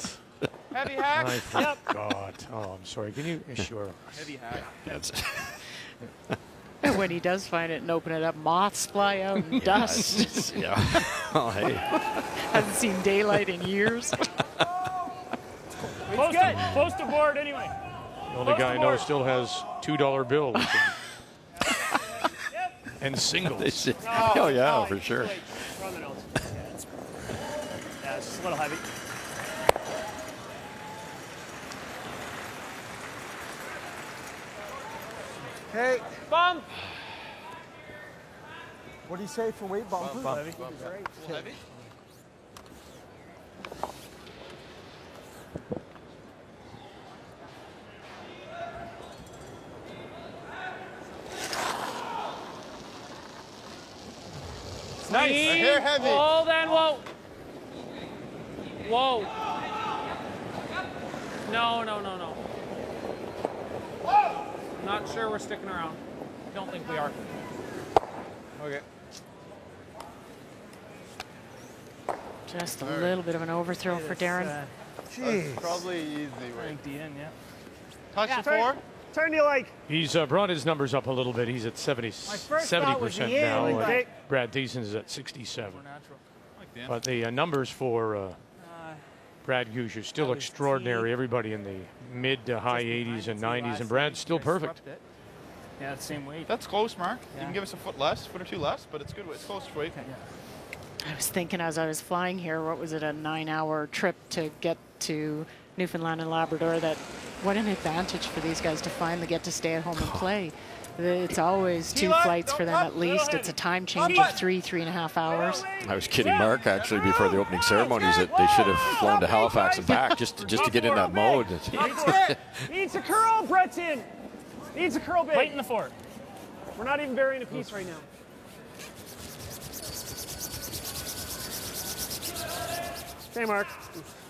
Heavy hack. I forgot. Oh, I'm sorry. Can you assure us? Heavy hack. That's And when he does find it and open it up, moths fly out and dust. Yeah. Oh, hey. Hasn't seen daylight in years. Close to board anyway. The only guy I know still has $2 bills and singles. Oh, yeah, for sure. Run the nose. Yeah, it's just a little heavy. Okay. Bump. What do you say for weight bump? Heavy. Heavy. Nice. Hair heavy. Hold and whoa. No. Not sure we're sticking around. Don't think we are. Okay. Just a little bit of an overthrow for Darren. Jeez. Probably easy. I think the end, yeah. Touch the floor. Turn you like. He's brought his numbers up a little bit. He's at 70% now. Okay. Brad Thiessen is at 67. But the numbers for Brad Gushue are still extraordinary. Everybody in the mid to high 80s and 90s, and Brad's still perfect. Yeah, it's the same weight. That's close, Mark. You can give us a foot or two less, but it's good. It's close weight. I was thinking as I was flying here, what was it, a 9-hour trip to get to Newfoundland and Labrador, that what an advantage for these guys to finally get to stay at home and play. It's always 2 flights for them at least. It's a time change of 3.5 hours. I was kidding Mark actually before the opening ceremonies that they should have flown to Halifax and back just to get in that mode. Needs a curl, Breton. Needs a curl bait. Right in the fort. We're not even burying a piece right now. Okay, Mark.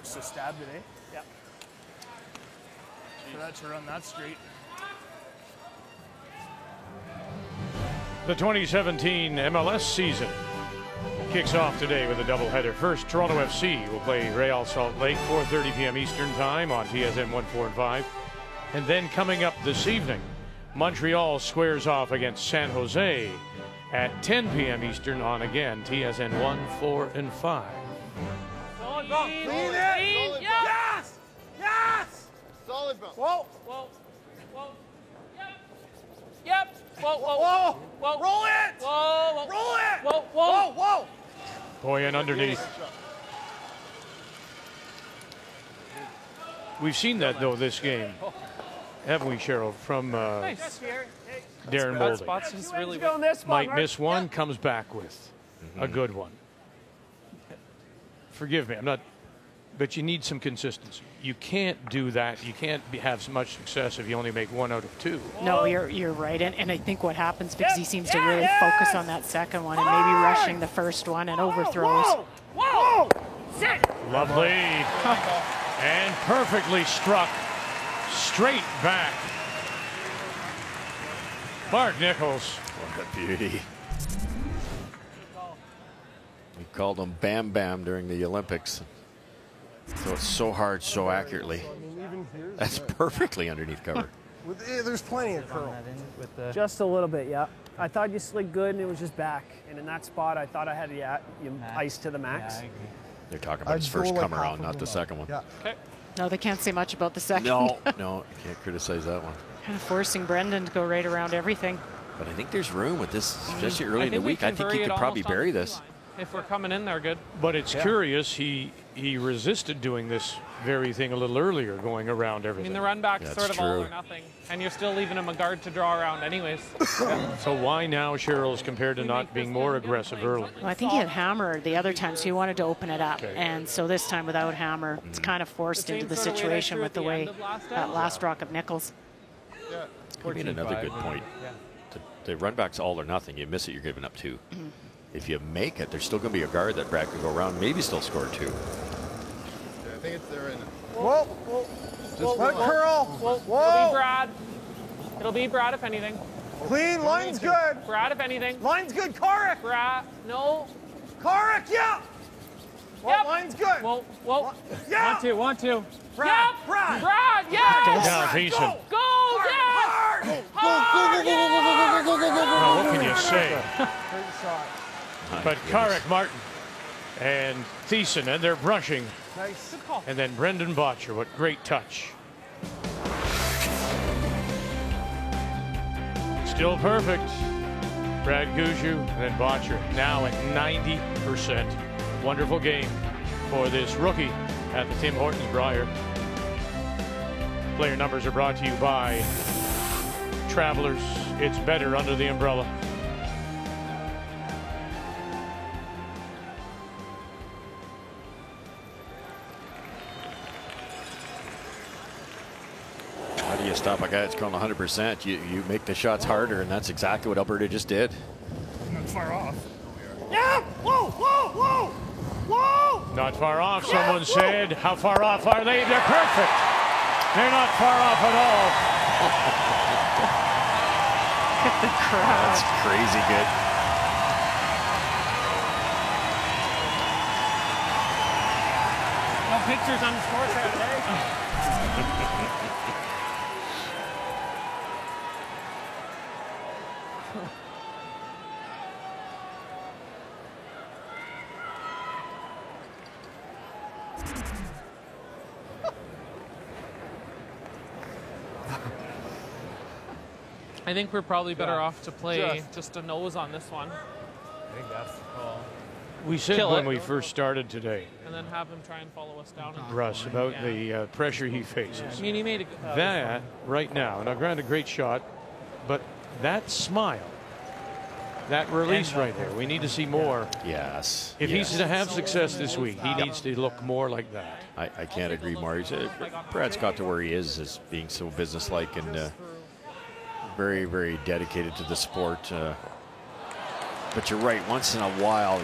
So stabbed it, eh? Yep. For that to run that straight. The 2017 MLS season kicks off today with a doubleheader. First, Toronto FC will play Real Salt Lake, 4:30 p.m. Eastern Time on TSN 145. And then coming up this evening, Montreal squares off against San Jose at 10 p.m. Eastern on, again, TSN 1, 4, and 5. Solid bump. Clean it. Yes. Yes. Solid bump. Whoa. Whoa. Whoa. Yep. Yep. Whoa. Whoa. Whoa. Roll it. Whoa. Whoa. Roll it. Whoa. Whoa. Whoa. Boy, and underneath. We've seen that, though, this game. Haven't we, Cheryl? From Darren Boldy. Spot's just really Might miss one, comes back with a good one. Forgive me, I'm not, but you need some consistency. You can't do that. You can't have so much success if you only make 1 out of 2. No, you're right. And I think what happens, because he seems to really focus on that second one and maybe rushing the first one and overthrows. Whoa. Sit. Lovely. And perfectly struck. Straight back. Mark Nichols. What a beauty. We called him Bam Bam during the Olympics. So it's so hard, so accurately. That's perfectly underneath cover. There's plenty of curl. Just a little bit, yeah. I thought you slid good and it was just back. And in that spot, I thought I had you ice to the max. Yeah, they're talking about his first come around, not the second one. Yeah. Okay. No, they can't say much about the second. No, you can't criticize that one. Kind of forcing Brendan to go right around everything. But I think there's room with this, especially early in the week. I think he could probably bury this. If we're coming in there good. But it's curious, he resisted doing this very thing a little earlier, going around I everything. mean, the run back's sort of all or nothing, and you're still leaving him a guard to draw around anyways. So why now, Cheryl, as compared to not being more aggressive early? Well, I think he had hammer the other time, so he wanted to open it up. And so this time without hammer, it's kind of forced into the situation with the way that last rock of Nichols. I mean, another good point. The run back's all or nothing. You miss it, you're giving up 2. If you make it, there's still going to be a guard that Brad could go around, maybe still score 2. Yeah, I think it's there in it. Whoa. Just let it curl. Whoa. It'll be Brad. It'll be Brad if anything. Clean. Line's good. Brad if anything. Line's good. Karek. Brad. No. Karek. Yeah. Yep. Line's good. Whoa. Yeah. Want to. Brad. Yep. Brad. Brad. Yes. Now, Thiessen. Go. Yes. Hard. Now, what can you say? Great shot. But Karek Martin and Thiessen, and they're brushing. Nice. Good call. And then Brendan Bottcher, what great touch. Still perfect. Brad Gushue and then Bottcher now at 90%. Wonderful game for this rookie at the Tim Hortons Brier. Player numbers are brought to you by Travelers. It's better under the umbrella. How do you stop a guy that's going 100%? You make the shots harder, and that's exactly what Alberta just did. Not far off. Yeah. Whoa. Not far off, someone said. How far off are they? They're perfect. They're not far off at all. Look at the crowd. That's crazy good. No pictures on the scorecard today. I think we're probably better off to play just a nose on this one. I think that's the call. We said Kill when it. we first started today, And then have him try and follow us down. Russ, about the pressure he faces. I mean, he made a That right now, now granted, great shot, but that smile, that release right there, we need to see more. Yes. If he's to have success this week, he needs to look more like that. I can't agree more. Brad's got to where he is as being so businesslike and very, very dedicated to the sport. But you're right. Once in a while,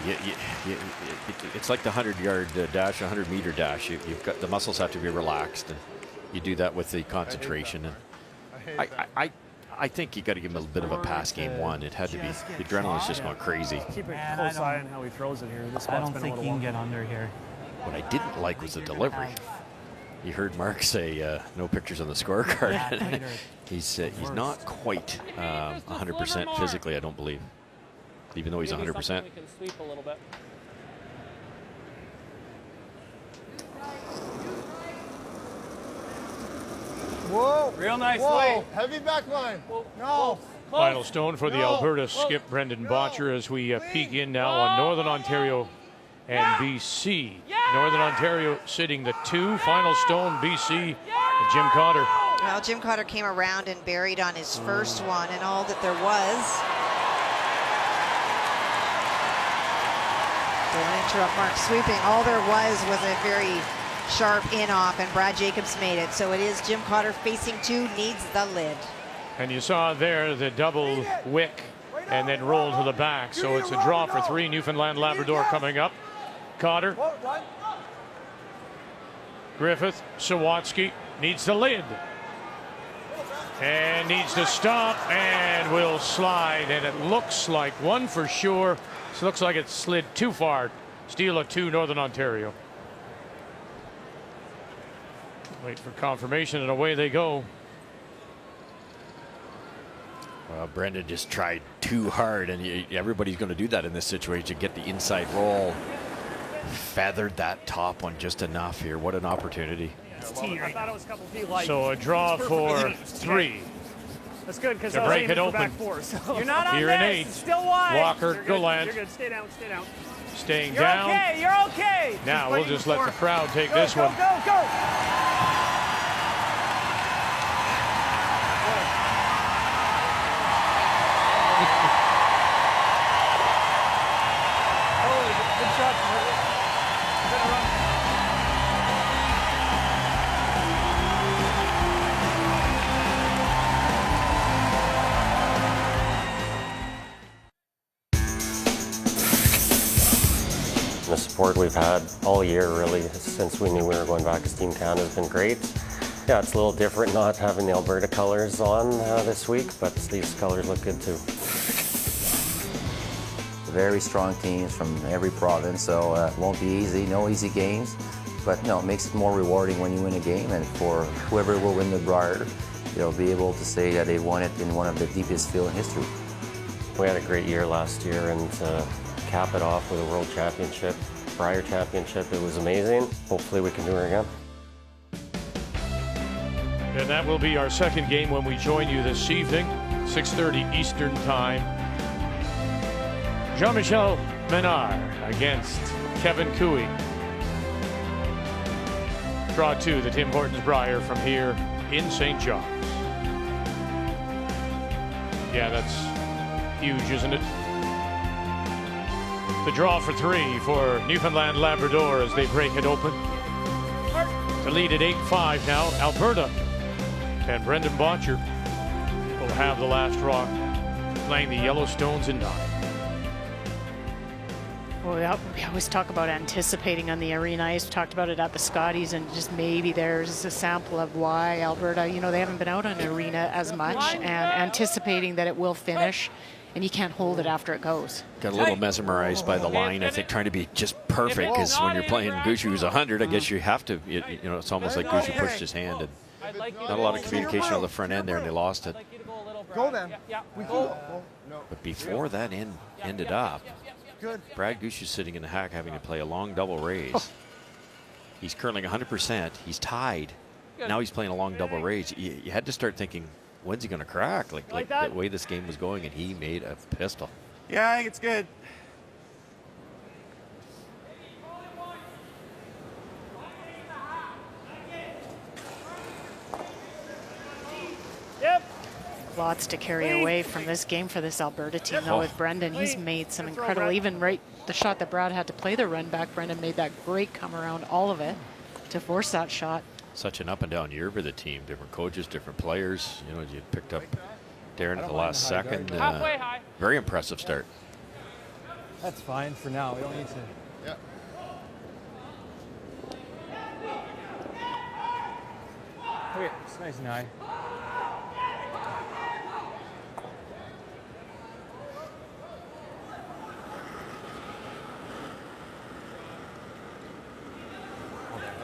it's like the 100-yard dash, 100-meter dash. You've got the muscles have to be relaxed, and you do that with the concentration. And I think you got to give him a bit of a pass game one. It had to be, the adrenaline's just going crazy. Keep a close eye on how he throws it here. This I don't think he can get under here. What I didn't like was the delivery. You heard Mark say no pictures on the scorecard. he's not quite 100% physically, I don't believe, even though he's 100%. We can sweep a little bit. Whoa. Real nice Whoa. weight. Heavy back line. No. Final stone for the Alberta skip, Brendan Bottcher, as we peek in now on Northern Ontario and BC. Northern Ontario sitting the 2. Final stone, BC, Jim Cotter. Well, Jim Cotter came around and buried on his first one, and all that there was. Don't interrupt Mark sweeping. All there was a very sharp in-off, and Brad Jacobs made it. So it is Jim Cotter facing 2, needs the lid. And you saw there the double wick and then roll to the back. So it's a draw for 3. Newfoundland Labrador coming up. Cotter. Griffith. Sawatsky needs the lid. And needs to stop and will slide. And it looks like one for sure. It looks like it slid too far. Steal of 2, Northern Ontario. Wait for confirmation, and away they go. Well, Brendan just tried too hard, and everybody's going to do that in this situation. Get the inside roll. Feathered that top one just enough here. What an opportunity. I thought it was a couple feet light. So a draw for 3. That's good, because To I was break aiming it for open. back 4. So. You're not on Here in this. 8. Still wide. Walker, You're Gallant. You're good. Stay down. Stay down. Staying You're down. okay. You're okay. Now we'll just let the crowd take Go, this go, one. Go, go, The support we've had all year, really, since we knew we were going back as Team Canada, has been great. Yeah, it's a little different not having the Alberta colors on this week, but these colors look good too. Very strong teams from every province, so it won't be easy, no easy games. But no, it makes it more rewarding when you win a game, and for whoever will win the Brier, they'll be able to say that they won it in one of the deepest field in history. We had a great year last year, and cap it off with a World Championship, Brier Championship. It was amazing. Hopefully we can do it again. And that will be our second game when we join you this evening, 6:30 Eastern Time. Jean-Michel Menard against Kevin Cooey. Draw 2, the Tim Hortons Brier from here in St. John's. Yeah, that's huge, isn't it? The draw for 3 for Newfoundland Labrador as they break it open. To lead at 8-5 now, Alberta. And Brendan Bottcher will have the last rock, playing the Yellowstones in 9. Well, we always talk about anticipating on the arena ice. We talked about it at the Scotties, and just maybe there's a sample of why Alberta, you know, they haven't been out on the arena as much, and anticipating that it will finish, and you can't hold it after it goes. Got a little mesmerized by the line, I think, trying to be just perfect, because when you're playing Gushue who's 100, I guess you have to, you know, it's almost like Gushue pushed his hand, and not a lot of communication on the front end there, and they lost it. Go then. We go. But before that ended up, Brad Gushue's sitting in the hack having to play a long double raise. He's curling 100%. He's tied. Now he's playing a long double raise. You had to start thinking, when's he going to crack? Like the way this game was going, and he made a pistol. Yeah, I think it's good. Yep. Lots to carry away from this game for this Alberta team, though, with Brendan. He's made some incredible, even right, the shot that Brad had to play the run back, Brendan made that great come around, all of it, to force that shot. Such an up and down year for the team. Different coaches, different players. You know, you picked up Darren at the last second. Very impressive start. That's fine for now. We don't need to. Yeah. Okay, it's nice and high.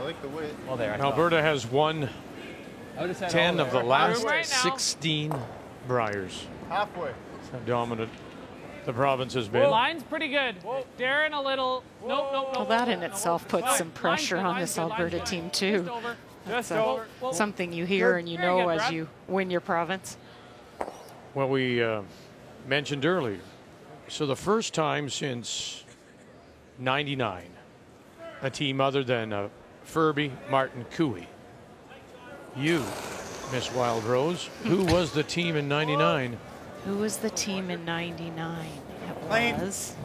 like the weight. Well, there. Alberta has won I would've said 10 all of the there. last Right now. 16 Briers. Halfway. That's how dominant the province has been. Line's pretty good. Darren a little. Nope. Well, that in itself puts some pressure on this Alberta team too. That's something you hear and you know as you win your province. Well, we mentioned earlier. So the first time since 99, a team other than Furby, Martin, Cooey. You, Miss Wild Rose, who was the team in 99? Who was the team in 99? It was.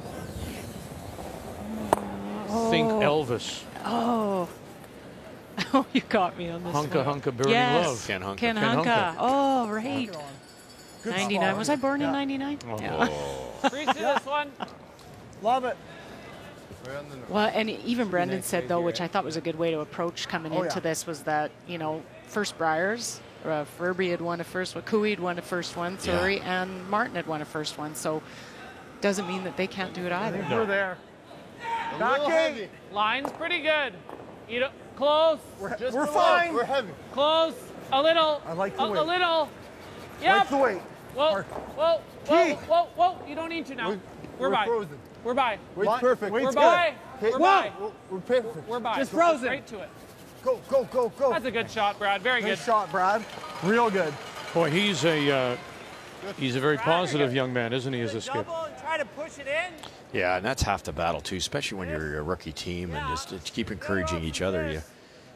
Think Elvis. Oh. Oh, you got me on this Hunka one. Hunka Burning Yes. Love. Ken Hunka. Oh, right. 99. Was I born in 99? Oh. Yeah. Freeze to this one. Love it. Well, and even Brendan said, though, which I thought was a good way to approach coming into this, was that, you know, first Briers, Furby had won a first one, Cooey had won a first one, sorry, and Martin had won a first one. So doesn't mean that they can't do it either. We're there. Heavy. Line's pretty good. Close. We're fine. We're heavy. Close. A little. I like the weight. A little. Yep. Like the weight. Whoa. You don't need to now. We're by. Frozen. We're by. Weight's perfect. We're by. We're by. We're perfect. We're by. Just frozen. Straight to it. Go. That's a good shot, Brad. Very good. Good shot, Brad. Real good. Boy, he's a very positive young man, isn't he, as a skip? Double and try to push it in. Yeah, and that's half the battle too, especially when you're a rookie team and just keep encouraging each other.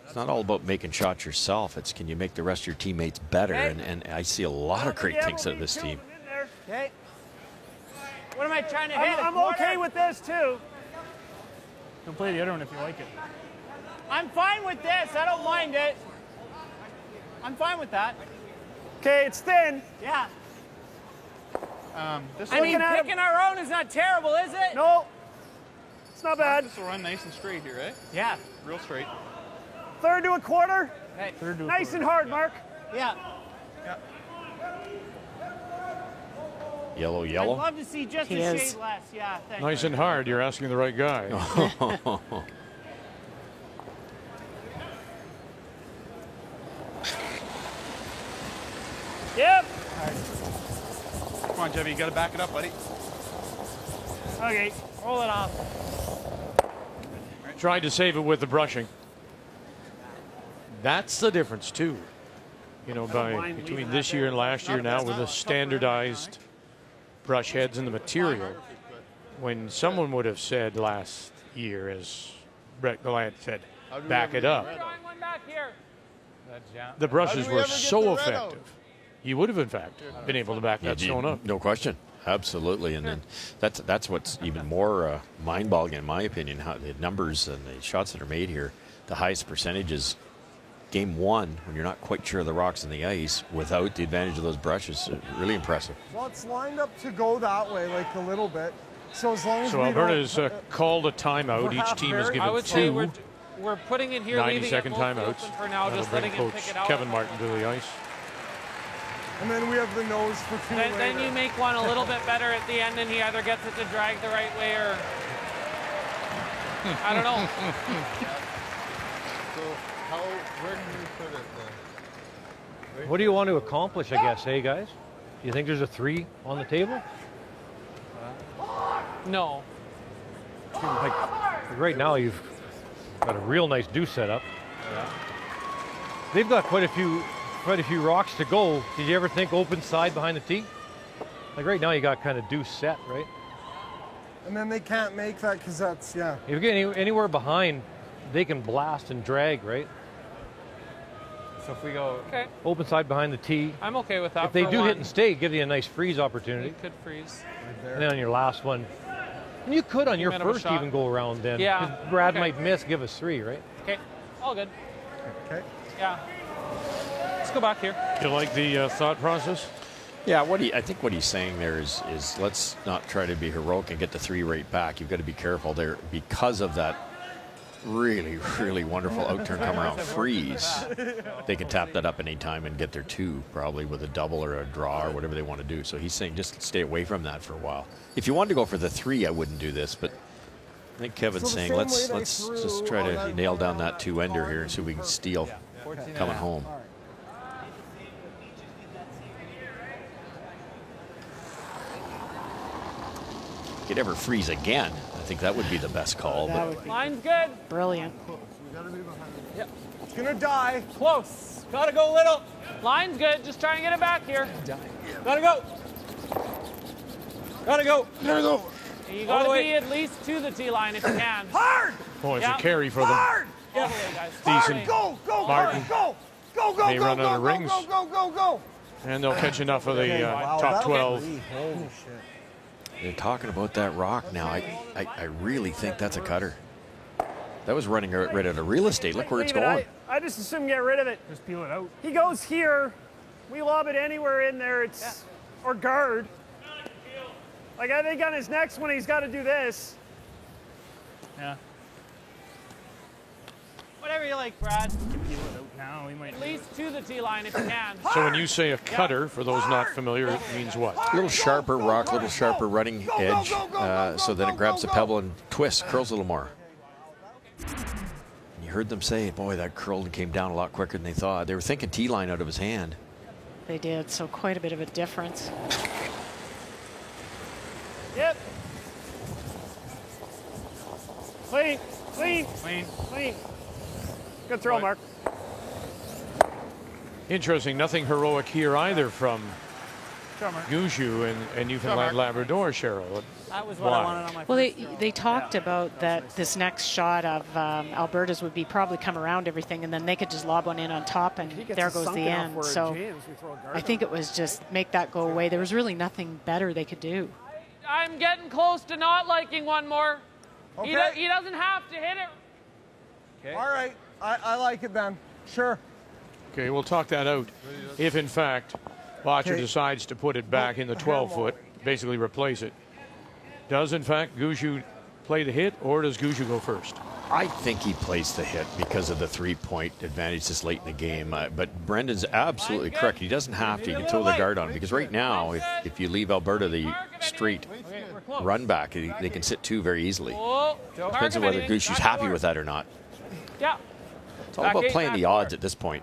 It's not all about making shots yourself. It's can you make the rest of your teammates better? And I see a lot of great things out of this team. Okay. What am I trying to hit? I'm okay with this too. Don't play the other one if you like it. I'm fine with this. I don't mind it. I'm fine with that. Okay, it's thin. Yeah. This I mean, picking our own is not terrible, is it? No. It's not bad. This will run nice and straight here, right? Yeah. Real straight. Third to a quarter. Hey. Nice and hard, Mark. Yeah. Yellow. I'd love to see just He a is. shade less. Yeah, thanks. Nice and hard. You're asking the right guy. Yep. Come on, Jeffy, you got to back it up, buddy. Okay. Roll it off. Tried to save it with the brushing. That's the difference, too. You know, between this year and last year now with the standardized brush heads and the material. When someone would have said last year, as Brett Gallant said, back it up. One back here. The brushes were so effective. You would have, in fact, been able to back that stone up. No question. Absolutely. And then that's what's even more mind-boggling, in my opinion, how the numbers and the shots that are made here. The highest percentages, game one, when you're not quite sure of the rocks and the ice, without the advantage of those brushes, really impressive. Well, it's lined up to go that way, like a little bit. So as long as we Alberta don't, has called a timeout. Each team has I given would say 2 we're putting it here, leaving it 90-second mostly timeouts. open for now, That'll just bring letting him Coach pick it out. Kevin Martin to the ice. and then we have the nose for 2 Then later. you make one a little bit better at the end, and he either gets it to drag the right way or I don't know. So where can we put it then? What do you want to accomplish, I guess, hey guys? Do you think there's a 3 on the table? No. Like right now, you've got a real nice deuce set up. They've got quite a few rocks to go. Did you ever think open side behind the tee? Like right now, you got kind of deuce set, right? And then they can't make that because that's, yeah. If you get anywhere behind, they can blast and drag, right? So if we go Open side behind the tee. I'm okay with that. If they for do one. hit and stay, give you a nice freeze opportunity. We could freeze. And then on your last one, and you could on your Minimum first shot. even go around then. Yeah. 'Cause Brad Okay. might miss, give us 3, right? Okay. All good. Okay. Yeah. Let's go back here. You like the thought process? Yeah, I think what he's saying there is let's not try to be heroic and get the 3 right back. You've got to be careful there because of that really, really wonderful out-turn come around freeze. They can tap that up any time and get their 2 probably with a double or a draw or whatever they want to do. So he's saying just stay away from that for a while. If you wanted to go for the 3, I wouldn't do this, but I think Kevin's saying let's just try to nail down that two-ender here and see if we can steal coming home. If it ever freeze again, I think that would be the best call. But Line's good. Brilliant. Yep. It's gonna die. Close. Gotta go little. Line's good. Just trying to get it back here. Gotta go. Gotta go. Gotta go. You gotta be at least to the T line if you can. Hard. Boy, it's Yeah. a carry for them. Hard. All the way, guys. Decent. Go, go, Martin. go, go, go, May go, run go, out of go, rings. go, go, go, go. And they'll catch enough of the Wow, top that 12. Holy shit. they're talking about that rock now. I really think that's a cutter. That was running right out of real estate. Look where it's David, going. I just assume get rid of it. Just peel it out. He goes here. We lob it anywhere in there. It's or guard. Like I think on his next one, he's got to do this. Yeah. Whatever you like, Brad. Peel it out now. We might. At least to the T line if you can. So when you say a cutter, for those not familiar, it means what? A little sharper rock, a little sharper running edge, so then it grabs the pebble and twists, curls a little more. You heard them say, boy, that curled and came down a lot quicker than they thought. They were thinking T-line out of his hand. They did, so quite a bit of a difference. Yep. Clean, clean, Clean. clean. Good throw, Mark. Interesting, nothing heroic here either from Come on. Gushue and Newfoundland Labrador, Cheryl. That was what I wanted on my Well, first throw. they talked about that this next shot of Alberta's would be probably come around everything, and then they could just lob one in on top, and there goes the end. So I think it was just make that go away. There was really nothing better they could do. I'm getting close to not liking one more. Okay. He doesn't have to hit it. Okay. All right. I like it, Ben. Sure. Okay, we'll talk that out. If, in fact, Bottcher Okay. decides to put it back in the 12-foot, basically replace it. Does, in fact, Gushue play the hit, or does Gushue go first? I think he plays the hit because of the three-point advantage this late in the game. But Brendan's absolutely correct. He doesn't have to. He can throw the guard on because right now, if you leave Alberta the straight run back, they can sit two very easily. Depends on whether Gushue's happy with that or not. Yeah. It's all about playing the odds at this point.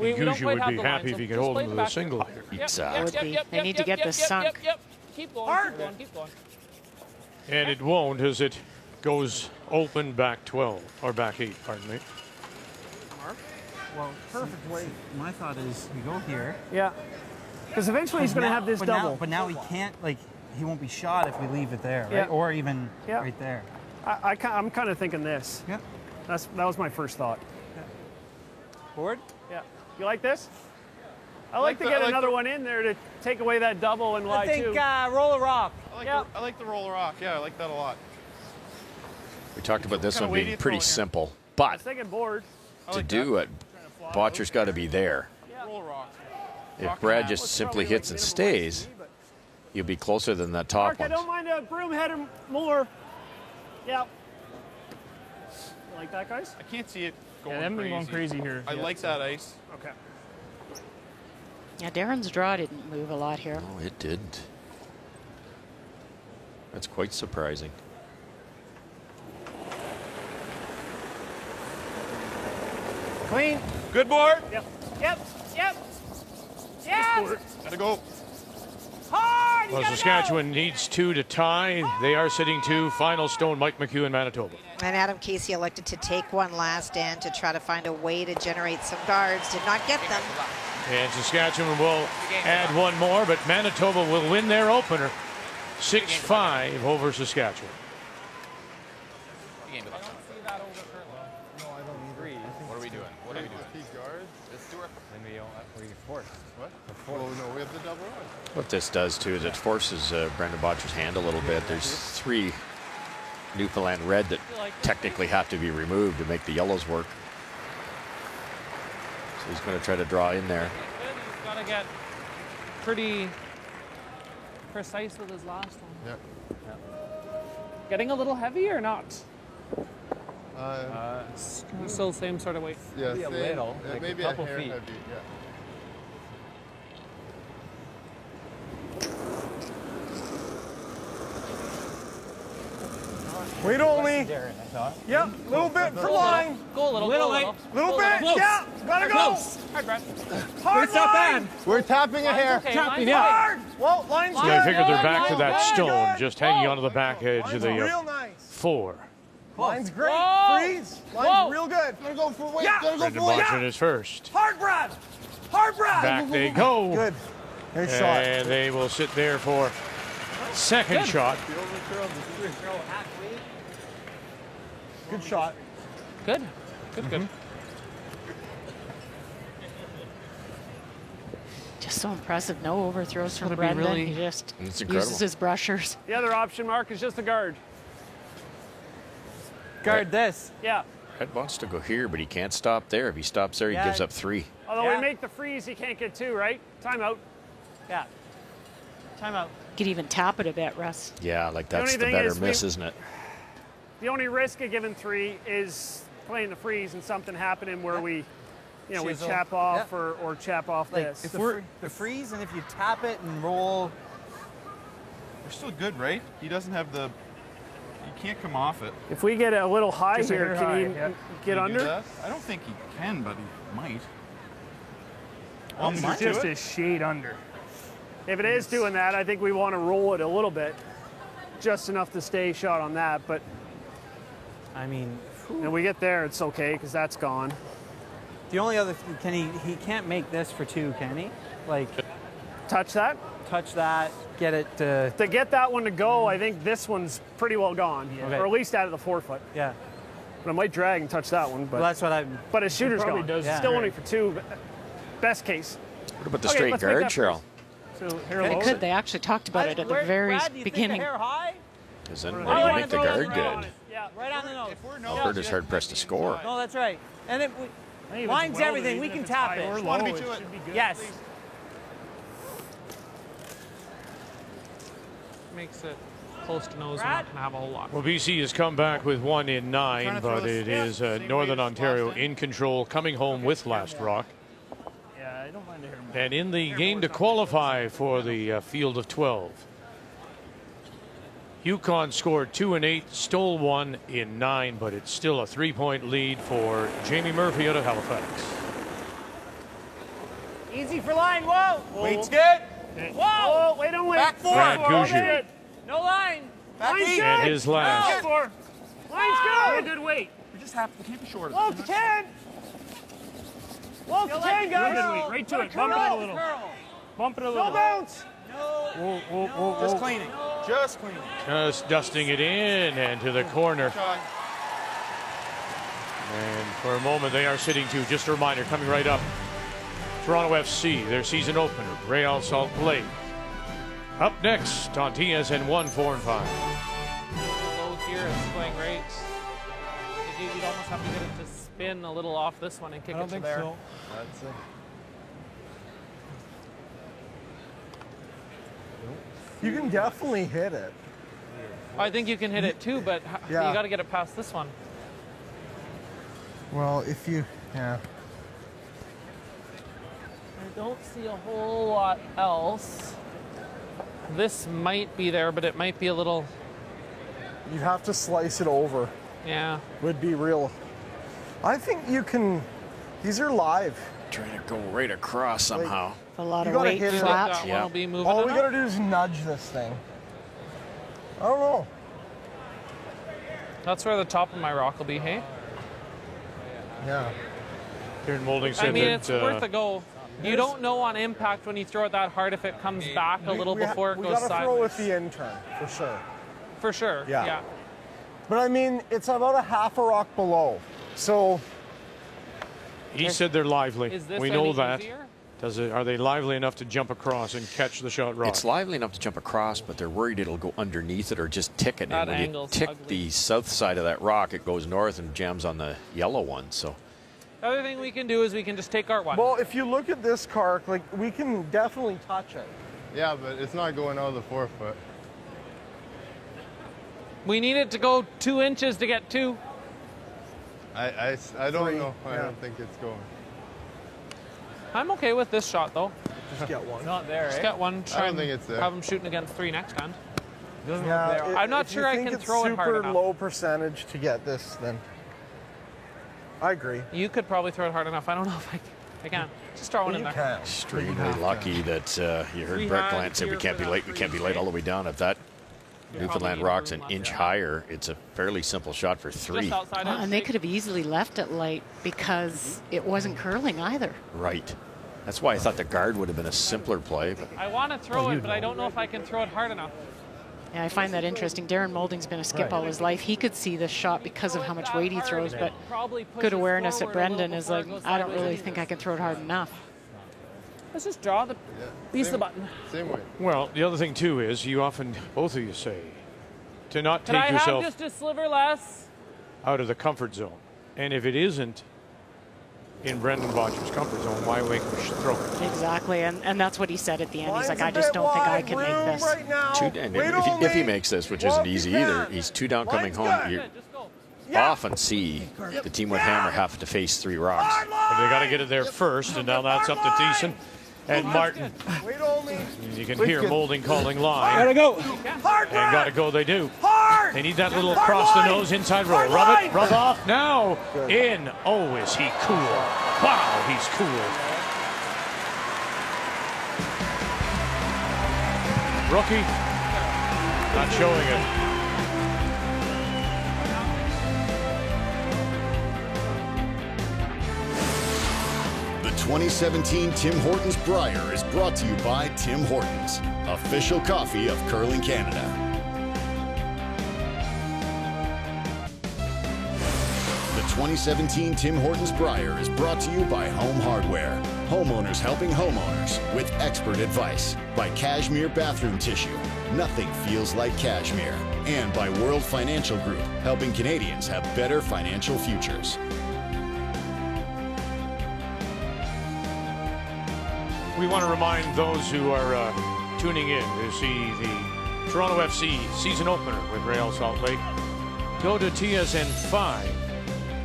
Gushue would be happy if he could hold him with a single here. They need to get this sunk. Keep going, keep going, keep going. And it won't as it goes open back 12, or back 8, pardon me. Well, perfect way. My thought is we go here. Yeah. Because eventually he's going to have this double. But now he can't, like, he won't be shot if we leave it there, right? Yeah. Or even right there. I'm kind of thinking this. Yeah. That was my first thought. Forward? Yeah. You like this? I like to get another one in there to take away that double and I Y2. think roll a rock. I like the roller rock. Yeah, I like that a lot. We talked about this Kinda one weighty being throw pretty here. simple, but Second board. to do it, Bottcher's got to be there. Roll rock. If Brad just simply hits and stays, you'll be closer than that top Mark, I one. don't mind a broom header more. Yeah. You like that, guys? I can't see it going Yeah, them crazy. going crazy here. I like that ice. Okay. Yeah, Darren's draw didn't move a lot here. No, it didn't. That's quite surprising. Clean. Good board. Yep. Yep. Yep. Yes. Gotta go. Hard. Well, Saskatchewan needs 2 to tie. They are sitting 2. Final stone, Mike McHugh, Manitoba. And Adam Casey elected to take one last stand to try to find a way to generate some guards. Did not get them. And Saskatchewan will add one more, but Manitoba will win their opener 6-5 over Saskatchewan. What are we doing? What are we doing? Let's do it. Maybe we force. What? Oh no, we have the double run. What this does too is it forces Brendan Bottcher's hand a little bit. There's 3 Newfoundland red that technically have to be removed to make the yellows work. So he's going to try to draw in there. He's got to get pretty precise with his last one. Yeah. Getting a little heavy or not? Still same sort of weight. Yeah, Maybe a little, like maybe a couple hair feet. heavy. Yeah. Wait only. Darren, I thought. Yep, little bit for line. Go a little, Little go a late. little. Little bit, yeah, gotta go. Close. Hard, Brad. Hard It's not line. bad. We're tapping a hair. Okay, Tapping, line's yeah. Hard. Well, line's Yeah, I good. figured they're back to Line's that good. stone, just hanging onto the back edge of Line's the real nice. 4. Line's great. Whoa. Freeze. Whoa. Line's real good. Gotta go for weight. Yeah. Gotta go Brendan for weight. Bottcher is first. Hard, Brad. Hard, Brad. Back they go. Good. Nice shot. And they will sit there for second shot. Good shot. Good. Good. Just so impressive. No overthrows from Gotta be Brendan. really- He just It's incredible. uses his brushers. The other option, Mark, is just a guard. Guard this. Yeah. Red wants to go here, but he can't stop there. If he stops there, he Yeah. gives up 3. Although Yeah. we make the freeze, he can't get 2, right? Timeout. Yeah. Timeout. Could even tap it a bit, Russ. Yeah, like that's only the thing better is miss, isn't it? The only risk of giving 3 is playing the freeze and something happening where we, we Chisel. chap off Yeah. or chap off Like this. if the freeze, and if you tap it and roll. We're still good, right? He doesn't have the. He can't come off it. If we get a little high Just a here, hair can high, he yeah. get Can he do under? that? I don't think he can, but he might. It's just a shade under. If it is doing that, I think we want to roll it a little bit, just enough to stay shot on that. But I mean, when we get there, it's okay because that's gone. the only other he can't make this for 2, can he? Like Touch that. touch that, get it to. To get that one to go, I think this one's pretty well gone, Okay. or at least out of the 4-foot. Yeah. But I might drag and touch that one. But Well, that's what I'm. But his shooter's probably gone. does. Yeah. Still only for 2. Best case. What about the Okay, straight let's make guard, that Cheryl? So here They low. could. They actually talked about it at the very Brad, do you beginning. Think the hair high? Because then Right when you on make it, the right guard on good, it. Yeah, right on the nose. If we're Alberta's hard pressed to score. No, that's right. And it I think if it's lines welded, everything. We even can if it's tap high it. or Just low, wanna be it to it. should be good. Yes. Makes it close to nose. We're not going to have a whole lot. Well, BC has come back with 1 in 9, Trying to throw but this- it yeah, is same way Northern as Ontario last time. in control, coming home with Last Rock. Yeah, I don't mind the hair more. And in the game to qualify for the field of 12, Yukon scored 2 in 8, stole 1 in 9, but it's still a 3-point lead for Jamie Murphy out of Halifax. Easy for line. Whoa. Weight's good. Whoa. Wait on wait. Back 4. Brad Gushue. No line. Back Line's 8. good. And his last. Line's good. Good weight. We just have to keep it short. Low to 10. Low to 10, guys. Good weight. Right to it. Bump it a little. Bump it a little. No bounce. Whoa, whoa, whoa, Just whoa. cleaning. Just cleaning. Just dusting it in and to the corner. Shot. And for a moment, they are sitting to, just a reminder, coming right up, Toronto FC, their season opener, Real Salt Lake. Up next on TSN 1, 4, and 5. Low here is going great. You'd almost have to get it to spin a little off this one and kick it to there. That's it. You can definitely hit it. I think you can hit it too, but Yeah. you got to get it past this one. Well, if you, yeah. I don't see a whole lot else. This might be there, but it might be a little. You'd have to slice it over. Yeah. Would be real. I think you can, these are live. Trying to go right across somehow. A lot You of gotta weight hit it. flat. That one will be moving. All we it up. gotta do is nudge this thing. I don't know. That's where the top of my rock will be, hey? Yeah. Kieran Moulding said I mean, that, it's worth a go. You don't know on impact when you throw it that hard if it comes back a little before it we goes gotta sideways. throw with the in-turn, for sure. For sure, Yeah. yeah. But I mean, it's about a half a rock below. So He said they're lively. Is this We know any that. easier? Are they lively enough to jump across and catch the shot rock? It's lively enough to jump across, but they're worried it'll go underneath it or just tick it. That And when you angle's tick ugly. the south side of that rock, it goes north and jams on the yellow one. So The other thing we can do is we can just take our one. well, if you look at this Kark, like we can definitely touch it. Yeah, but it's not going out of the 4-foot. We need it to go 2 inches to get 2. I don't 3, know. I yeah. don't think it's going. I'm okay with this shot though. Just get one. Not there, Just eh? get one. Try don't and think it's there. Have him shooting against 3 next time. Yeah, I'm not sure I can throw it hard enough. Super low percentage to get this, then I agree. You could probably throw it hard enough. I don't know if I can. Just throw it in there. Extremely lucky that you heard Brett Glant say we can't be late all the way down. If that Newfoundland rock's an inch higher, it's a fairly simple shot for 3. And they could have easily left it light because it wasn't curling either. Right. That's why I thought the guard would have been a simpler play. But I want to throw it, but I don't know if I can throw it hard enough. Yeah, I find that interesting. Darren Moulding's been a skip all his life. He could see this shot because of how much weight he throws, but good awareness at Brendan is like, I don't really think I can throw it hard enough. Let's just draw the piece of the button. Same way. Well, the other thing too is you often, both of you say, to not Can take I yourself have just a sliver less? out of the comfort zone. And if it isn't in Brendan Bottcher's comfort zone, why make him throw it? Exactly, and that's what he said at the end. He's like, I just don't think I can make this. And if he makes this, which isn't easy either, he's 2 down coming home. You often see the team with hammer have to face 3 rocks. But they got to get it there first, and now that's up to Thiessen and Martin. You can hear Moulding calling line. Gotta go. And gotta go, they do. They need that little cross the nose inside roll. Rub it, rub off, now in. Oh, is he cool. Wow, he's cool. Rookie, not showing it. The 2017 Tim Hortons Brier is brought to you by Tim Hortons, official coffee of Curling Canada. The 2017 Tim Hortons Brier is brought to you by Home Hardware, homeowners helping homeowners with expert advice, by Cashmere Bathroom Tissue, nothing feels like cashmere, and by World Financial Group, helping Canadians have better financial futures. We want to remind those who are tuning in to see the Toronto FC season opener with Real Salt Lake. Go to TSN 5,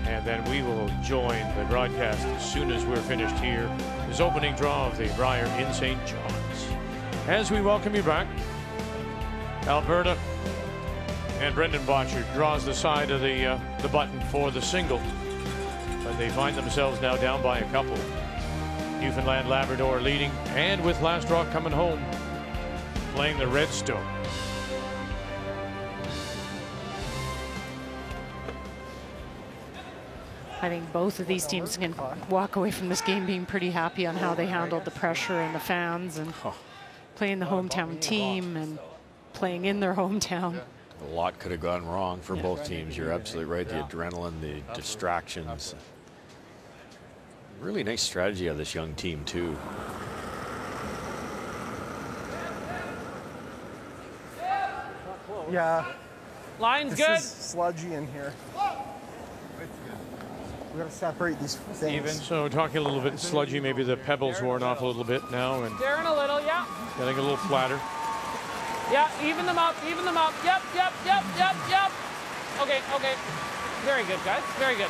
and then we will join the broadcast as soon as we're finished here. This opening draw of the Brier in St. John's. As we welcome you back, Alberta and Brendan Bottcher draws the side of the button for the single, but they find themselves now down by a couple. Newfoundland Labrador leading, and with last draw coming home, playing the Redstone. I think both of these teams can walk away from this game being pretty happy on how they handled the pressure and the fans and playing the hometown team and playing in their hometown. A lot could have gone wrong for both teams. You're absolutely right. The adrenaline, the distractions. Really nice strategy of this young team, too. Yeah. Line's this good. Is sludgy in here. We got to separate these things. Even so, talking a little bit sludgy. Maybe the pebbles worn off a little bit now, and Darren a little, yeah. getting a little flatter. Yeah, even them up, even them up. Yep, yep, yep, yep, yep. Okay, okay. Very good, guys. Very good.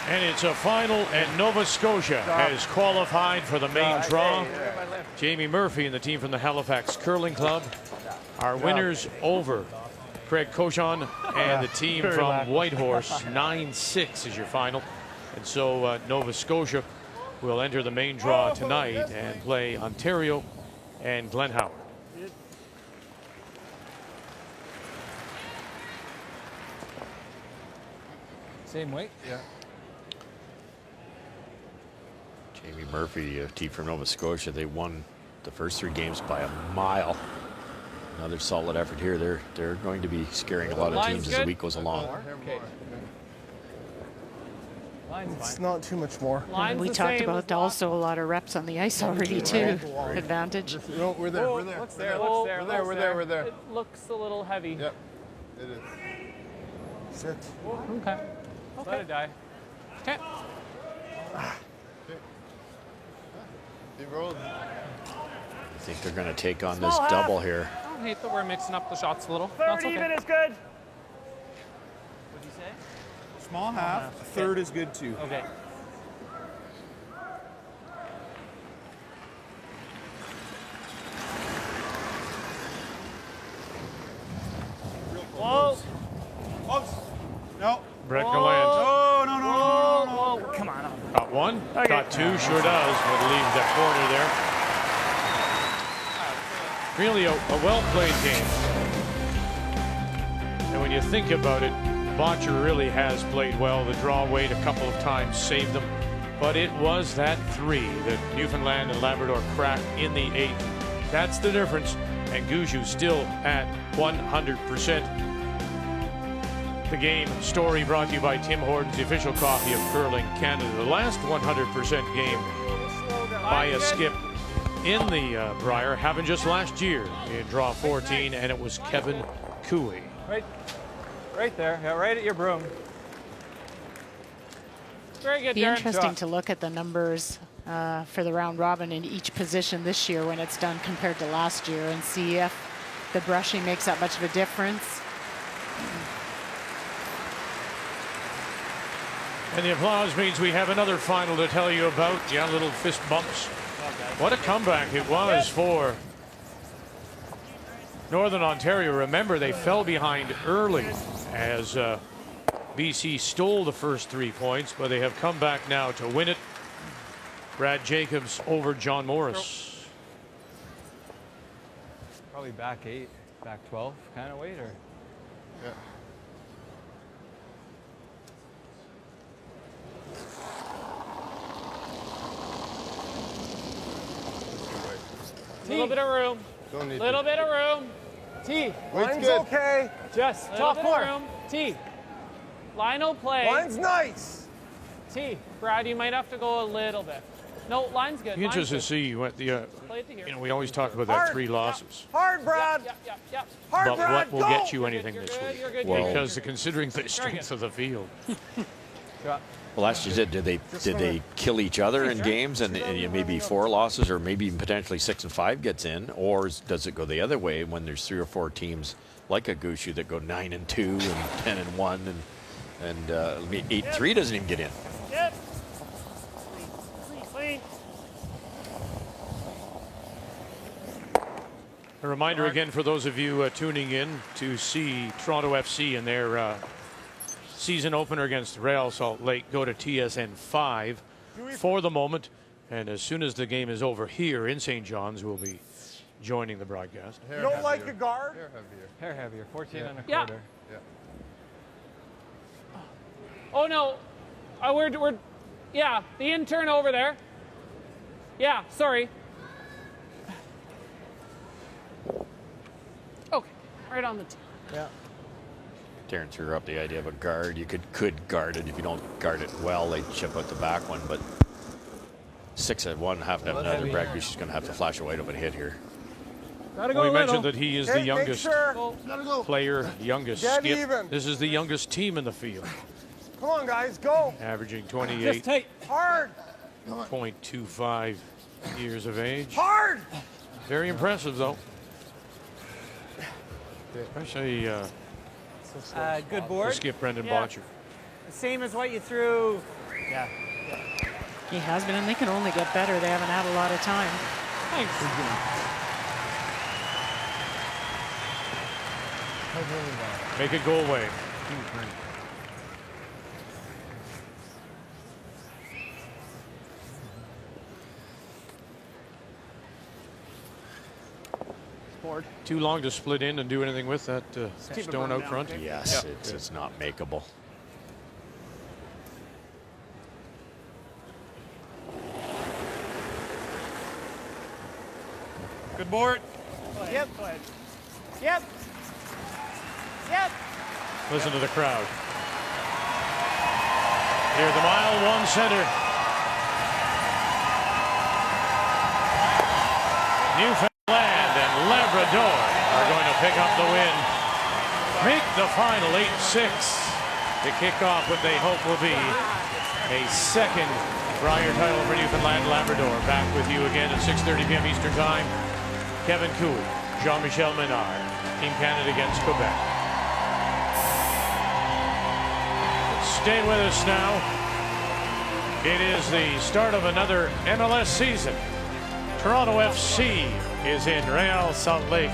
And it's a final, and Nova Scotia has qualified for the main draw. Jamie Murphy and the team from the Halifax Curling Club are winners over Craig Cochon and the team from Whitehorse. 9-6 is your final. And so Nova Scotia will enter the main draw tonight and play Ontario and Glen Howard. Same weight? Yeah. Jamie Murphy, a team from Nova Scotia, they won the first 3 games by a mile. Another solid effort here. They're going to be scaring a lot of teams as the week goes along. Okay. It's not too much more. We talked about also a lot of reps on the ice already too. Advantage. No, we're there. Whoa, We're there. looks there, We're looks there. there, We're there. We're there. It looks a little heavy. Yep. It is. Sit. Okay. Let it die. Okay. Keep rolling. I think they're going to take on this double here. I don't hate that we're mixing up the shots a little. Third That's okay. even is good. What'd you say? Small half. A third is good too. Okay. one, got two, sure does, but leaves that corner there. Really a well-played game. And when you think about it, Bottcher really has played well. The draw weight a couple of times saved them. But it was that three that Newfoundland and Labrador cracked in the 8th. That's the difference. And Gushue still at 100%. The game story brought to you by Tim Hortons, the official coffee of Curling Canada. The last 100% game by a skip in the Brier happened just last year in draw 14, and it was Kevin Gushue. Right there. Yeah, right at your broom. Very good, Be Darren. interesting to look at the numbers for the round robin in each position this year when it's done compared to last year, and see if the brushing makes that much of a difference. And the applause means we have another final to tell you about. Yeah, little fist bumps. What a comeback it was for Northern Ontario. Remember, they fell behind early as BC stole the first 3 points, but they have come back now to win it. Brad Jacobs over John Morris. Probably back 8, back 12 kind of weight, or? Yeah. A little bit of room. Little bit of room. T. Line's okay. Just top room. T. Line will play. Line's nice. T. Brad, you might have to go a little bit. No, line's good. Be interested to see what the, we always talk about that 3 losses. Hard, Brad. But Hard, Brad. what will get you anything You're this good, week? you're good, Well, because considering the strength of the field. Well, last year, did they kill each other in games, and maybe 4 losses, or maybe even potentially 6 and 5 gets in, or does it go the other way when there's 3 or 4 teams like a Gushue that go 9 and 2 and 10 and 1, and 8-3 doesn't even get in. Yep. Clean. A reminder again for those of you tuning in to see Toronto FC in their season opener against Real Salt Lake. Go to TSN 5 for the moment, and as soon as the game is over here in St. John's, we'll be joining the broadcast. You don't like a guard? Hair heavier. 14 and a Yeah. quarter. Yeah. Oh no, we're yeah, the intern over there. Yeah, sorry. Okay, right on the tee. Yeah. Darren threw up the idea of a guard. You could guard it. If you don't guard it well, they chip out the back one. But 6 at 1, have to have another. Brad Gushue's going to have to flash a wide open hit here. We mentioned that he is the youngest Sure. player, youngest Dead skip. even. This is the youngest team in the field, Come on, guys, go. averaging Just 28.25 take hard. years of age. Hard. Very impressive, though. Especially Good board. skip Brendan Bottcher. Same as what you threw. Yeah. He has been, and they can only get better. They haven't had a lot of time. Thanks. Make it go away. Board. Too long to split in and do anything with that stone out front? Yes, it's not makeable. Good board. Yep. Yep. Yep. Listen to the crowd. Here, the mile 1 center. Newfoundland and Labrador are going to pick up the win. Make the final 8-6 to kick off what they hope will be a second Brier title for Newfoundland Labrador. Back with you again at 6:30 p.m. Eastern Time. Kevin Gushue, Jean-Michel Menard, Team Canada against Quebec. Stay with us now. It is the start of another MLS season. Toronto FC is in Real Salt Lake.